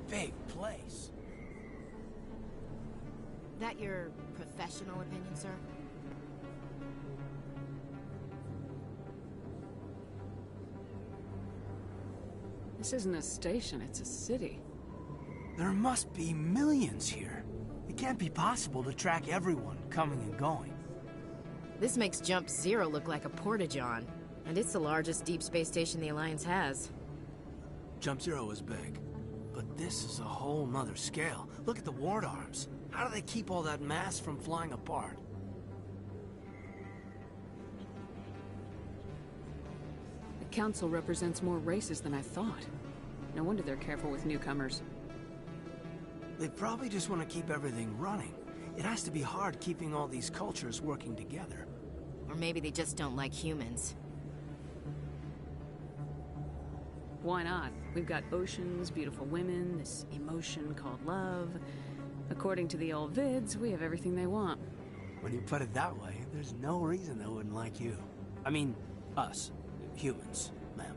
S7: Big place.
S16: That your professional opinion, sir?
S8: This isn't a station, it's a city.
S7: There must be millions here. It can't be possible to track everyone coming and going.
S15: This makes Jump Zero look like a porta-john. And it's the largest deep space station the Alliance has.
S7: Jump Zero is big. But this is a whole nother scale. Look at the ward arms. How do they keep all that mass from flying apart?
S8: The Council represents more races than I thought. No wonder they're careful with newcomers.
S7: They probably just want to keep everything running. It has to be hard keeping all these cultures working together.
S15: Or maybe they just don't like humans.
S8: Why not? We've got oceans, beautiful women, this emotion called love. According to the old vids, we have everything they want.
S7: When you put it that way, there's no reason they wouldn't like you. I mean, us. Humans, ma'am.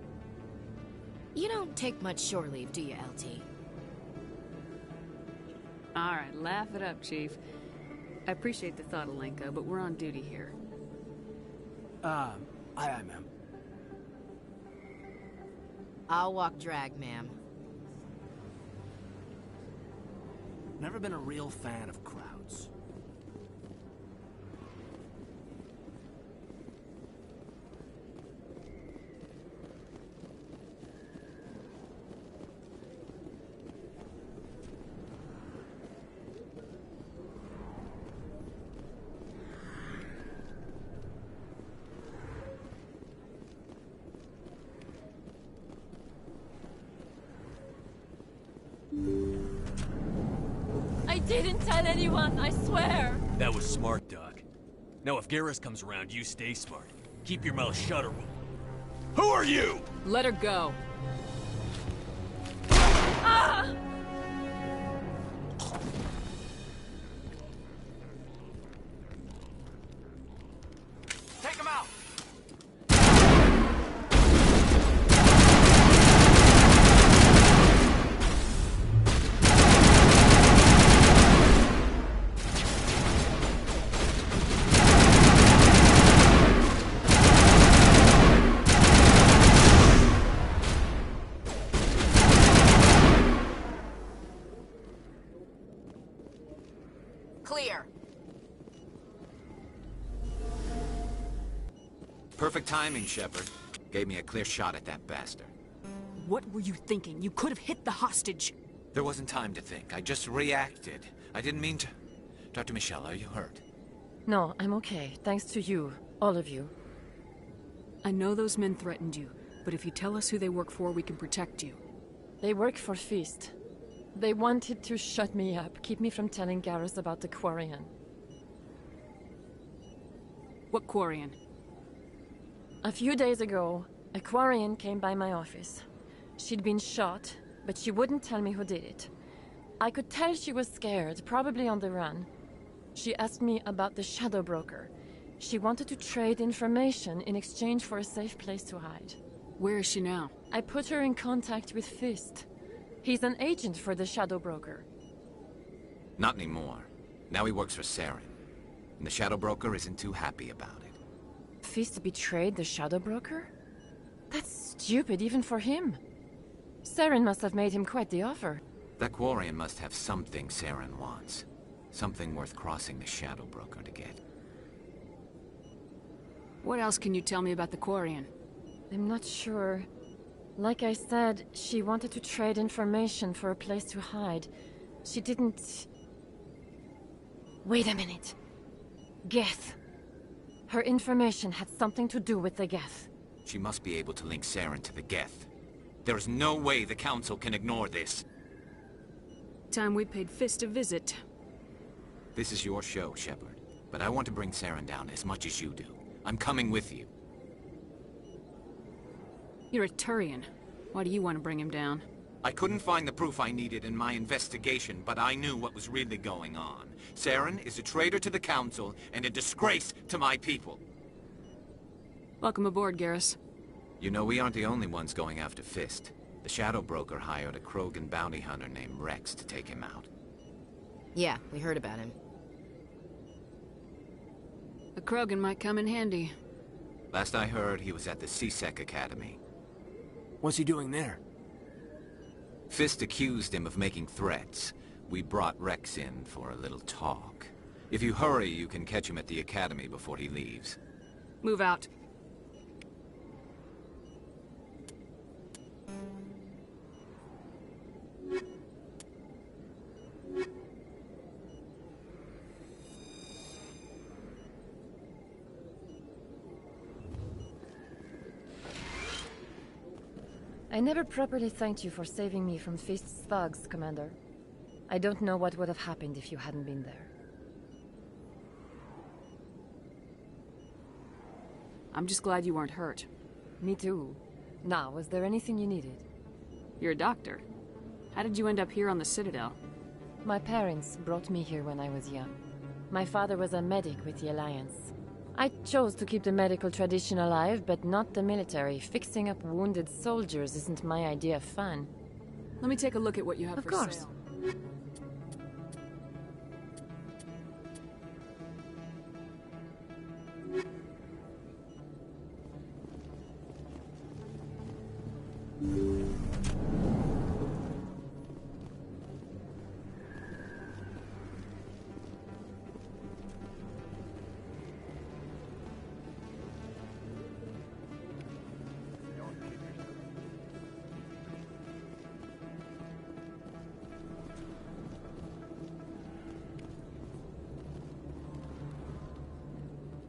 S15: You don't take much shore leave, do you, LT?
S8: Alright, laugh it up, Chief. I appreciate the thought, Alenka, but we're on duty here.
S7: Aye, ma'am.
S15: I'll walk drag, ma'am.
S7: Never been a real fan of crowds.
S6: I didn't tell anyone, I swear!
S17: That was smart, Doc. Now if Garrus comes around, you stay smart. Keep your mouth shut or we'll... Who are you?
S8: Let her go.
S6: Ah!
S7: Take him out!
S15: Clear.
S18: Perfect timing, Shepard. Gave me a clear shot at that bastard.
S8: What were you thinking? You could have hit the hostage.
S18: There wasn't time to think. I just reacted. I didn't mean to... Dr. Michelle, are you hurt?
S20: No, I'm okay. Thanks to you. All of you.
S8: I know those men threatened you, but if you tell us who they work for, we can protect you.
S20: They work for Feast. They wanted to shut me up, keep me from telling Garrus about the Quarian.
S8: What Quarian?
S20: A few days ago, a Quarian came by my office. She'd been shot, but she wouldn't tell me who did it. I could tell she was scared, probably on the run. She asked me about the Shadow Broker. She wanted to trade information in exchange for a safe place to hide.
S8: Where is she now?
S20: I put her in contact with Fist. He's an agent for the Shadow Broker.
S18: Not anymore. Now he works for Saren. And the Shadow Broker isn't too happy about it.
S20: Fist betrayed the Shadow Broker? That's stupid even for him. Saren must have made him quite the offer.
S18: That Quarian must have something Saren wants. Something worth crossing the Shadow Broker to get.
S8: What else can you tell me about the Quarian?
S20: I'm not sure. Like I said, she wanted to trade information for a place to hide. She didn't... Wait a minute. Geth. Her information had something to do with the Geth.
S18: She must be able to link Saren to the Geth. There is no way the Council can ignore this.
S8: Time we paid Fist a visit.
S18: This is your show, Shepard. But I want to bring Saren down as much as you do. I'm coming with you.
S8: You're a Turian. Why do you want to bring him down?
S18: I couldn't find the proof I needed in my investigation, but I knew what was really going on. Saren is a traitor to the Council and a disgrace to my people.
S8: Welcome aboard, Garrus.
S18: You know, we aren't the only ones going after Fist. The Shadow Broker hired a Krogan bounty hunter named Rex to take him out.
S15: Yeah, we heard about him.
S8: A Krogan might come in handy.
S18: Last I heard, he was at the C-Sec Academy.
S7: What's he doing there?
S18: Fist accused him of making threats. We brought Rex in for a little talk. If you hurry, you can catch him at the Academy before he leaves.
S8: Move out.
S20: I never properly thanked you for saving me from Fist's thugs, Commander. I don't know what would have happened if you hadn't been there.
S8: I'm just glad you weren't hurt.
S20: Me too. Now, was there anything you needed?
S8: You're a doctor. How did you end up here on the Citadel?
S20: My parents brought me here when I was young. My father was a medic with the Alliance. I chose to keep the medical tradition alive, but not the military. Fixing up wounded soldiers isn't my idea of fun.
S8: Let me take a look at what you have
S20: of
S8: for
S20: course.
S8: sale.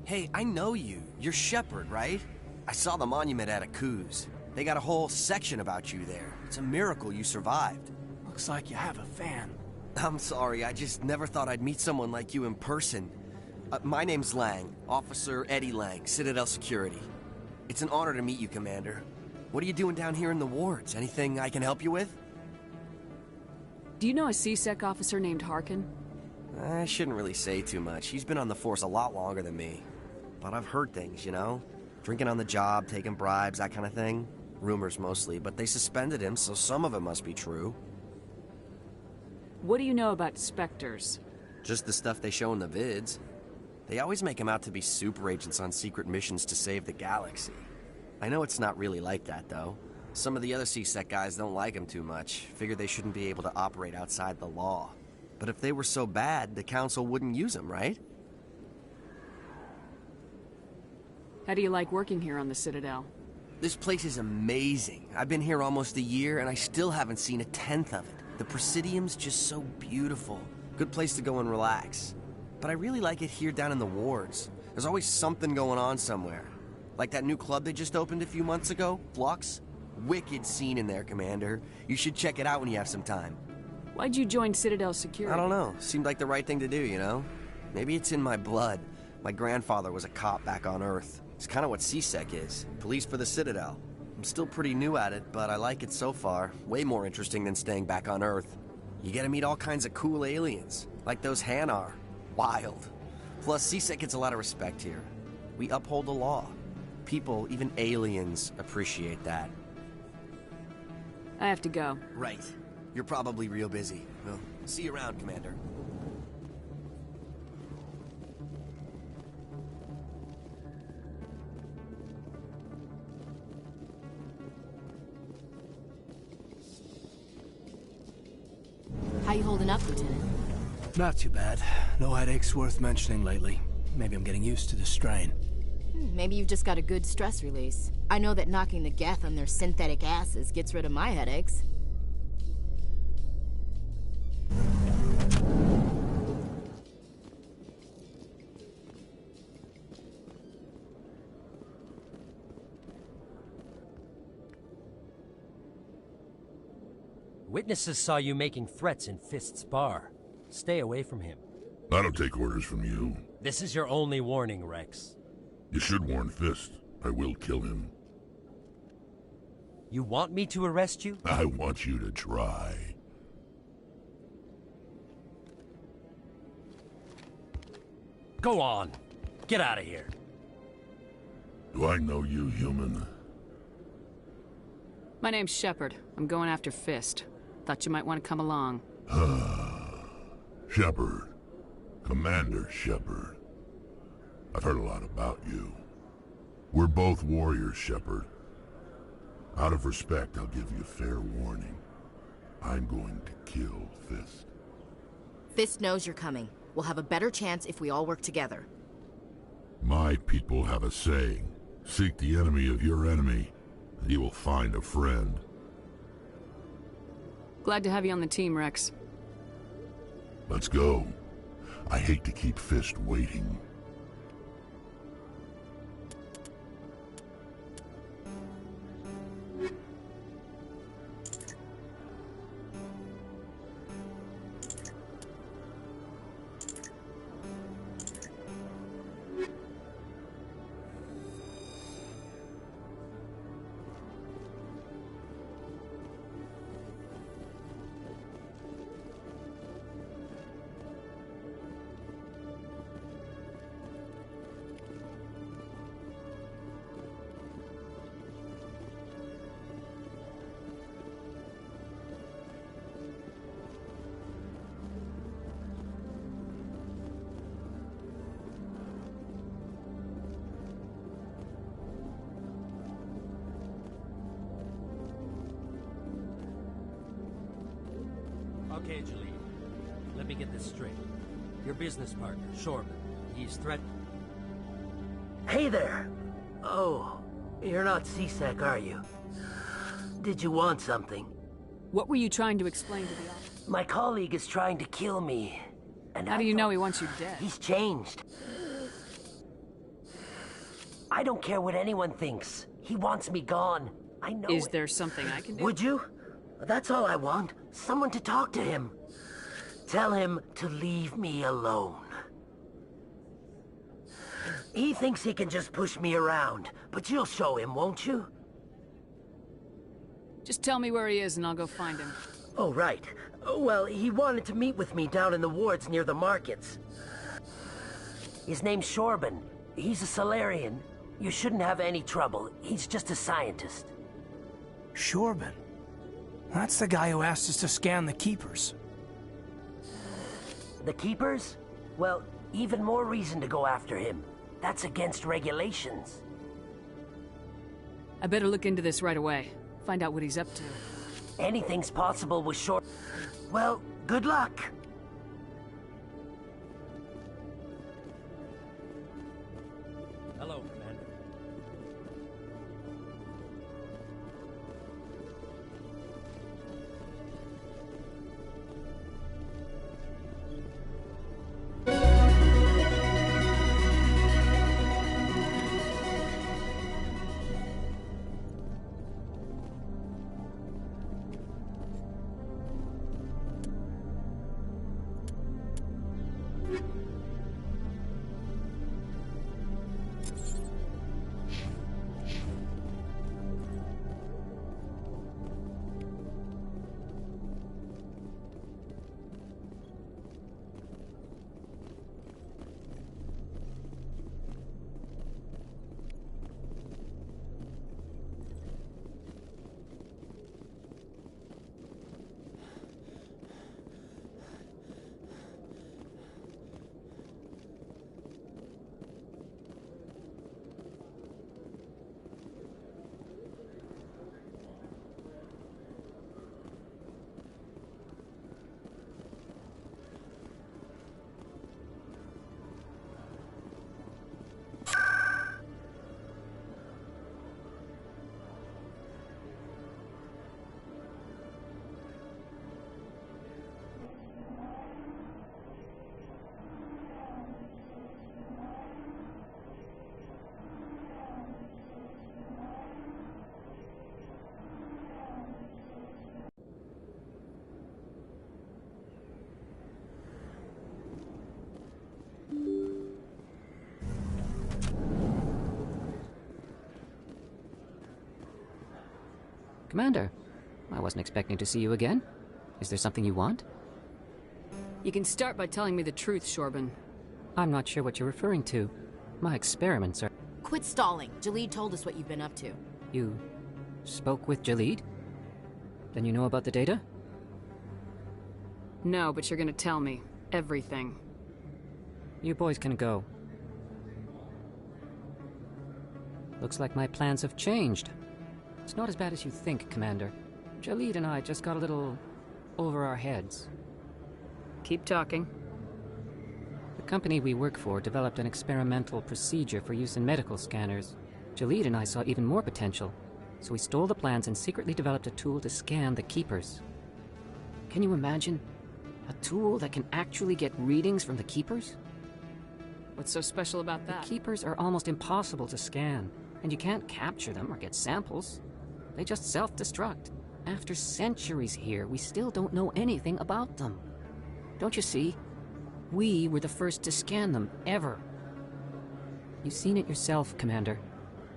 S5: Hey, I know you. You're Shepard, right? I saw the monument at Akuz. They got a whole section about you there. It's a miracle you survived.
S7: Looks like you have a fan.
S5: I'm sorry, I just never thought I'd meet someone like you in person. My name's Lang, Officer Eddie Lang, Citadel Security. It's an honor to meet you, Commander. What are you doing down here in the wards? Anything I can help you with?
S8: Do you know a C-Sec officer named Harkin?
S5: I shouldn't really say too much. He's been on the force a lot longer than me. But I've heard things, you know? Drinking on the job, taking bribes, that kind of thing. Rumors mostly, but they suspended him, so some of it must be true.
S8: What do you know about Spectres?
S5: Just the stuff they show in the vids. They always make him out to be super agents on secret missions to save the galaxy. I know it's not really like that, though. Some of the other C-Sec guys don't like him too much. Figure they shouldn't be able to operate outside the law. But if they were so bad, the Council wouldn't use him, right?
S8: How do you like working here on the Citadel?
S5: This place is amazing. I've been here almost a year, and I still haven't seen a tenth of it. The Presidium's just so beautiful. Good place to go and relax. But I really like it here down in the wards. There's always something going on somewhere. Like that new club they just opened a few months ago, Flux. Wicked scene in there, Commander. You should check it out when you have some time.
S8: Why'd you join Citadel Security?
S5: I don't know. Seemed like the right thing to do, you know? Maybe it's in my blood. My grandfather was a cop back on Earth. It's kind of what C-Sec is. Police for the Citadel. I'm still pretty new at it, but I like it so far. Way more interesting than staying back on Earth. You get to meet all kinds of cool aliens, like those Hanar. Wild. Plus, C-Sec gets a lot of respect here. We uphold the law. People, even aliens, appreciate that.
S8: I have to go.
S5: Right. You're probably real busy. Well, see you around, Commander.
S15: How you holding up, Lieutenant?
S7: Not too bad. No headaches worth mentioning lately. Maybe I'm getting used to the strain.
S15: Maybe you've just got a good stress release. I know that knocking the Geth on their synthetic asses gets rid of my headaches.
S13: Witnesses saw you making threats in Fist's bar. Stay away from him.
S4: I don't take orders from you.
S13: This is your only warning, Rex.
S4: You should warn Fist. I will kill him.
S13: You want me to arrest you?
S4: I want you to try.
S13: Go on. Get out of here.
S4: Do I know you, human?
S8: My name's Shepard. I'm going after Fist. Thought you might want to come along.
S4: Shepard. Commander Shepard. I've heard a lot about you. We're both warriors, Shepard. Out of respect, I'll give you fair warning. I'm going to kill Fist.
S15: Fist knows you're coming. We'll have a better chance if we all work together.
S4: My people have a saying. Seek the enemy of your enemy, and you will find a friend.
S8: Glad to have you on the team, Rex.
S4: Let's go. I hate to keep Fist waiting.
S13: Okay, Jalil. Let me get this straight. Your business partner, Shorman, he's threatened.
S14: Hey there! Oh, you're not C-Sec, are you? Did you want something?
S8: What were you trying to explain to the officer?
S14: My colleague is trying to kill me. And
S8: How do you know he wants you dead?
S14: He's changed. I don't care what anyone thinks. He wants me gone. I know
S8: Is there something I can do?
S14: Would you? That's all I want. Someone to talk to him. Tell him to leave me alone. He thinks he can just push me around, but you'll show him, won't you?
S8: Just tell me where he is and I'll go find him.
S14: Oh, right. Well, he wanted to meet with me down in the wards near the markets. His name's Shorban. He's a Salarian. You shouldn't have any trouble. He's just a scientist.
S7: Shorban? That's the guy who asked us to scan the Keepers.
S14: The Keepers? Well, even more reason to go after him. That's against regulations.
S8: I better look into this right away. Find out what he's up to.
S14: Anything's possible with Short... Well, good luck.
S13: Hello, Commander.
S1: Commander, I wasn't expecting to see you again. Is there something you want?
S8: You can start by telling me the truth, Shorban.
S1: I'm not sure what you're referring to. My experiments are...
S16: Quit stalling. Jalid told us what you've been up to.
S1: You spoke with Jalid? Then you know about the data?
S8: No, but you're gonna tell me. Everything.
S1: You boys can go. Looks like my plans have changed. It's not as bad as you think, Commander. Jalid and I just got a little over our heads.
S8: Keep talking.
S1: The company we work for developed an experimental procedure for use in medical scanners. Jalid and I saw even more potential, so we stole the plans and secretly developed a tool to scan the Keepers. Can you imagine? A tool that can actually get readings from the Keepers?
S8: What's so special about that?
S1: The Keepers are almost impossible to scan, and you can't capture them or get samples. They just self-destruct. After centuries here, we still don't know anything about them. Don't you see? We were the first to scan them, ever. You've seen it yourself, Commander.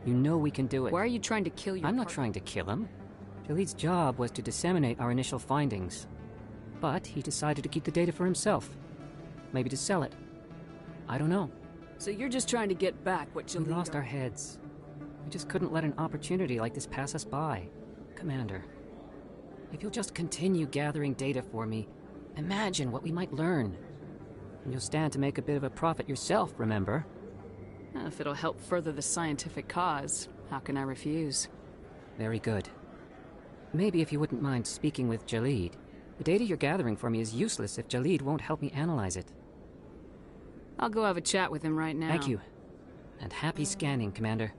S1: You know we can do it.
S8: Why are you trying to kill your
S1: I'm not trying to kill him. Jalid's job was to disseminate our initial findings. But he decided to keep the data for himself. Maybe to sell it. I don't know.
S8: So you're just trying to get back what Jalid...
S1: We lost our heads. We just couldn't let an opportunity like this pass us by. Commander, if you'll just continue gathering data for me, imagine what we might learn. And you'll stand to make a bit of a profit yourself, remember?
S8: If it'll help further the scientific cause, how can I refuse?
S1: Very good. Maybe if you wouldn't mind speaking with Jalid. The data you're gathering for me is useless if Jalid won't help me analyze it.
S8: I'll go have a chat with him right now.
S1: Thank you. And happy scanning, Commander.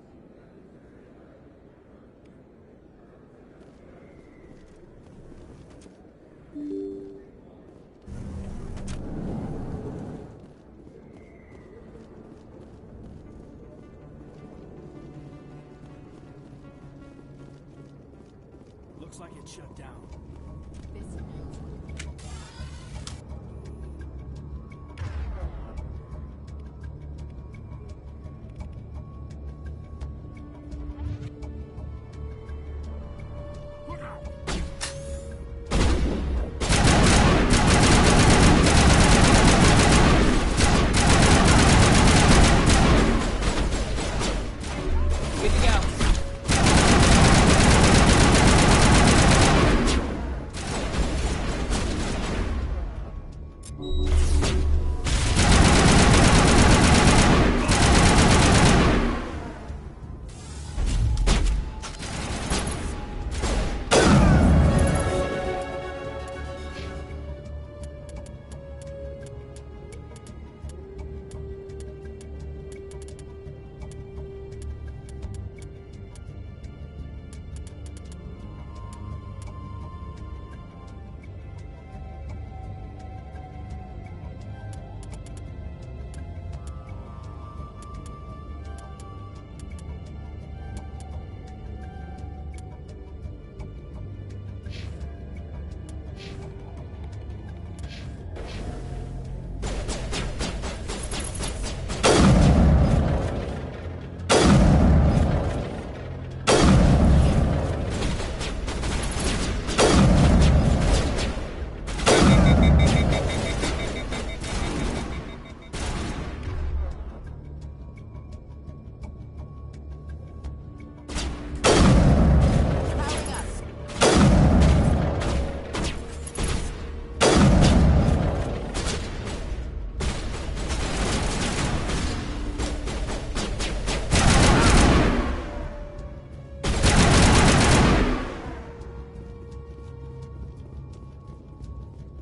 S7: Looks like it shut down.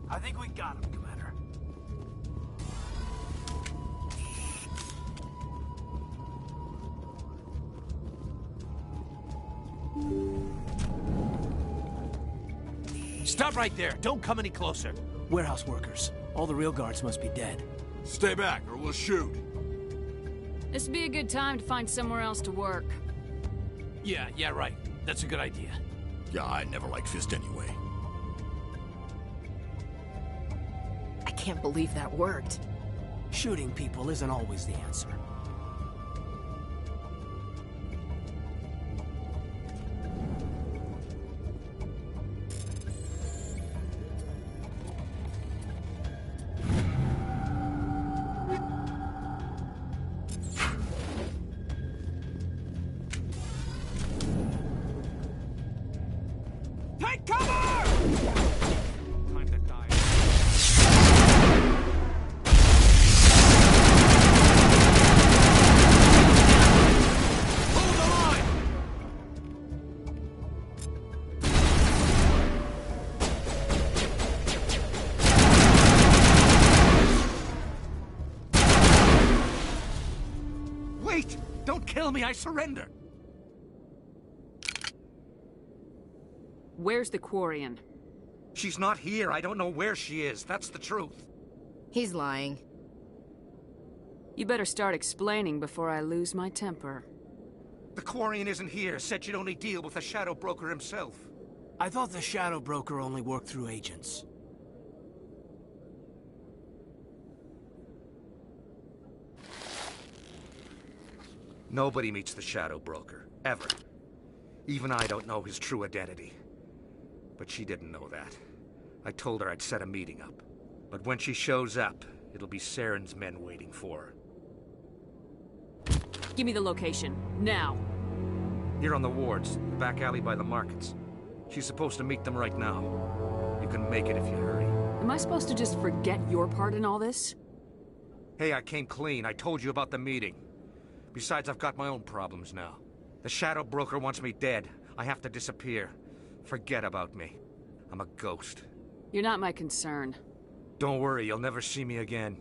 S7: I think we got him, Commander.
S10: Stop right there. Don't come any closer.
S7: Warehouse workers. All the real guards must be dead.
S4: Stay back, or we'll shoot.
S8: This'd be a good time to find somewhere else to work.
S10: Yeah, right. That's a good idea.
S21: Yeah, I never liked Fist anyway.
S15: I can't believe that worked.
S7: Shooting people isn't always the answer.
S10: kill me, I surrender.
S8: Where's the Quarian?
S10: She's not here. I don't know where she is. That's the truth.
S15: He's lying.
S8: You better start explaining before I lose my temper.
S10: The Quarian isn't here. Said she'd only deal with the Shadow Broker himself.
S7: I thought the Shadow Broker only worked through agents.
S10: Nobody meets the Shadow Broker, ever. Even I don't know his true identity. But she didn't know that. I told her I'd set a meeting up. But when she shows up, it'll be Saren's men waiting for her.
S8: Give me the location, now.
S10: Here on the wards, the back alley by the markets. She's supposed to meet them right now. You can make it if you hurry.
S8: Am I supposed to just forget your part in all this?
S10: Hey, I came clean. I told you about the meeting. Besides, I've got my own problems now. The Shadow Broker wants me dead. I have to disappear. Forget about me. I'm a ghost.
S8: You're not my concern.
S10: Don't worry, you'll never see me again.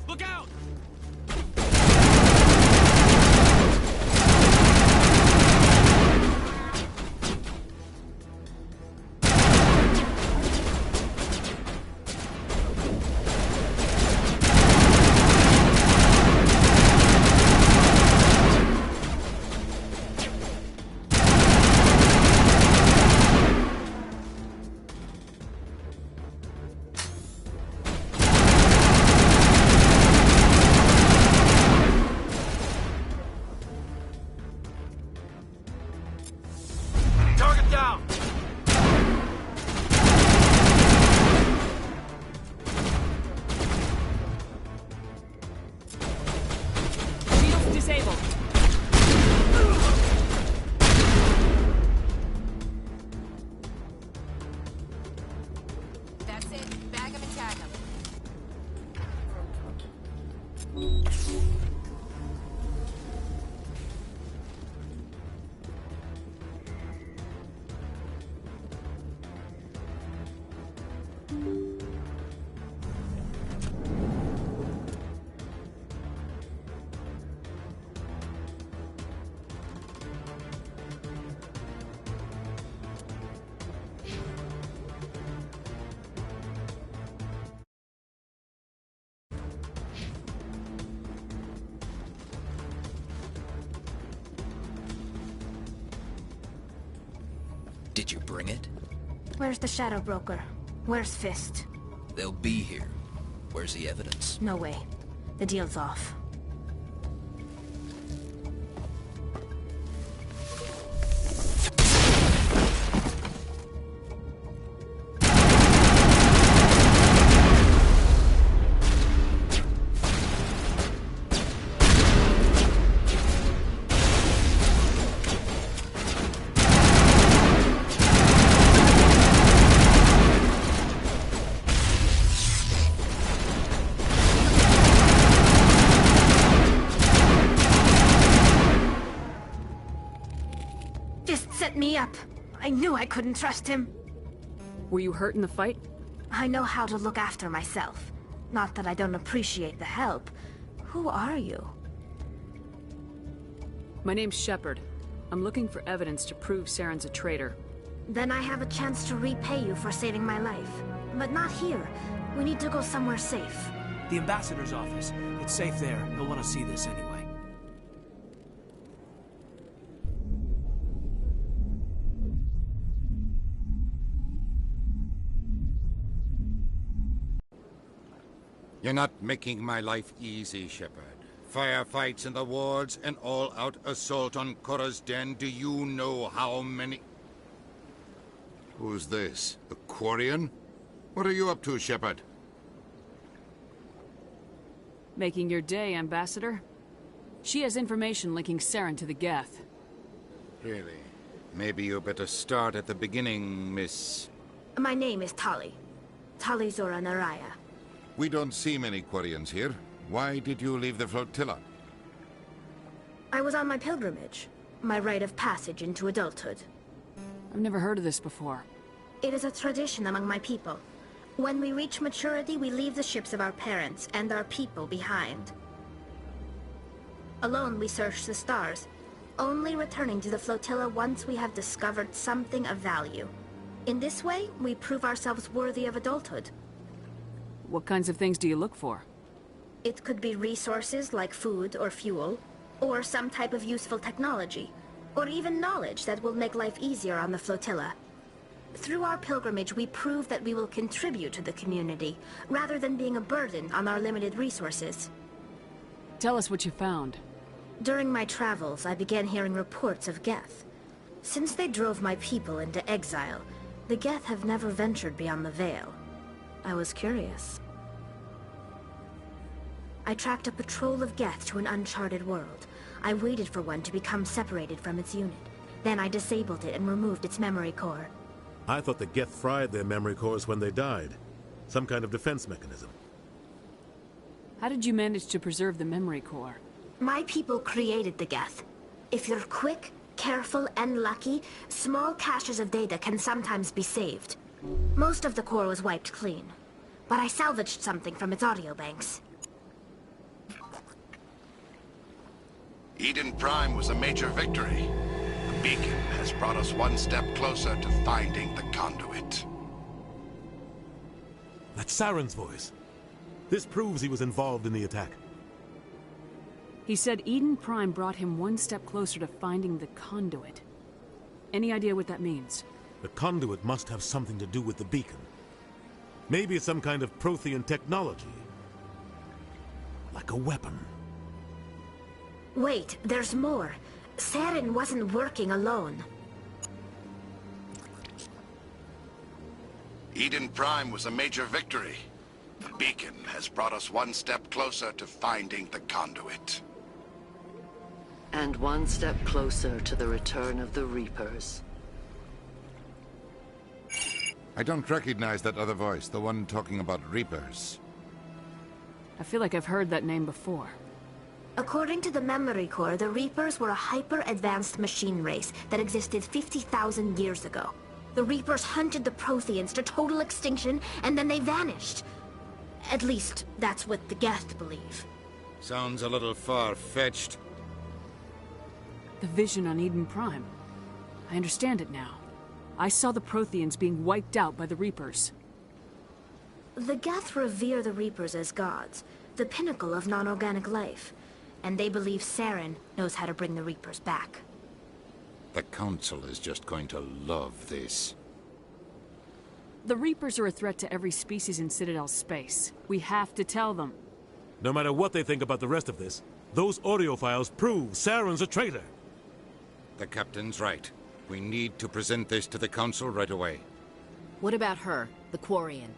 S17: Look out!
S10: Target down!
S8: Shields disabled.
S16: That's it. Bag him and tag him.
S18: Did you bring it?
S6: Where's the Shadow Broker? Where's Fist?
S18: They'll be here. Where's the evidence?
S6: No way. The deal's off. Fist set me up. I knew I couldn't trust him.
S8: Were you hurt in the fight?
S6: I know how to look after myself. Not that I don't appreciate the help. Who are you?
S8: My name's Shepard. I'm looking for evidence to prove Saren's a traitor.
S6: Then I have a chance to repay you for saving my life. But not here. We need to go somewhere safe.
S7: The ambassador's office. It's safe there. He'll want to see this anyway.
S2: You're not making my life easy, Shepard. Firefights in the wards, an all-out assault on Korra's den. Do you know how many... Who's this? The Quarian? What are you up to, Shepard?
S8: Making your day, Ambassador. She has information linking Saren to the Geth.
S2: Really? Maybe you better start at the beginning, Miss...
S6: My name is Tali. Tali Zora Naraya.
S2: We don't see many Quarians here. Why did you leave the flotilla?
S6: I was on my pilgrimage. My rite of passage into adulthood.
S8: I've never heard of this before.
S6: It is a tradition among my people. When we reach maturity, we leave the ships of our parents and our people behind. Alone, we search the stars, only returning to the flotilla once we have discovered something of value. In this way, we prove ourselves worthy of adulthood.
S8: What kinds of things do you look for?
S6: It could be resources like food or fuel, or some type of useful technology, or even knowledge that will make life easier on the flotilla. Through our pilgrimage, we prove that we will contribute to the community, rather than being a burden on our limited resources.
S8: Tell us what you found.
S6: During my travels, I began hearing reports of Geth. Since they drove my people into exile, the Geth have never ventured beyond the Veil. I was curious. I tracked a patrol of Geth to an uncharted world. I waited for one to become separated from its unit. Then I disabled it and removed its memory core.
S12: I thought the Geth fried their memory cores when they died. Some kind of defense mechanism.
S8: How did you manage to preserve the memory core?
S6: My people created the Geth. If you're quick, careful, and lucky, small caches of data can sometimes be saved. Most of the core was wiped clean, but I salvaged something from its audio banks.
S22: Eden Prime was a major victory. The beacon has brought us one step closer to finding the conduit.
S12: That's Saren's voice. This proves he was involved in the attack.
S8: He said Eden Prime brought him one step closer to finding the conduit. Any idea what that means?
S12: The conduit must have something to do with the beacon. Maybe it's some kind of Prothean technology. Like a weapon.
S6: Wait, there's more. Saren wasn't working alone.
S22: Eden Prime was a major victory. The beacon has brought us one step closer to finding the conduit.
S23: And one step closer to the return of the Reapers.
S2: I don't recognize that other voice, the one talking about Reapers.
S8: I feel like I've heard that name before.
S6: According to the memory core, the Reapers were a hyper-advanced machine race that existed 50,000 years ago. The Reapers hunted the Protheans to total extinction, and then they vanished. At least, that's what the Geth believe.
S2: Sounds a little far-fetched.
S8: The vision on Eden Prime. I understand it now. I saw the Protheans being wiped out by the Reapers.
S6: The Geth revere the Reapers as gods, the pinnacle of non-organic life. And they believe Saren knows how to bring the Reapers back.
S2: The Council is just going to love this.
S8: The Reapers are a threat to every species in Citadel space. We have to tell them.
S12: No matter what they think about the rest of this, those audio files prove Saren's a traitor.
S2: The Captain's right. We need to present this to the Council right away.
S16: What about her, the Quarian?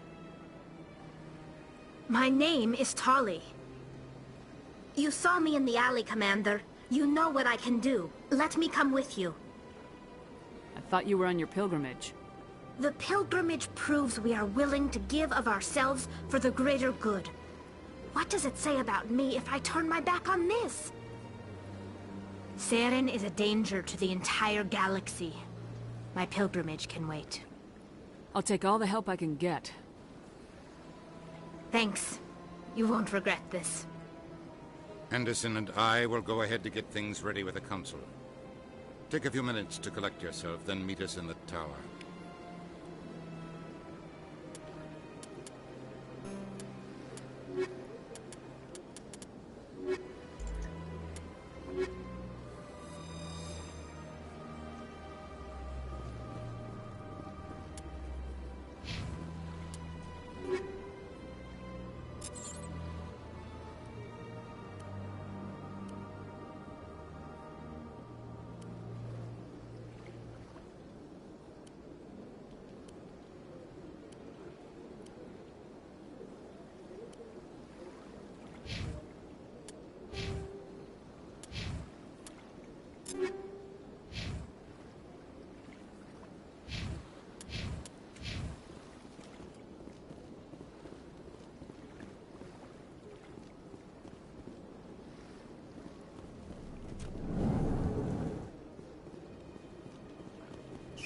S6: My name is Tali. You saw me in the alley, Commander. You know what I can do. Let me come with you.
S8: I thought you were on your pilgrimage.
S6: The pilgrimage proves we are willing to give of ourselves for the greater good. What does it say about me if I turn my back on this? Saren is a danger to the entire galaxy. My pilgrimage can wait.
S8: I'll take all the help I can get.
S6: Thanks. You won't regret this.
S2: Anderson and I will go ahead to get things ready with the Council. Take a few minutes to collect yourself, then meet us in the tower.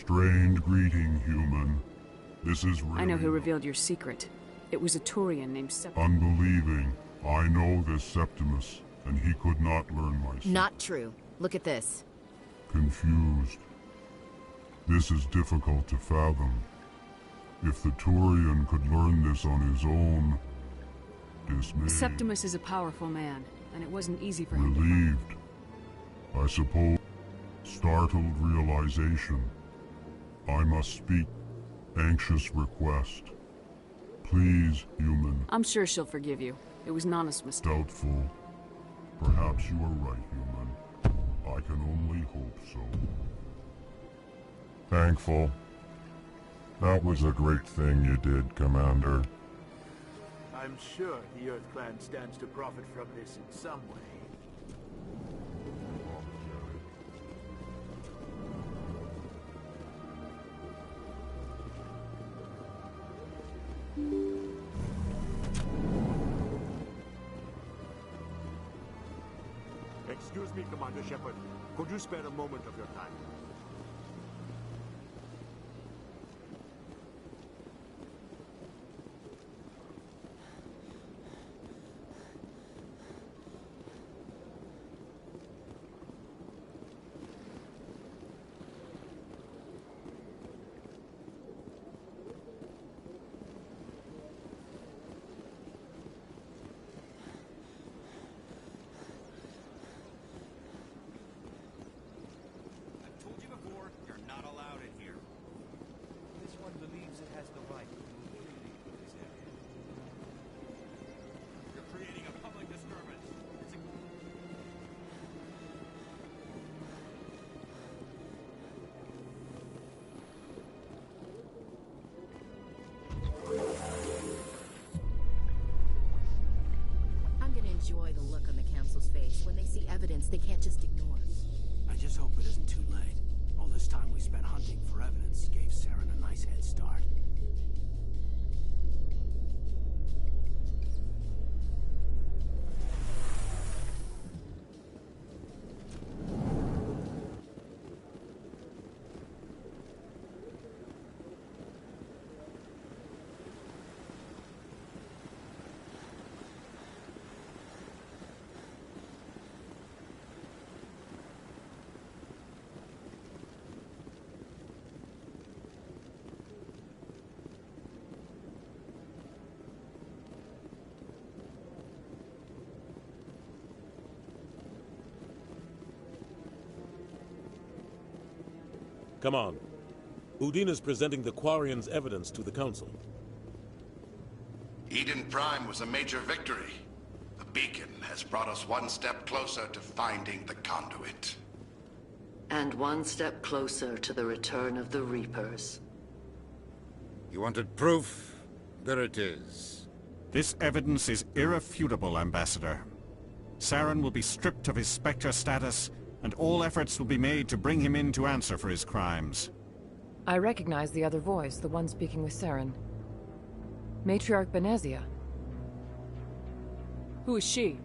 S9: Strained greeting, human. This is really
S8: I know who revealed your secret. It was a Turian named Septimus.
S9: unbelieving. I know this Septimus, and he could not learn my secret.
S15: Not true. Look at this.
S9: Confused. This is difficult to fathom. If the Turian could learn this on his own, dismayed,
S8: Septimus is a powerful man, and it wasn't easy for him to
S9: relieved, I suppose, startled realization. I must speak. Anxious request. Please, human.
S8: I'm sure she'll forgive you. It was an honest mistake.
S9: Doubtful. Perhaps you are right, human. I can only hope so. Thankful. That was a great thing you did, Commander.
S11: I'm sure the Earth Clan stands to profit from this in some way.
S19: Excuse me, Commander Shepard. Could you spare a moment of your time?
S15: Enjoy the look on the Council's face when they see evidence they can't just ignore.
S7: I just hope it isn't too late. All this time we spent hunting for evidence gave Saren a nice head start.
S12: Come on. Udina's presenting the Quarians' evidence to the Council.
S22: Eden Prime was a major victory. The beacon has brought us one step closer to finding the conduit.
S23: And one step closer to the return of the Reapers.
S2: You wanted proof? There it is.
S24: This evidence is irrefutable, Ambassador. Saren will be stripped of his Spectre status, and all efforts will be made to bring him in to answer for his crimes.
S20: I recognize the other voice, the one speaking with Saren. Matriarch Benezia.
S8: Who is she?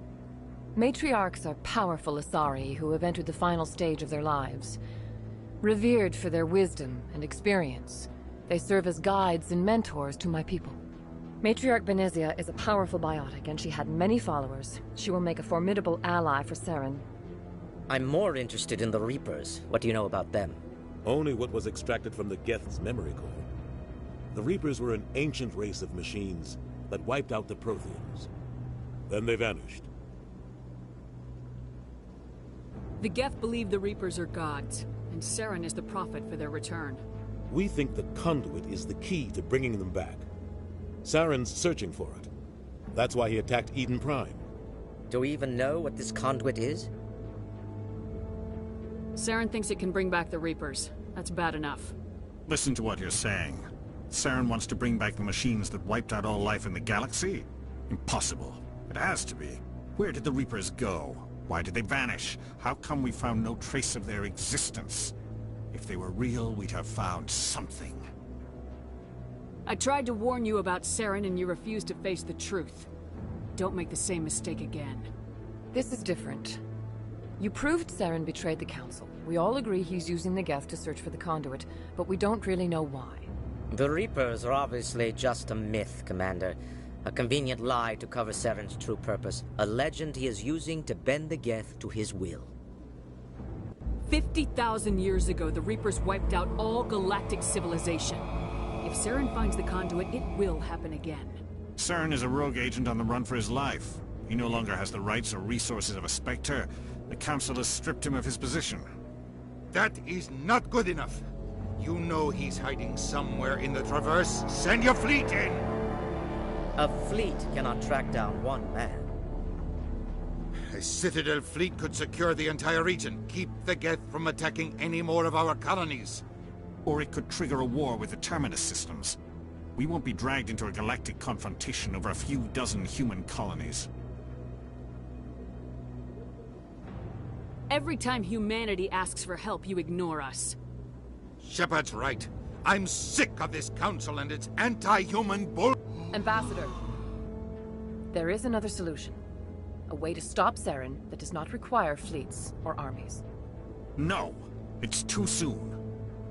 S20: Matriarchs are powerful Asari who have entered the final stage of their lives. Revered for their wisdom and experience, they serve as guides and mentors to my people. Matriarch Benezia is a powerful biotic, and she had many followers. She will make a formidable ally for Saren.
S25: I'm more interested in the Reapers. What do you know about them?
S12: Only what was extracted from the Geth's memory core. The Reapers were an ancient race of machines that wiped out the Protheans. Then they vanished.
S8: The Geth believe the Reapers are gods, and Saren is the prophet for their return.
S12: We think the conduit is the key to bringing them back. Saren's searching for it. That's why he attacked Eden Prime.
S25: Do we even know what this conduit is?
S8: Saren thinks it can bring back the Reapers. That's bad enough.
S24: Listen to what you're saying. Saren wants to bring back the machines that wiped out all life in the galaxy? Impossible. It has to be. Where did the Reapers go? Why did they vanish? How come we found no trace of their existence? If they were real, we'd have found something.
S8: I tried to warn you about Saren and you refused to face the truth. Don't make the same mistake again.
S20: This is different. You proved Saren betrayed the Council.
S1: We all agree he's using the Geth to search for the conduit, but we don't really know why.
S25: The Reapers are obviously just a myth, Commander. A convenient lie to cover Saren's true purpose. A legend he is using to bend the Geth to his will.
S8: 50,000 years ago, the Reapers wiped out all galactic civilization. If Saren finds the conduit, it will happen again.
S24: Saren is a rogue agent on the run for his life. He no longer has the rights or resources of a Spectre. The Council has stripped him of his position.
S2: That is not good enough. You know he's hiding somewhere in the Traverse. Send your fleet in!
S25: A fleet cannot track down one man.
S2: A Citadel fleet could secure the entire region, keep the Geth from attacking any more of our colonies.
S24: Or it could trigger a war with the Terminus systems. We won't be dragged into a galactic confrontation over a few dozen human colonies.
S8: Every time humanity asks for help, you ignore us.
S2: Shepard's right. I'm sick of this council and its anti-human bull...
S1: Ambassador, there is another solution. A way to stop Saren that does not require fleets or armies.
S24: No! It's too soon.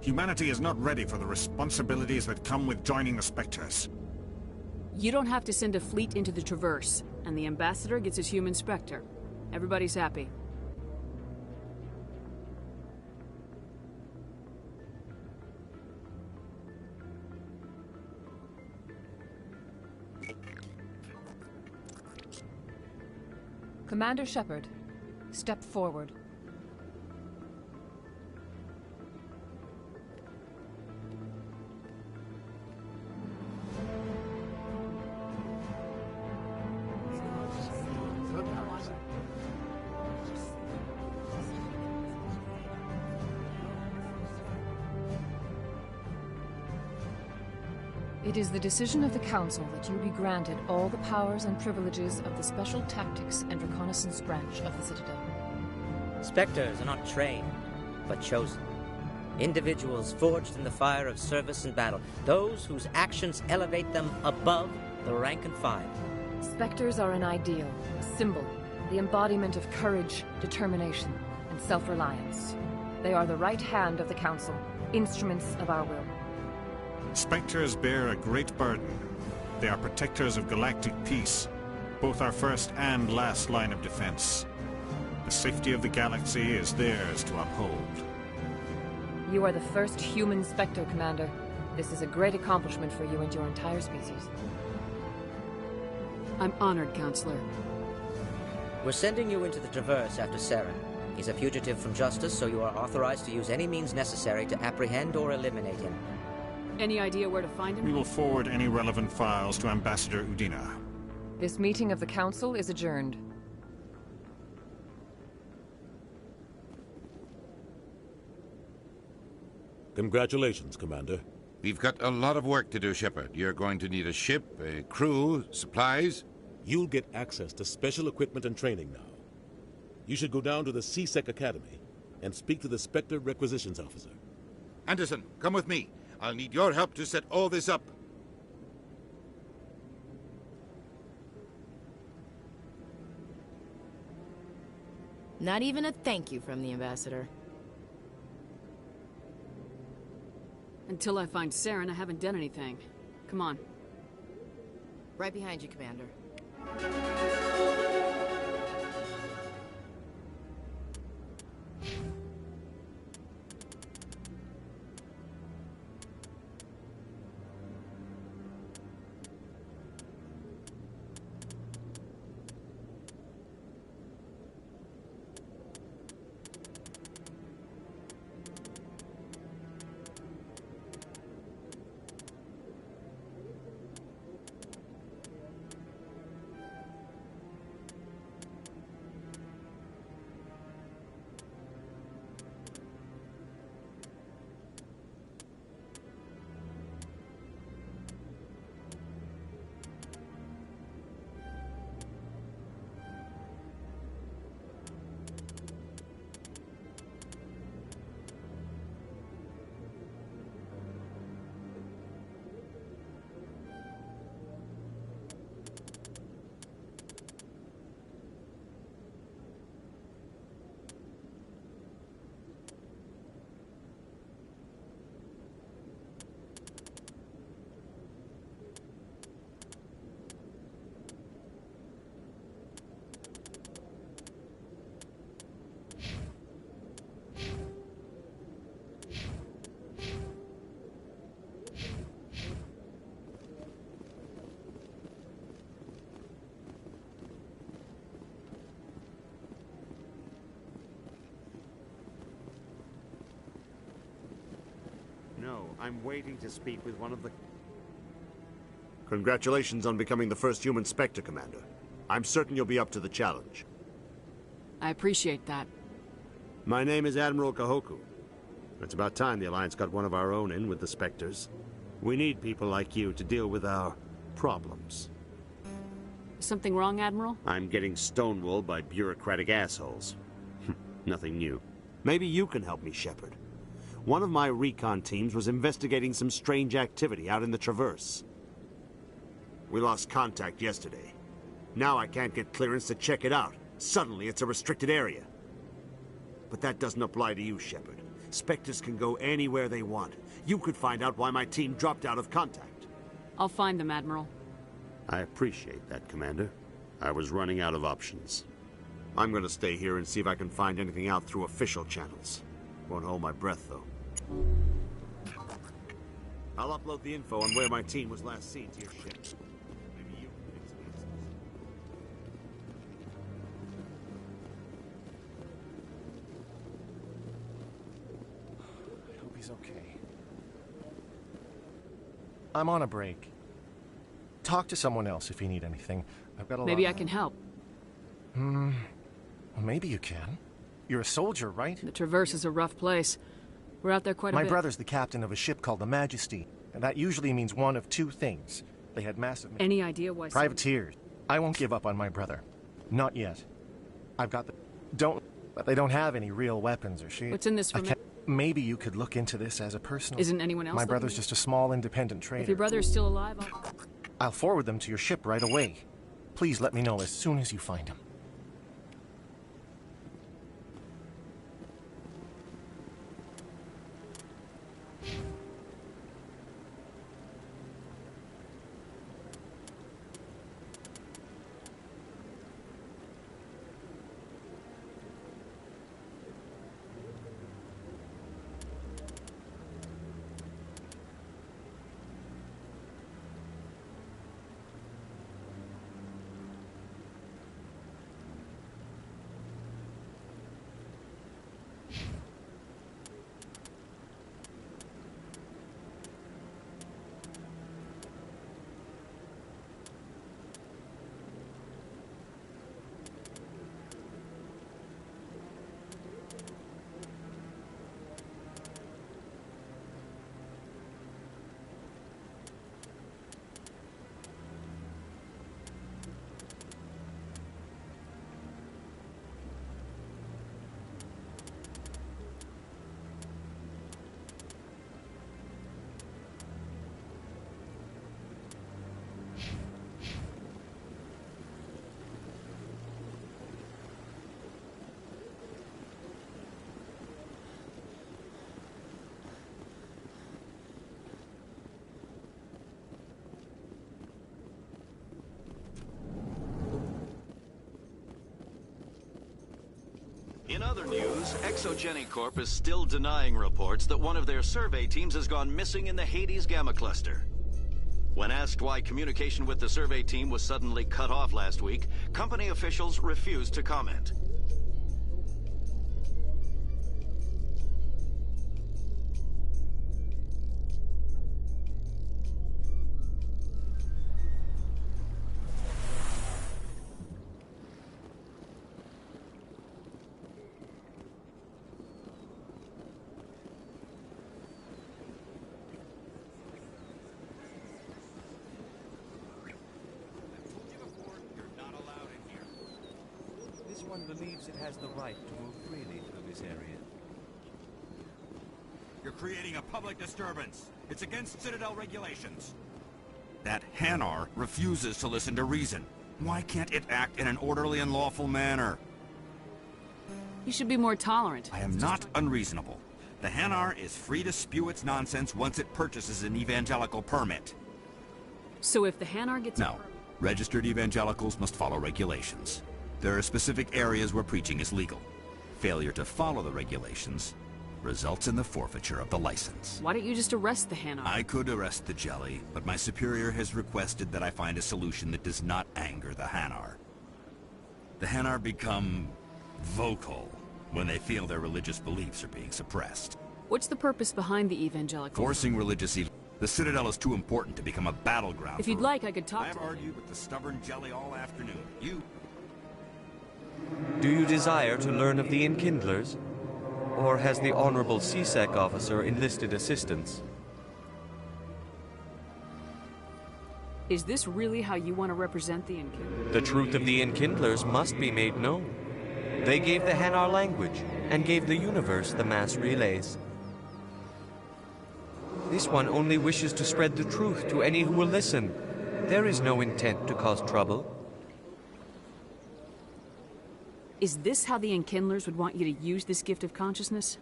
S24: Humanity is not ready for the responsibilities that come with joining the Spectres.
S8: You don't have to send a fleet into the Traverse, and the Ambassador gets his human Spectre. Everybody's happy.
S1: Commander Shepard, step forward. It is the decision of the Council that you be granted all the powers and privileges of the Special Tactics and Reconnaissance branch of the Citadel.
S25: Spectres are not trained, but chosen. Individuals forged in the fire of service and battle. Those whose actions elevate them above the rank and file.
S1: Spectres are an ideal, a symbol, the embodiment of courage, determination, and self-reliance. They are the right hand of the Council, instruments of our will.
S24: Spectres bear a great burden. They are protectors of galactic peace, both our first and last line of defense. The safety of the galaxy is theirs to uphold.
S1: You are the first human Spectre, Commander. This is a great accomplishment for you and your entire species.
S8: I'm honored, Counselor.
S25: We're sending you into the Traverse after Saren. He's a fugitive from justice, so you are authorized to use any means necessary to apprehend or eliminate him.
S8: Any idea where to find him?
S24: We will forward any relevant files to Ambassador Udina.
S1: This meeting of the Council is adjourned.
S12: Congratulations, Commander.
S2: We've got a lot of work to do, Shepard. You're going to need a ship, a crew, supplies.
S12: You'll get access to special equipment and training now. You should go down to the C-Sec Academy and speak to the Spectre Requisitions Officer.
S2: Anderson, come with me. I'll need your help to set all this up.
S15: Not even a thank you from the Ambassador.
S8: Until I find Saren, I haven't done anything. Come on.
S15: Right behind you, Commander.
S19: I'm waiting to speak with one of the... Congratulations on becoming the first human Spectre, Commander. I'm certain you'll be up to the challenge.
S8: I appreciate that.
S19: My name is Admiral Kahoku. It's about time the Alliance got one of our own in with the Spectres. We need people like you to deal with our problems.
S8: Something wrong, Admiral?
S19: I'm getting stonewalled by bureaucratic assholes. Nothing new. Maybe you can help me, Shepard. One of my recon teams was investigating some strange activity out in the Traverse. We lost contact yesterday. Now I can't get clearance to check it out. Suddenly it's a restricted area. But that doesn't apply to you, Shepard. Spectres can go anywhere they want. You could find out why my team dropped out of contact.
S8: I'll find them, Admiral.
S19: I appreciate that, Commander. I was running out of options. I'm gonna stay here and see if I can find anything out through official channels. Won't hold my breath, though. I'll upload the info on where my team was last seen to your ship. Maybe you can get some answers.
S3: I hope he's okay. I'm on a break. Talk to someone else if you need anything. I've got a lot...
S8: Maybe I can help.
S3: Well, maybe you can. You're a soldier, right?
S8: The Traverse is a rough place. We're out there quite a bit.
S3: My brother's the captain of a ship called the Majesty, and that usually means one of two things. They had massive...
S8: Any idea why...
S3: Privateers. I won't give up on my brother. Not yet. I've got the... But they don't have any real weapons or shields.
S8: What's in this for me?
S3: Maybe you could look into this as a personal...
S8: Isn't anyone else?
S3: My brother's just a small independent trader.
S8: If your brother is still alive,
S3: I'll forward them to your ship right away. Please let me know as soon as you find him.
S4: In other news, Exogeny Corp is still denying reports that one of their survey teams has gone missing in the Hades Gamma Cluster. When asked why communication with the survey team was suddenly cut off last week, company officials refused to comment.
S5: Believes it has the right to move freely through this area.
S13: You're creating a public disturbance. It's against Citadel regulations. That Hanar refuses to listen to reason. Why can't it act in an orderly and lawful manner?
S8: You should be more tolerant.
S13: I am not unreasonable. The Hanar is free to spew its nonsense once it purchases an evangelical permit.
S8: So if the Hanar gets...
S13: No. Registered evangelicals must follow regulations. There are specific areas where preaching is legal. Failure to follow the regulations results in the forfeiture of the license.
S8: Why don't you just arrest the Hanar?
S13: I could arrest the Jelly, but my superior has requested that I find a solution that does not anger the Hanar. The Hanar become vocal when they feel their religious beliefs are being suppressed.
S8: What's the purpose behind the evangelical?
S13: Forcing religious The Citadel is too important to become a battleground.
S8: If you'd like, I could talk to
S13: I've
S8: them.
S13: argued with the stubborn jelly all afternoon. You...
S10: Do you desire to learn of the Enkindlers? Or has the Honorable CSEC officer enlisted assistance?
S8: Is this really how you want to represent the Enkindlers?
S10: The truth of the Enkindlers must be made known. They gave the Hanar language, and gave the universe the mass relays. This one only wishes to spread the truth to any who will listen. There is no intent to cause trouble.
S8: Is this how the Enkindlers would want you to use this gift of consciousness?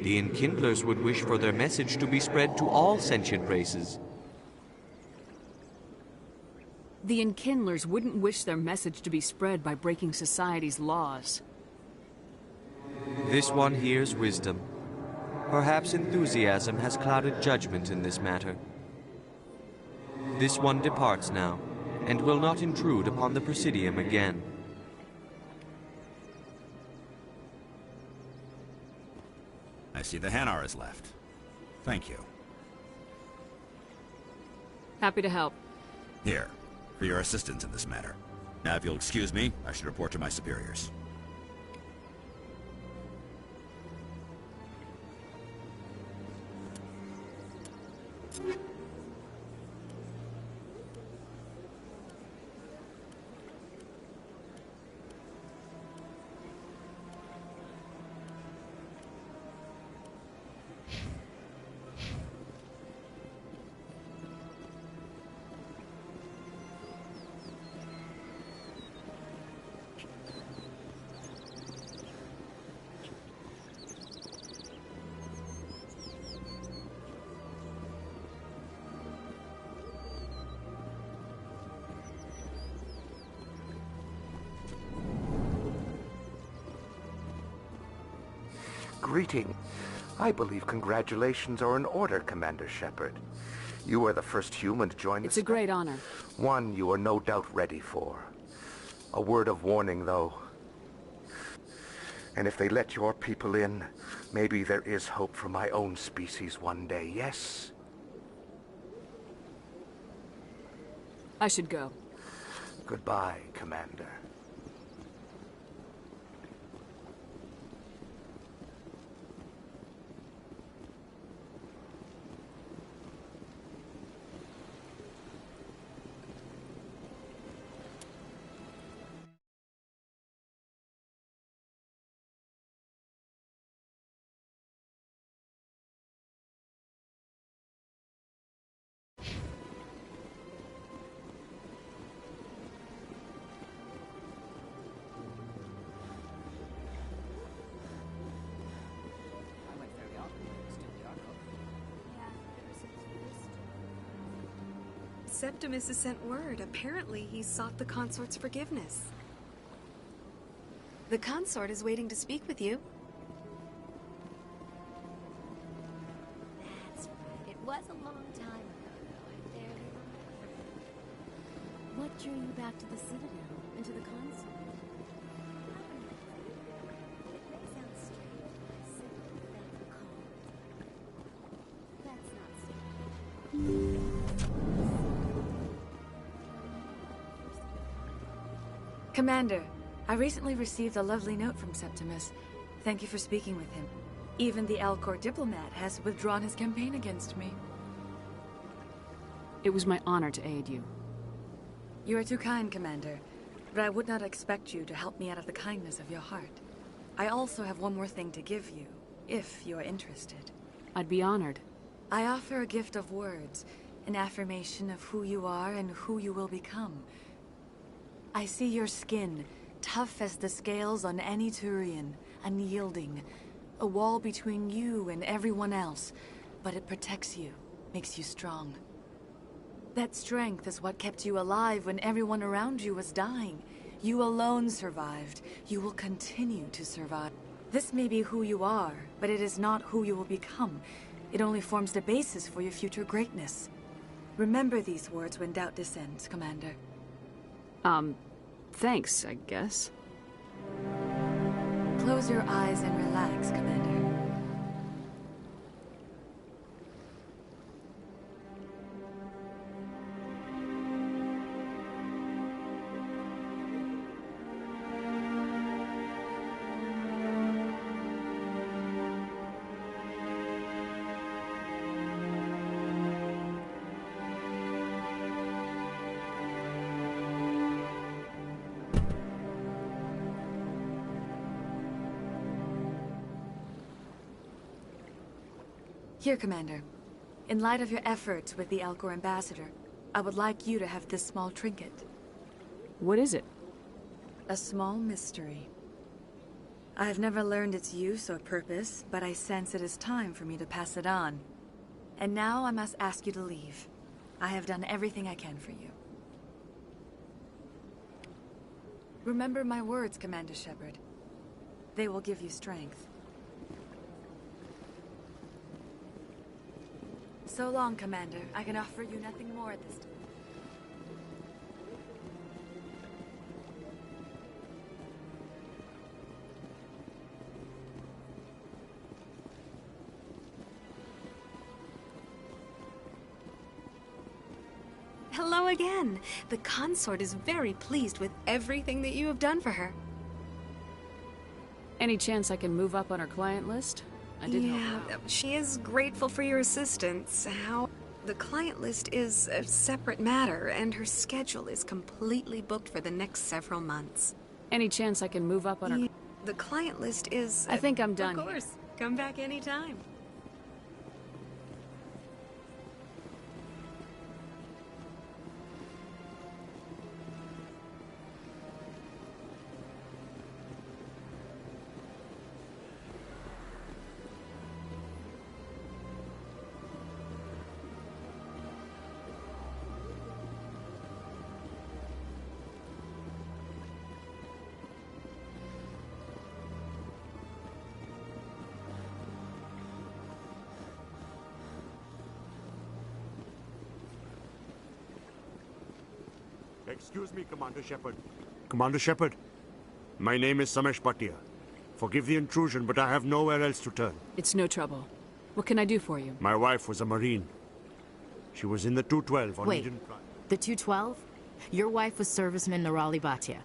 S10: The Enkindlers would wish for their message to be spread to all sentient races.
S8: The Enkindlers wouldn't wish their message to be spread by breaking society's laws.
S10: This one hears wisdom. Perhaps enthusiasm has clouded judgment in this matter. This one departs now, and will not intrude upon the Presidium again.
S13: I see the Hanar is left. Thank you.
S8: Happy to help.
S13: Here, for your assistance in this matter. Now, if you'll excuse me, I should report to my superiors.
S14: Greeting. I believe congratulations are in order, Commander Shepard. You are the first human to join
S8: It's a great honor.
S14: One you are no doubt ready for. A word of warning, though. And if they let your people in, maybe there is hope for my own species one day, yes?
S8: I should go.
S14: Goodbye, Commander.
S17: Septimus has sent word. Apparently, he sought the consort's forgiveness. The consort is waiting to speak with you.
S16: That's right. It was a long time ago, though. I barely remember. What drew you back to the Citadel and to the consort? It may sound strange, but I simply felt called. That's not so.
S18: Commander, I recently received a lovely note from Septimus. Thank you for speaking with him. Even the Alcor diplomat has withdrawn his campaign against me.
S8: It was my honor to aid you.
S18: You are too kind, Commander, but I would not expect you to help me out of the kindness of your heart. I also have one more thing to give you, if you are interested.
S8: I'd be honored.
S18: I offer a gift of words, an affirmation of who you are and who you will become. I see your skin, tough as the scales on any Turian, unyielding. A wall between you and everyone else, but it protects you, makes you strong. That strength is what kept you alive when everyone around you was dying. You alone survived. You will continue to survive. This may be who you are, but it is not who you will become. It only forms the basis for your future greatness. Remember these words when doubt descends, Commander.
S8: Thanks, I guess.
S18: Close your eyes and relax, Commander. Here, Commander. In light of your efforts with the Alcor ambassador, I would like you to have this small trinket.
S8: What is it?
S18: A small mystery. I have never learned its use or purpose, but I sense it is time for me to pass it on. And now I must ask you to leave. I have done everything I can for you. Remember my words, Commander Shepard. They will give you strength. So long, Commander. I can offer you nothing more at this time.
S17: Hello again. The consort is very pleased with everything that you have done for her.
S8: Any chance I can move up on her client list? I did help her out.
S17: She is grateful for your assistance. How the client list is a separate matter, and her schedule is completely booked for the next several months.
S8: Any chance I can move up on her?
S17: The client list is...
S8: I think I'm done.
S17: Of course. Come back anytime.
S19: Excuse me, Commander Shepard. Commander Shepard, my name is Samesh Bhatia. Forgive the intrusion, but I have nowhere else to turn.
S8: It's no trouble. What can I do for you?
S19: My wife was a Marine. She was in the 212 on
S15: Wait,
S19: Eden Prime.
S15: the 212? Your wife was serviceman Nirali Bhatia.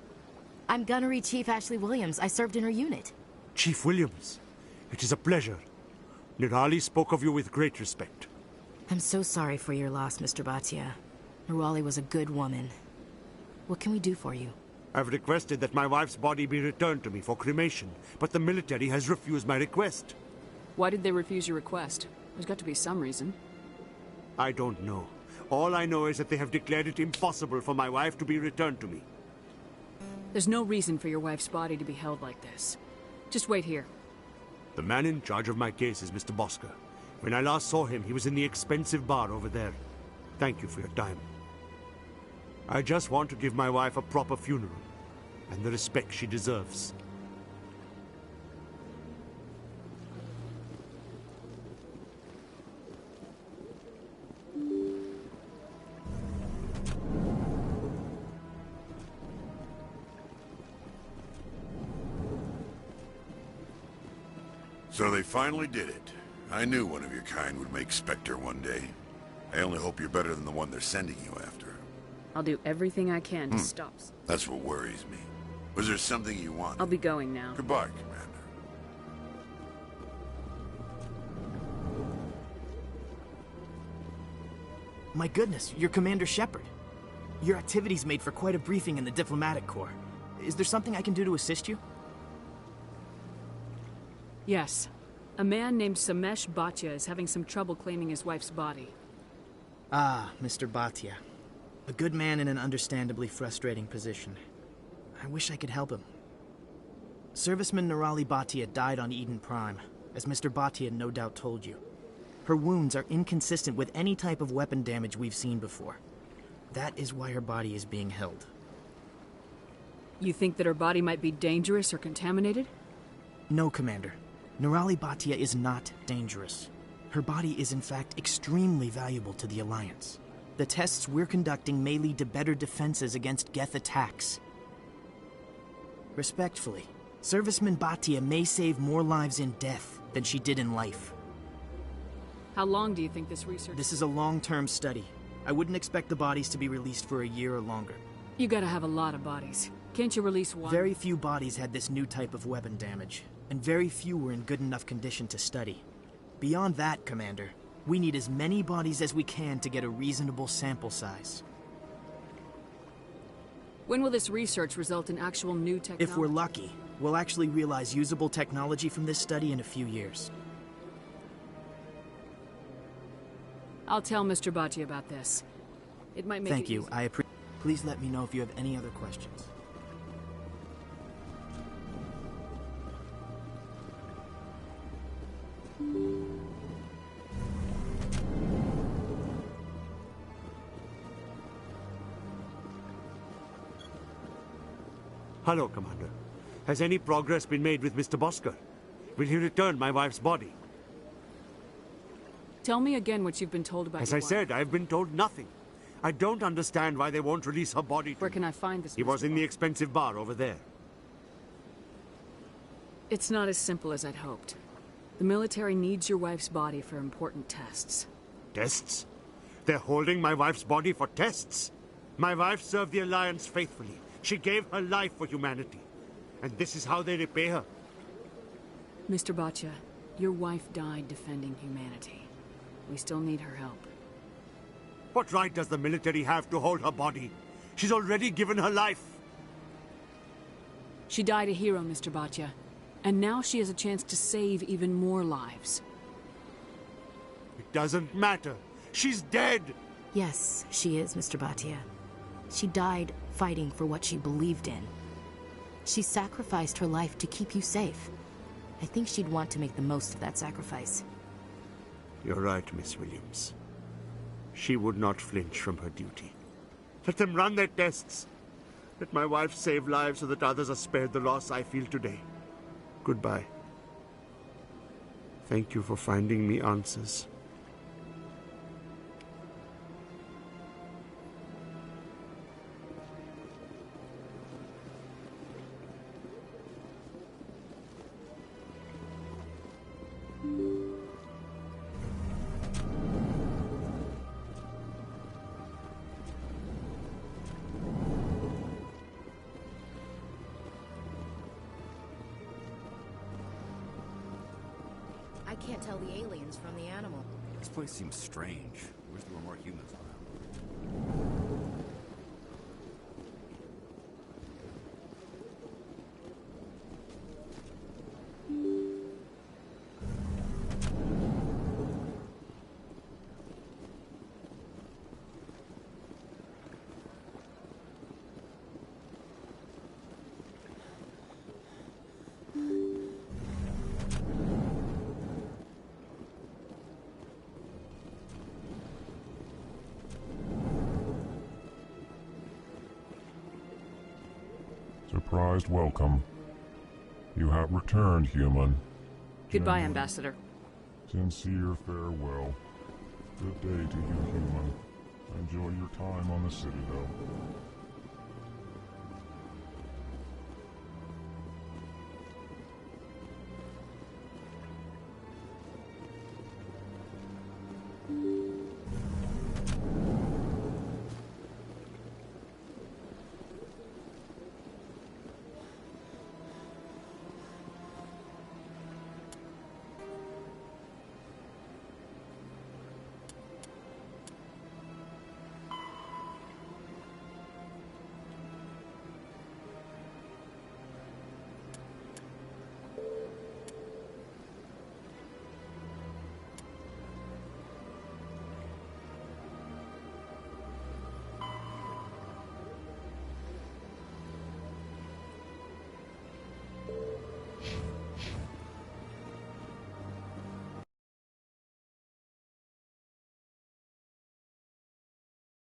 S15: I'm Gunnery Chief Ashley Williams. I served in her unit.
S19: Chief Williams, it is a pleasure. Nirali spoke of you with great respect.
S15: I'm so sorry for your loss, Mr. Bhatia. Nirali was a good woman. What can we do for you?
S19: I've requested that my wife's body be returned to me for cremation, but the military has refused my request.
S8: Why did they refuse your request? There's got to be some reason.
S19: I don't know. All I know is that they have declared it impossible for my wife to be returned to me.
S8: There's no reason for your wife's body to be held like this. Just wait here.
S19: The man in charge of my case is Mr. Bosker. When I last saw him, he was in the expensive bar over there. Thank you for your time. I just want to give my wife a proper funeral, and the respect she deserves.
S22: So they finally did it. I knew one of your kind would make Spectre one day. I only hope you're better than the one they're sending you after.
S8: I'll do everything I can to stop.
S22: That's what worries me. Was there something you wanted?
S8: I'll be going now.
S22: Goodbye, Commander.
S6: My goodness, you're Commander Shepard. Your activities made for quite a briefing in the Diplomatic Corps. Is there something I can do to assist you?
S8: Yes. A man named Samesh Bhatia is having some trouble claiming his wife's body.
S6: Ah, Mr. Bhatia. A good man in an understandably frustrating position. I wish I could help him. Serviceman Nirali Bhatia died on Eden Prime, as Mr. Bhatia no doubt told you. Her wounds are inconsistent with any type of weapon damage we've seen before. That is why her body is being held.
S8: You think that her body might be dangerous or contaminated?
S6: No, Commander. Nirali Bhatia is not dangerous. Her body is in fact extremely valuable to the Alliance. The tests we're conducting may lead to better defenses against Geth attacks. Respectfully, Serviceman Bhatia may save more lives in death than she did in life.
S8: How long do you think this research...
S6: This is a long-term study. I wouldn't expect the bodies to be released for a year or longer.
S8: You gotta have a lot of bodies. Can't you release one?
S6: Very few bodies had this new type of weapon damage, and very few were in good enough condition to study. Beyond that, Commander, we need as many bodies as we can to get a reasonable sample size.
S8: When will this research result in actual new technology?
S6: If we're lucky, we'll actually realize usable technology from this study in a few years.
S8: I'll tell Mr. Bhatia about this. It might make
S6: Thank
S8: it
S6: you.
S8: easy.
S6: I appreciate. Please let me know if you have any other questions.
S19: Hello, Commander. Has any progress been made with Mr. Bosker? Will he return my wife's body?
S8: Tell me again what you've been told about
S19: As
S8: your
S19: I
S8: wife.
S19: said, I've been told nothing. I don't understand why they won't release her body to
S8: Where
S19: me.
S8: can I find this?
S19: He was in the expensive bar over there.
S8: It's not as simple as I'd hoped. The military needs your wife's body for important tests.
S19: Tests? They're holding my wife's body for tests? My wife served the Alliance faithfully. She gave her life for humanity. And this is how they repay her.
S8: Mr. Bhatia, your wife died defending humanity. We still need her help.
S19: What right does the military have to hold her body? She's already given her life.
S8: She died a hero, Mr. Bhatia. And now she has a chance to save even more lives.
S19: It doesn't matter. She's dead.
S15: Yes, she is, Mr. Bhatia. She died fighting for what she believed in. She sacrificed her life to keep you safe. I think she'd want to make the most of that sacrifice.
S19: You're right, Miss Williams. She would not flinch from her duty. Let them run their tests. Let my wife save lives so that others are spared the loss I feel today. Goodbye. Thank you for finding me answers.
S15: I can't tell the aliens from the animal.
S13: This place seems strange. Wish there were more humans around.
S7: Surprised welcome. You have returned, human.
S8: Goodbye, Ambassador.
S7: Sincere farewell. Good day to you, human. Enjoy your time on the Citadel.